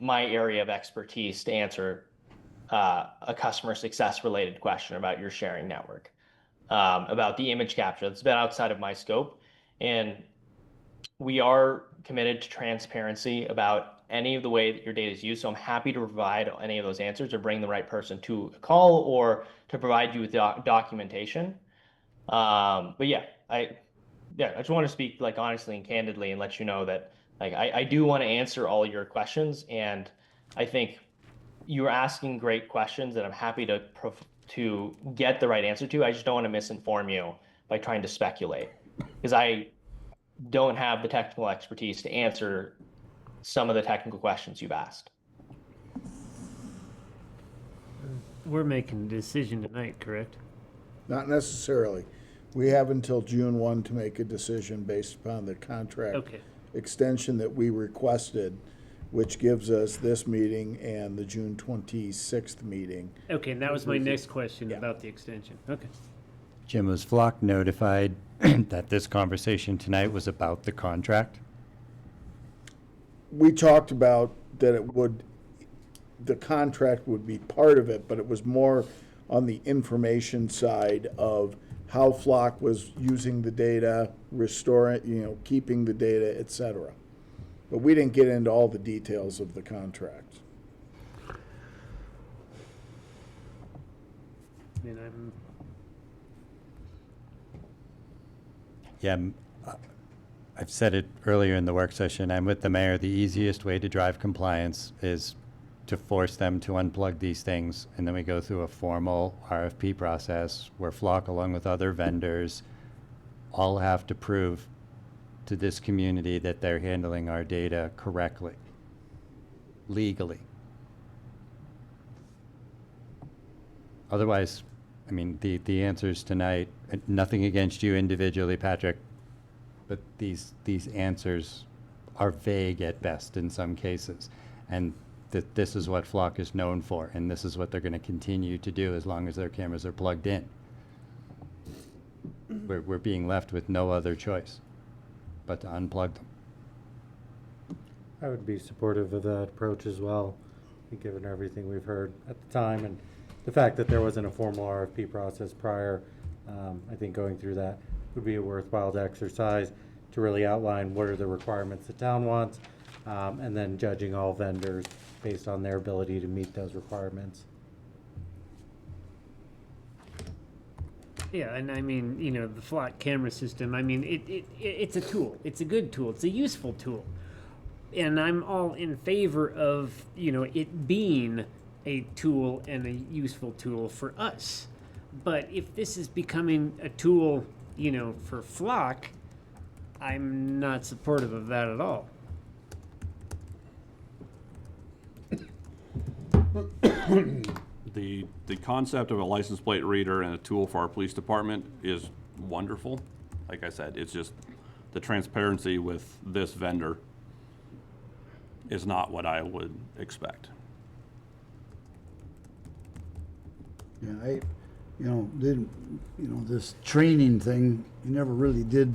my area of expertise to answer a customer success related question about your sharing network, about the image capture. That's been outside of my scope. And we are committed to transparency about any of the way that your data is used. So I'm happy to provide any of those answers or bring the right person to a call or to provide you with documentation. But I just want to speak like honestly and candidly and let you know that like I do want to answer all your questions, and I think you're asking great questions that I'm happy to get the right answer to. I just don't want to misinform you by trying to speculate, because I don't have the technical expertise to answer some of the technical questions you've asked. We're making a decision tonight, correct? Not necessarily. We have until June 1 to make a decision based upon the contract extension that we requested, which gives us this meeting and the June 26th meeting. Okay, and that was my next question about the extension. Okay. Jim, was Flock notified that this conversation tonight was about the contract? We talked about that the contract would be part of it, but it was more on the information side of how Flock was using the data, restoring, keeping the data, et cetera. But we didn't get into all the details of the contract. I've said it earlier in the work session. I'm with the mayor. The easiest way to drive compliance is to force them to unplug these things, and then we go through a formal RFP process where Flock, along with other vendors, all have to prove to this community that they're handling our data correctly, legally. Otherwise, I mean, the answers tonight, nothing against you individually, Patrick, but these answers are vague at best in some cases. And that this is what Flock is known for, and this is what they're going to continue to do as long as their cameras are plugged in. We're being left with no other choice but to unplug them. I would be supportive of that approach as well, given everything we've heard at the time and the fact that there wasn't a formal RFP process prior. I think going through that would be a worthwhile exercise to really outline what are the requirements the town wants, and then judging all vendors based on their ability to meet those requirements. Yeah, and I mean, you know, the flock camera system, I mean, it's a tool. It's a good tool. It's a useful tool. And I'm all in favor of, you know, it being a tool and a useful tool for us. But if this is becoming a tool, you know, for flock, I'm not supportive of that at all. The concept of a license plate reader and a tool for our police department is wonderful. Like I said, it's just the transparency with this vendor is not what I would expect. Yeah, this training thing, you never really did,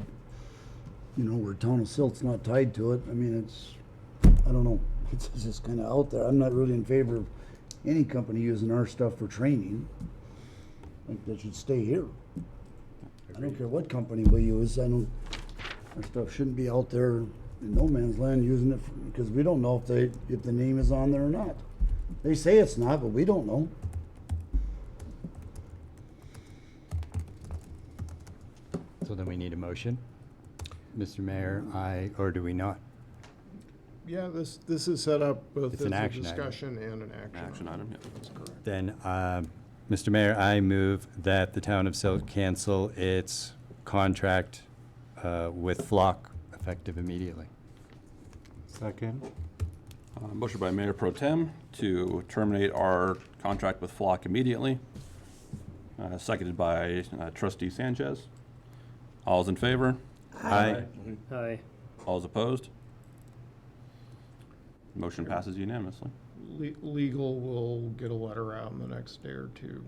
where town of Silt's not tied to it. I mean, I don't know, it's just kind of out there. I'm not really in favor of any company using our stuff for training. I think that should stay here. I don't care what company we use. Our stuff shouldn't be out there in no man's land using it because we don't know if the name is on there or not. They say it's not, but we don't know. So then we need a motion. Mr. Mayor, or do we not? Yeah, this is set up both It's as an a action item. discussion and an action item, yeah, that's correct. Then, Mr. Mayor, I move that the town of Silt cancel its contract with Flock effective immediately. Second. Motion by Mayor Pro Tem to terminate our contract with Flock immediately. Seconded by Trustee Sanchez. All's in favor? Aye. Aye. All's opposed? Motion passes unanimously. Legal will get a letter out in the next day or two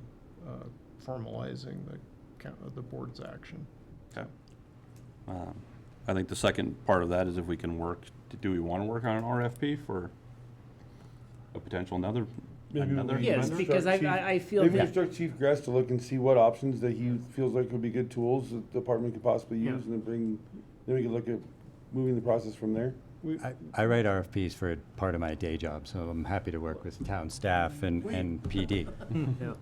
formalizing the board's action. Okay. I think the second part of that is if we can work, do we want to work on an RFP for a potential another Yes, vendor? because I feel Maybe that. instruct Chief Gress to look and see what options that he feels like would be good tools that the department could possibly Yeah. use, and then we can look at moving the process from there. I write RFPs for part of my day job, so I'm happy to work with town staff and PD. Yeah.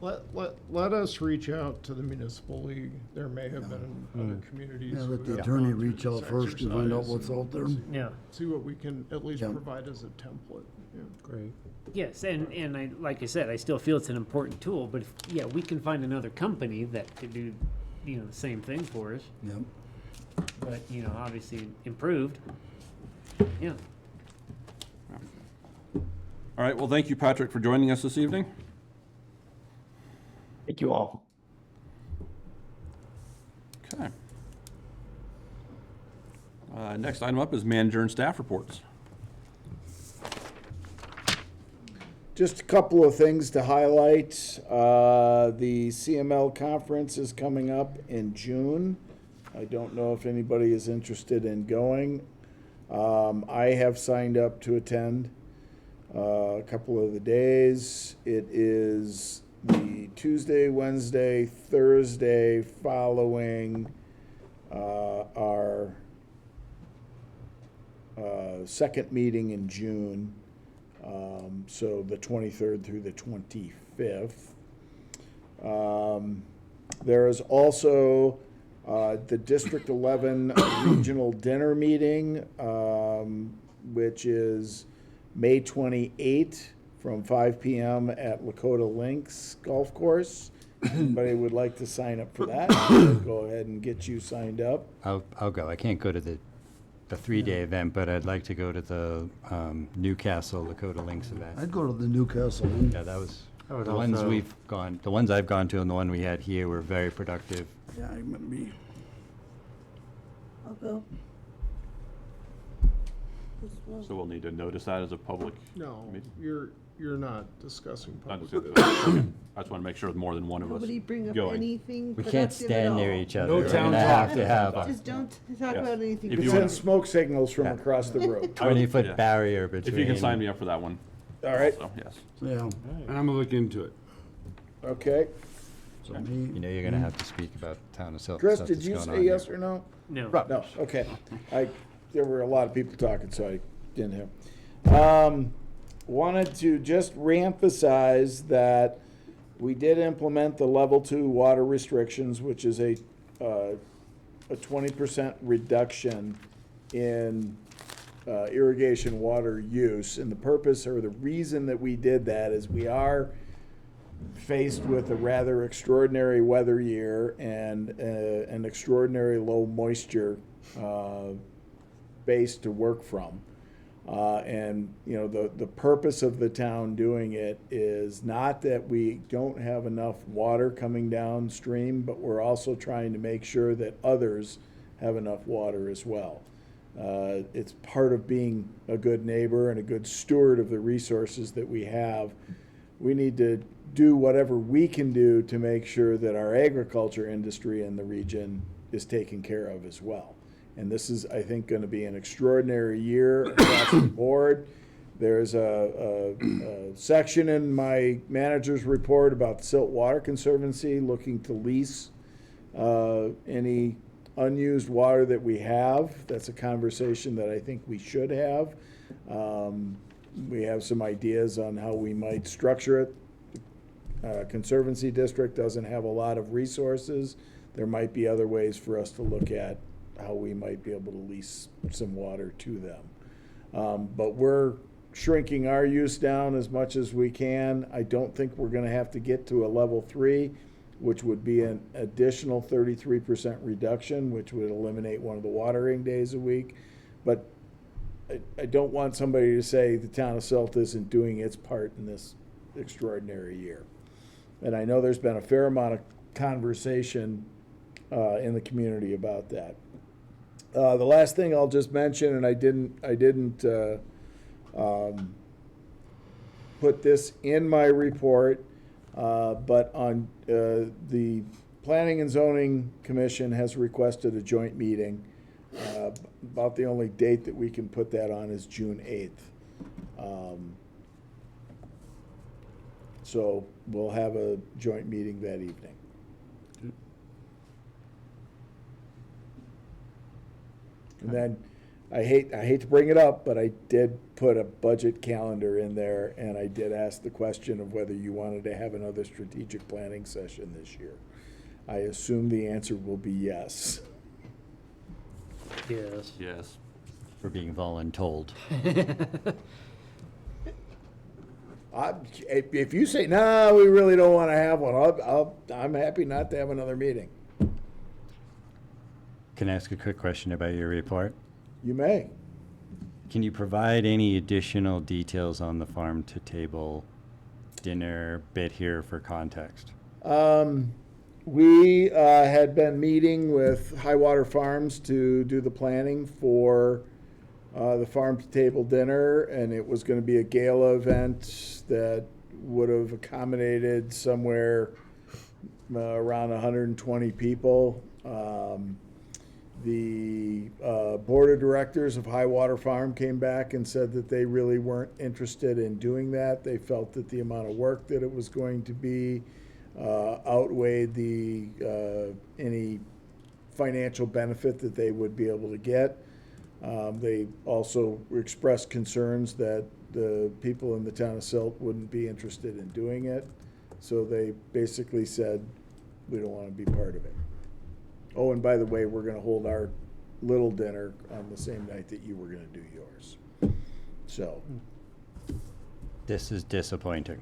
Let us reach out to the municipal league. There may have been other communities. Yeah, let who the have attorney gone through reach out this first and find out exercise what's and out there. Yeah. See what we can at least Yeah. provide as a template. Yeah. Great. Yes, and I, like I said, I still feel it's an important tool, but if we can find another company that could do, the same thing for us, Yep. but, obviously improved. Yeah. All right, well, thank you, Patrick, for joining us this evening. Thank you all. Okay. Next item up is manager and staff reports. Just a couple of things to highlight. The CML conference is coming up in June. I don't know if anybody is interested in going. I have signed up to attend a couple of the days. It is the Tuesday, Wednesday, Thursday following our second meeting in June. So the 23rd through the 25th. There is also the District 11 Regional Dinner Meeting, which is May 28 from 5 p.m. at Lakota Links Golf Course. Anybody would like to sign up for that? Go ahead and get you signed up. I'll go. I can't go to the 3-day event, but I'd like to go to the Newcastle Lakota Links event. I'd go to the Newcastle one. Yeah, that was I would the ones also- we've gone. The ones I've gone to and the one we had here were very productive. Yeah, I'm gonna be. I'll go. So we'll need to notice that as a public No, meeting. you're not discussing I public. just want to make sure more than one of us Nobody bring up going. anything We productive can't at stand near all. each other. No We're town gonna talk. have to have a Just don't talk Yes. about anything. If you Send want- smoke signals from across the road. 20-foot Yeah. barrier between. If you can sign me up for that one. All right. Also, yes. Yeah. And I'm gonna look into it. Okay. So me. You know, you're gonna have to speak about town of Silt. Chris, stuff did that's you going say on yes here. or no? No. No. Okay. There were a lot of people talking, so I didn't have. Wanted to just reemphasize that we did implement the level 2 water restrictions, which is a 20% reduction in irrigation water use. And the purpose or the reason that we did that is we are faced with a rather extraordinary weather year and an extraordinary low moisture base to work from. And you know, the purpose of the town doing it is not that we don't have enough water coming downstream, but we're also trying to make sure that others have enough water as well. It's part of being a good neighbor and a good steward of the resources that we have. We need to do whatever we can do to make sure that our agriculture industry in the region is taken care of as well. And this is, I think, going to be an extraordinary year across the board. There's a section in my manager's report about the Silt Water Conservancy looking to lease any unused water that we have. That's a conversation that I think we should have. We have some ideas on how we might structure it. Conservancy District doesn't have a lot of resources. There might be other ways for us to look at how we might be able to lease some water to them. But we're shrinking our use down as much as we can. I don't think we're going to have to get to a level 3, which would be an additional 33% reduction, which would eliminate one of the watering days a week. But I don't want somebody to say the town of Silt isn't doing its part in this extraordinary year. And I know there's been a fair amount of conversation in the community about that. The last thing I'll just mention, and I didn't put this in my report, but on the Planning and Zoning Commission has requested a joint meeting. About the only date that we can put that on is June 8th. So we'll have a joint meeting that evening. And then I hate to bring it up, but I did put a budget calendar in there, and I did ask the question of whether you wanted to have another strategic planning session this year. I assume the answer will be yes. Yes. Yes. For being voluntold. If you say, no, we really don't want to have one, I'm happy not to have another meeting. Can I ask a quick question about your report? You may. Can you provide any additional details on the farm to table dinner bit here for context? We had been meeting with Highwater Farms to do the planning for the farm to table dinner, and it was going to be a gala event that would have accommodated somewhere around 120 people. The board of directors of Highwater Farm came back and said that they really weren't interested in doing that. They felt that the amount of work that it was going to be outweighed the any financial benefit that they would be able to get. They also expressed concerns that the people in the town of Silt wouldn't be interested in doing it. So they basically said, we don't want to be part of it. Oh, and by the way, we're going to hold our little dinner on the same night that you were going to do yours. So. This is disappointing.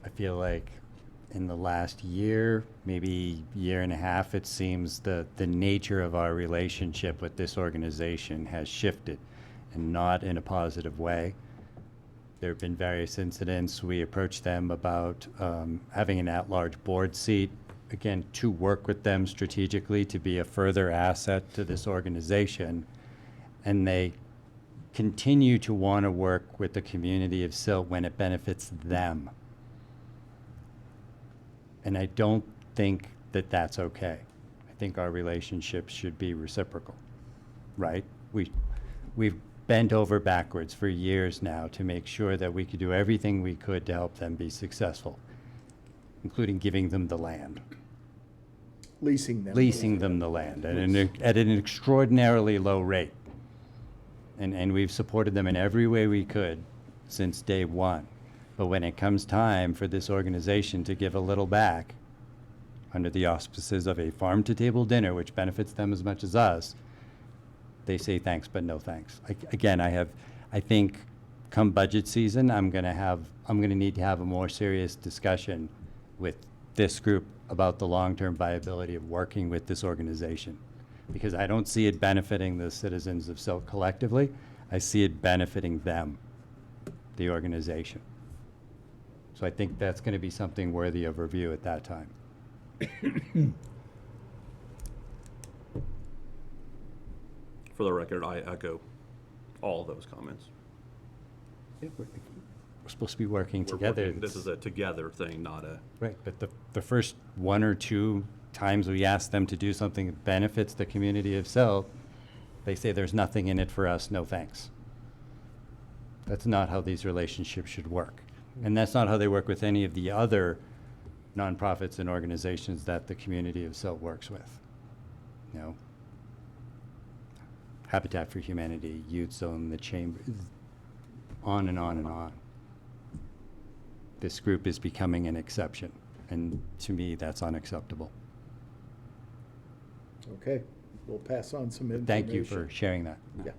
I feel like in the last year, maybe year and a half, it seems the nature of our relationship with this organization has shifted, and not in a positive way. There have been various incidents. We approached them about having an at-large board seat, again, to work with them strategically to be a further asset to this organization. And they continue to want to work with the community of Silt when it benefits them. And I don't think that that's okay. I think our relationship should be reciprocal, right? We've bent over backwards for years now to make sure that we could do everything we could to help them be successful, including giving them the land. Leasing them. Leasing them the land at an extraordinarily low rate. And we've supported them in every way we could since day one. But when it comes time for this organization to give a little back under the auspices of a farm-to-table dinner, which benefits them as much as us, they say thanks, but no thanks. Again, I think come budget season, I'm gonna need to have a more serious discussion with this group about the long-term viability of working with this organization. Because I don't see it benefiting the citizens of Silt collectively. I see it benefiting them, the organization. So I think that's gonna be something worthy of review at that time. For the record, I echo all those comments. We're supposed to be working We're together. working- This is a together thing, not a. Right, but the first one or two times we ask them to do something that benefits the community of Silt, they say there's nothing in it for us, no thanks. That's not how these relationships should work. And that's not how they work with any of the other nonprofits and organizations that the community of Silt works with. You know, Habitat for Humanity, Youth Zone, the Chamber, on and on and on. This group is becoming an exception, and to me, that's unacceptable. Okay, we'll pass on some information. Thank you for sharing that. Yeah.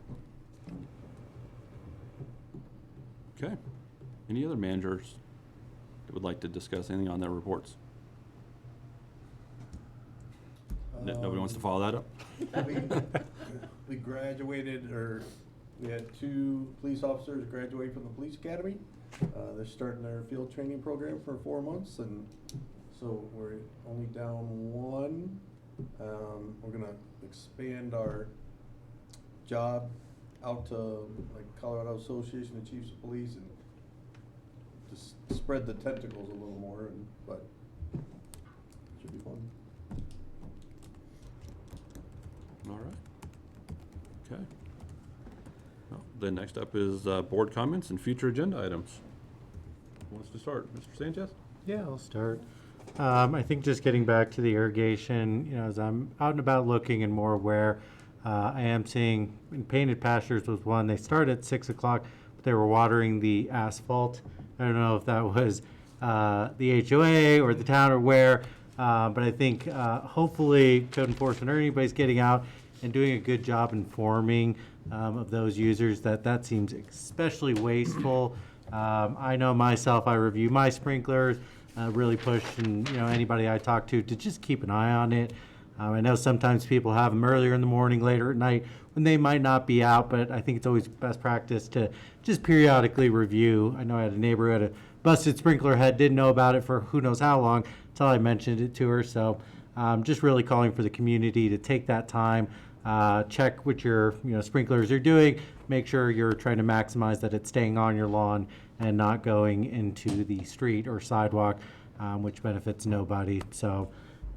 Okay. Any other managers that would like to discuss anything on their reports? Nobody wants to follow that up? We graduated, or we had 2 police officers graduate from the police academy. They're starting their field training program for 4 months, and so we're only down 1. We're gonna expand our job out to like Colorado Association of Chiefs of Police and just spread the tentacles a little more, but should be fun. All right. Okay. Well, then next up is board comments and future agenda items. Who wants to start? Mr. Sanchez? Yeah, I'll start. I think just getting back to the irrigation, you know, as I'm out and about looking and more aware, I am seeing in Painted Pastures was one. They started at 6 o'clock, but they were watering the asphalt. I don't know if that was the HOA or the town or where, but I think hopefully code enforcement or anybody's getting out and doing a good job informing of those users that seems especially wasteful. I know myself, I review my sprinklers, really push, and you know, anybody I talk to just keep an eye on it. I know sometimes people have them earlier in the morning, later at night when they might not be out, but I think it's always best practice to just periodically review. I know I had a neighbor who had a busted sprinkler head, didn't know about it for who knows how long until I mentioned it to her. So just really calling for the community to take that time, check what your sprinklers are doing, make sure you're trying to maximize that it's staying on your lawn and not going into the street or sidewalk, which benefits nobody. So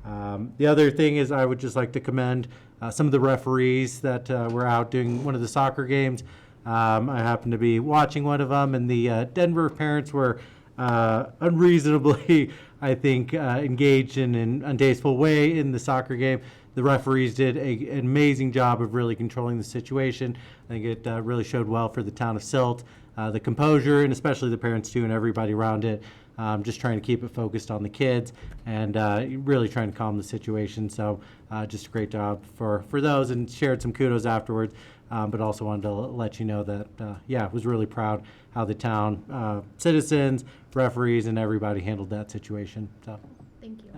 the other thing is I would just like to commend some of the referees that were out doing one of the soccer games. I happened to be watching one of them, and the Denver parents were unreasonably, I think, engaged in an untasteful way in the soccer game. The referees did an amazing job of really controlling the situation. I think it really showed well for the town of Silt, the composure, and especially the parents too, and everybody around it. Just trying to keep it focused on the kids and really trying to calm the situation. So just a great job for those, and shared some kudos afterwards. But also wanted to let you know that, I was really proud how the town, citizens, referees, and everybody handled that situation. So Thank you.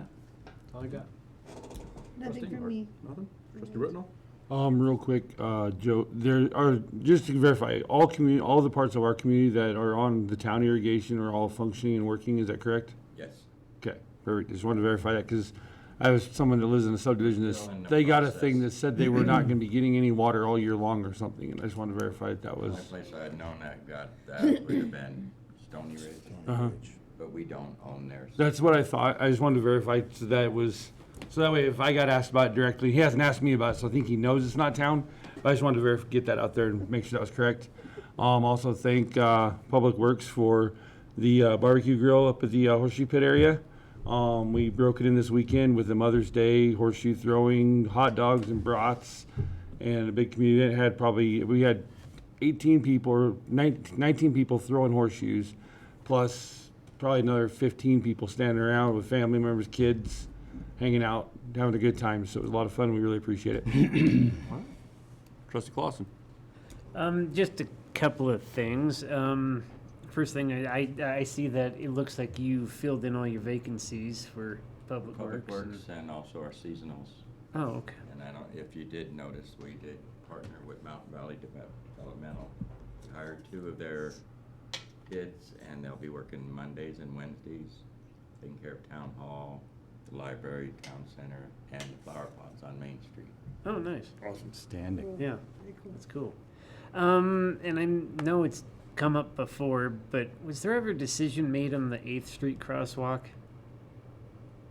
That's all I got. Nothing Trustee, from or me. Nothing? Trustee Britnell? Real quick, Joe, there are, just to verify, all the parts of our community that are on the town irrigation are all functioning and working, is that correct? Yes. Okay, perfect, just wanted to verify that, because I was someone that lives in a subdivision, Still in the they got a process. thing that said they were not gonna be getting any water all year long or something, and I just wanted to verify that The was. only place I had known that got that would have been Stony Ridge. Uh-huh. But we don't own theirs. That's what I thought, I just wanted to verify, so that way if I got asked about it directly, he hasn't asked me about it, so I think he knows it's not town, but I just wanted to get that out there and make sure that was correct. Also thank Public Works for the barbecue grill up at the Horseshoe Pit area. We broke it in this weekend with the Mother's Day, horseshoe throwing, hot dogs and brats, and a big community. We had 18 people or 19 people throwing horseshoes, plus probably another 15 people standing around with family members, kids, hanging out, having a good time. So it was a lot of fun. We really appreciate it. Trustee Clausen. Just a couple of things. First thing, I see that it looks like you filled in all your vacancies for Public Public Works. Works and also our seasonals. Oh, okay. And I don't, if you did notice, we did partner with Mountain Valley Developmental. We hired 2 of their kids, and they'll be working Mondays and Wednesdays, taking care of Town Hall, the library, Town Center, and the flower pots on Main Street. Oh, nice. Awesome. Standing. Yeah, that's cool. And I know it's come up before, but was there ever a decision made on the 8th Street crosswalk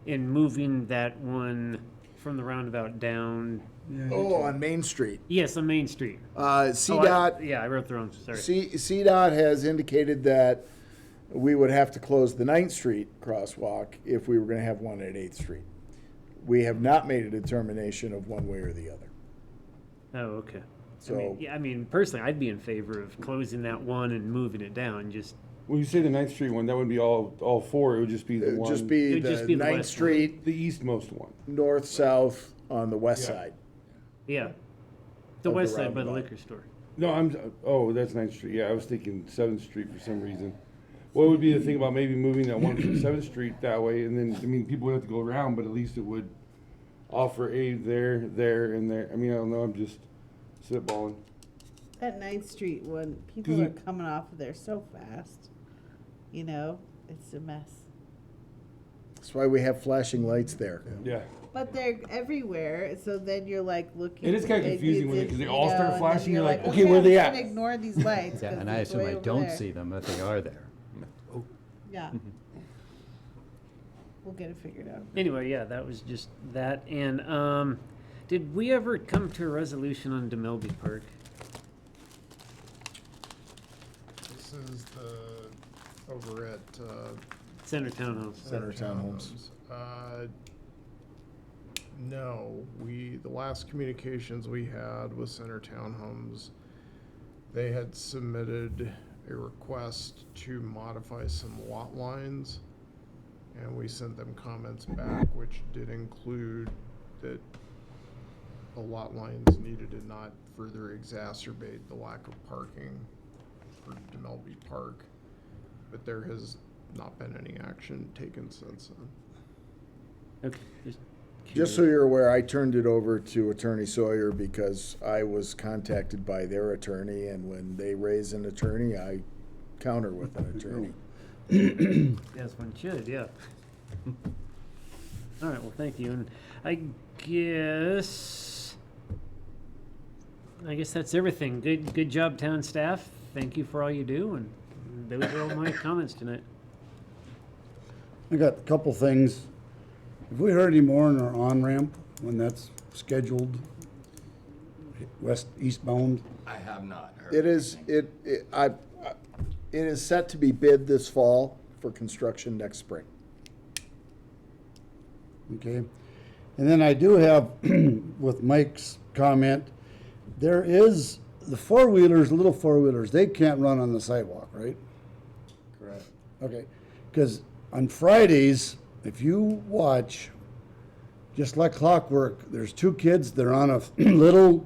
in moving that one from the roundabout down? Oh, on Main Street. Yes, on Main Street. CDOT. Yeah, I wrote the wrong. Sorry. CDOT has indicated that we would have to close the 9th Street crosswalk if we were going to have one at 8th Street. We have not made a determination of one way or the other. Oh, okay. So, I mean, personally, I'd be in favor of closing that one and moving it down. Just When you say the 9th Street one, that would be all 4. It would just be the it would one. just be It would the just be the 9th west Street, the eastmost one. north, south on the west Yeah. side. yeah, the Of the west side by the roundabout. liquor store. No, that's 9th Street. Yeah, I was thinking 7th Street for some reason. What would be the thing about maybe moving that one from 7th Street that way? And then, I mean, people would have to go around, but at least it would offer aid there, and there. I mean, I don't know. I'm just spitballing. That 9th Street one, people are coming off of there so fast. You know, it's a mess. That's why we have flashing lights there. Yeah. But they're everywhere, so then you're like looking. It is kinda confusing when because they all start and then flashing. You're like, okay, okay, where are they I'm at? just gonna ignore these lights. Yeah, 'cause and I it's assume way I over don't there. see them, but they are there. Yeah. We'll get it figured out. Anyway, yeah, that was just that. And did we ever come to a resolution on DeMelby Park? This is the, over at, Center Townhouse. Center Townhomes. No, the last communications we had with Center Townhomes, they had submitted a request to modify some lot lines, and we sent them comments back, which did include that the lot lines needed to not further exacerbate the lack of parking for DeMelby Park, but there has not been any action taken since then. Okay. Just so you're aware, I turned it over to Attorney Sawyer because I was contacted by their attorney, and when they raise an attorney, I counter with an attorney. As one should, yeah. All right, well, thank you. And I guess that's everything. Good job, town staff. Thank you for all you do, and those are all my comments tonight. I got a couple things. Have we heard any more on our on-ramp when that's scheduled, eastbound? I have not heard. It is, it is set to be bid this fall for construction next spring. Okay. And then I do have, with Mike's comment, there is the four-wheelers, little four-wheelers, they can't run on the sidewalk, right? Correct. Okay. Because on Fridays, if you watch, just like clockwork, there's 2 kids, they're on a little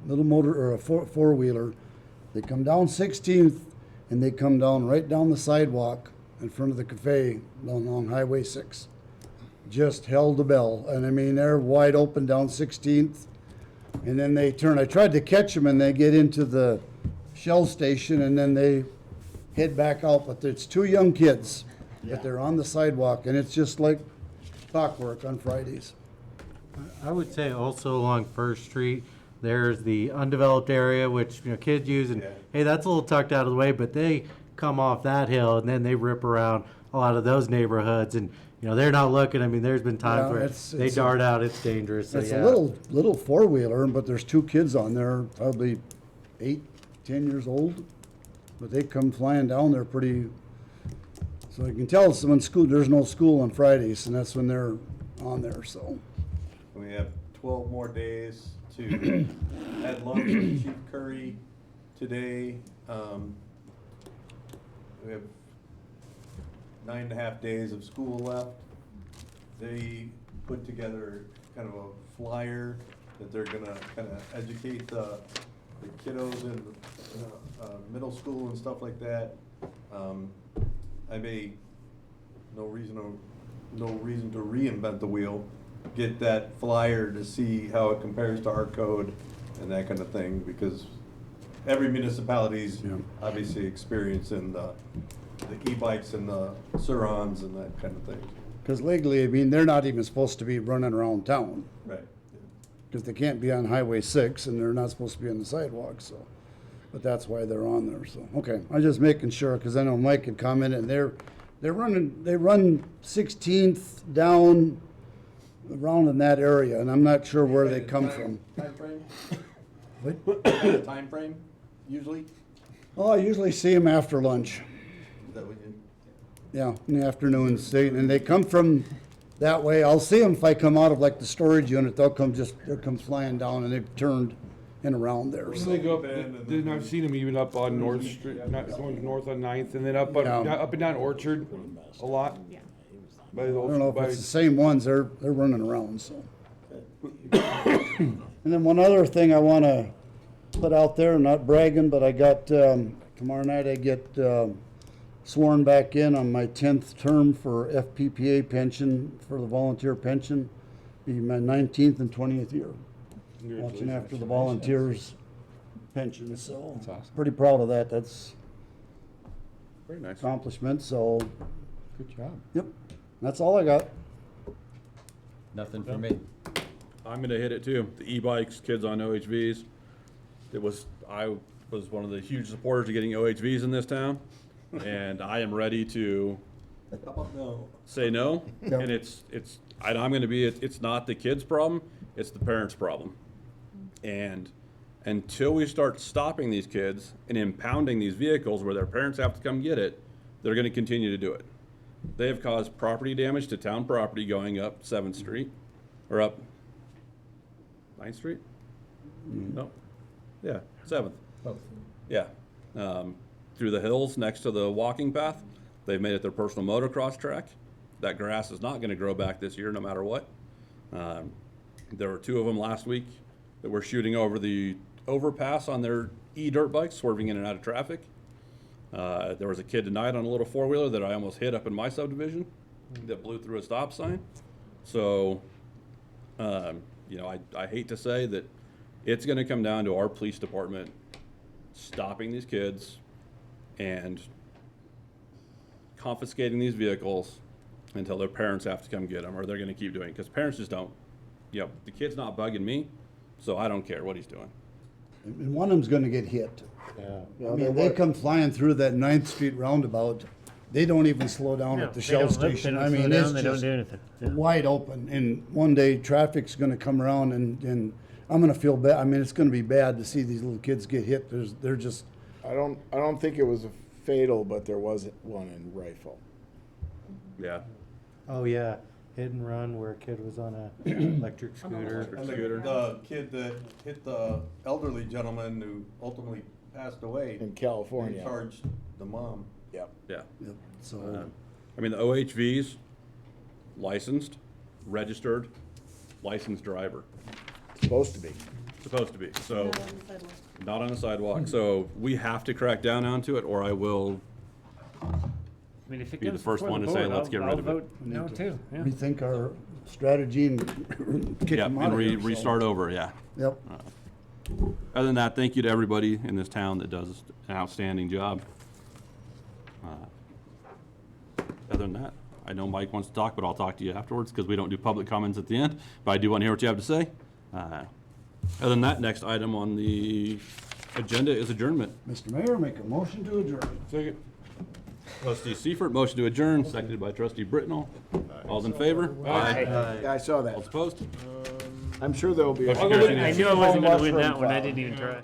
motor or a four-wheeler. They come down 16th and they come down right down the sidewalk in front of the cafe along Highway 6. Just held the bell. And I mean, they're wide open down 16th. And then they turn. I tried to catch them and they get into the Shell station and then they head back out. But it's 2 young kids. But they're on the sidewalk, and it's just like clockwork on Fridays. I would say also along First Street, there's the undeveloped area, which kids use, and hey, that's a little tucked out of the way, but they come off that hill and then they rip around a lot of those neighborhoods, and they're not looking. I mean, there's been times where they dart out. It's dangerous. So, It's a little four-wheeler, but there's 2 kids on there, probably 8, 10 years old, but they come flying down there pretty. So you can tell it's when there's no school on Fridays, and that's when they're on there, so. We have 12 more days to had lunch with Chief Curry today. We have 9.5 days of school left. They put together kind of a flyer that they're gonna kind of educate the kiddos in middle school and stuff like that. I may, no reason to reinvent the wheel, get that flyer to see how it compares to our code and that kind of thing, because every municipality's obviously experiencing the e-bikes and the Surons and that kind of thing. Because legally, I mean, they're not even supposed to be running around town. Right. Because they can't be on Highway 6 and they're not supposed to be on the sidewalk, so. But that's why they're on there, so. Okay, I'm just making sure, because I know Mike had commented, and they run 16th down around in that area, and I'm not sure where they come from. Time frame? What? Time frame, usually? Oh, I usually see them after lunch. Is that what you? Yeah, in the afternoons, and they come from that way. I'll see them if I come out of like the storage unit, they'll come flying down, and they've turned and around there. So they go up, then I've seen them even up on North Street, going north on 9th, and then up and down Orchard a lot. Yeah. I don't know if it's the same ones, they're running around, so. And then one other thing I want to put out there, not bragging, but I got, tomorrow night I get sworn back in on my 10th term for FPPA pension, for the volunteer pension. Be my 19th and 20th year. Watching after the volunteers pension, so That's awesome. pretty proud of that. That's Very nice. accomplishment, so. Good job. Yep, that's all I got. Nothing for me. I'm gonna hit it too. The e-bikes, kids on OHVs. I was one of the huge supporters of getting OHVs in this town, and I am ready to say no. Yep. And I'm gonna be, it's not the kids' problem, it's the parents' problem. And until we start stopping these kids and impounding these vehicles where their parents have to come get it, they're gonna continue to do it. They have caused property damage to town property going up 7th Street, or up 9th Street? No, yeah, 7th. Yeah, through the hills next to the walking path. They've made it their personal motocross track. That grass is not gonna grow back this year, no matter what. There were 2 of them last week that were shooting over the overpass on their e-dirt bikes, swerving in and out of traffic. There was a kid tonight on a little 4-wheeler that I almost hit up in my subdivision that blew through a stop sign. So, I hate to say that it's gonna come down to our police department stopping these kids and confiscating these vehicles until their parents have to come get them, or they're gonna keep doing it, because parents just don't. The kid's not bugging me, so I don't care what he's doing. And one of them's gonna get hit. Yeah. I mean, they come flying through that 9th Street roundabout. They don't even slow down No, at the they Shell don't look, they station. don't I slow mean, down, it's they don't just do anything. Yeah. wide open. And one day, traffic's gonna come around and I'm gonna feel bad. I mean, it's gonna be bad to see these little kids get hit. They're just. I don't think it was a fatal, but there was one in Rifle. Yeah. Oh, yeah, hit and run where a kid was on a electric scooter. And the kid that hit the elderly gentleman who ultimately passed away. In California. They charged the mom. Yep. Yeah. Yep. So. The OHVs, licensed, registered, licensed driver. Supposed to be. Supposed to be. So, not on the sidewalk. So we have to crack down onto it, or I will I mean, if it be the comes first before one the to say, board, let's get rid I'll of it. vote no too. Yeah. Rethink our strategy and kick Yeah, them and out of here, so. restart over, yeah. Yep. Other than that, thank you to everybody in this town that does an outstanding job. Other than that, I know Mike wants to talk, but I'll talk to you afterwards because we don't do public comments at the end. But I do want to hear what you have to say. Other than that, next item on the agenda is adjournment. Mr. Mayor, make a motion to adjourn. Second. Trustee Seifert, motion to adjourn, seconded by Trustee Britnell. All's in favor? Yeah, I saw that. All's opposed? I'm sure there'll be. Motion carries I knew I wasn't going to win that one. I didn't even try.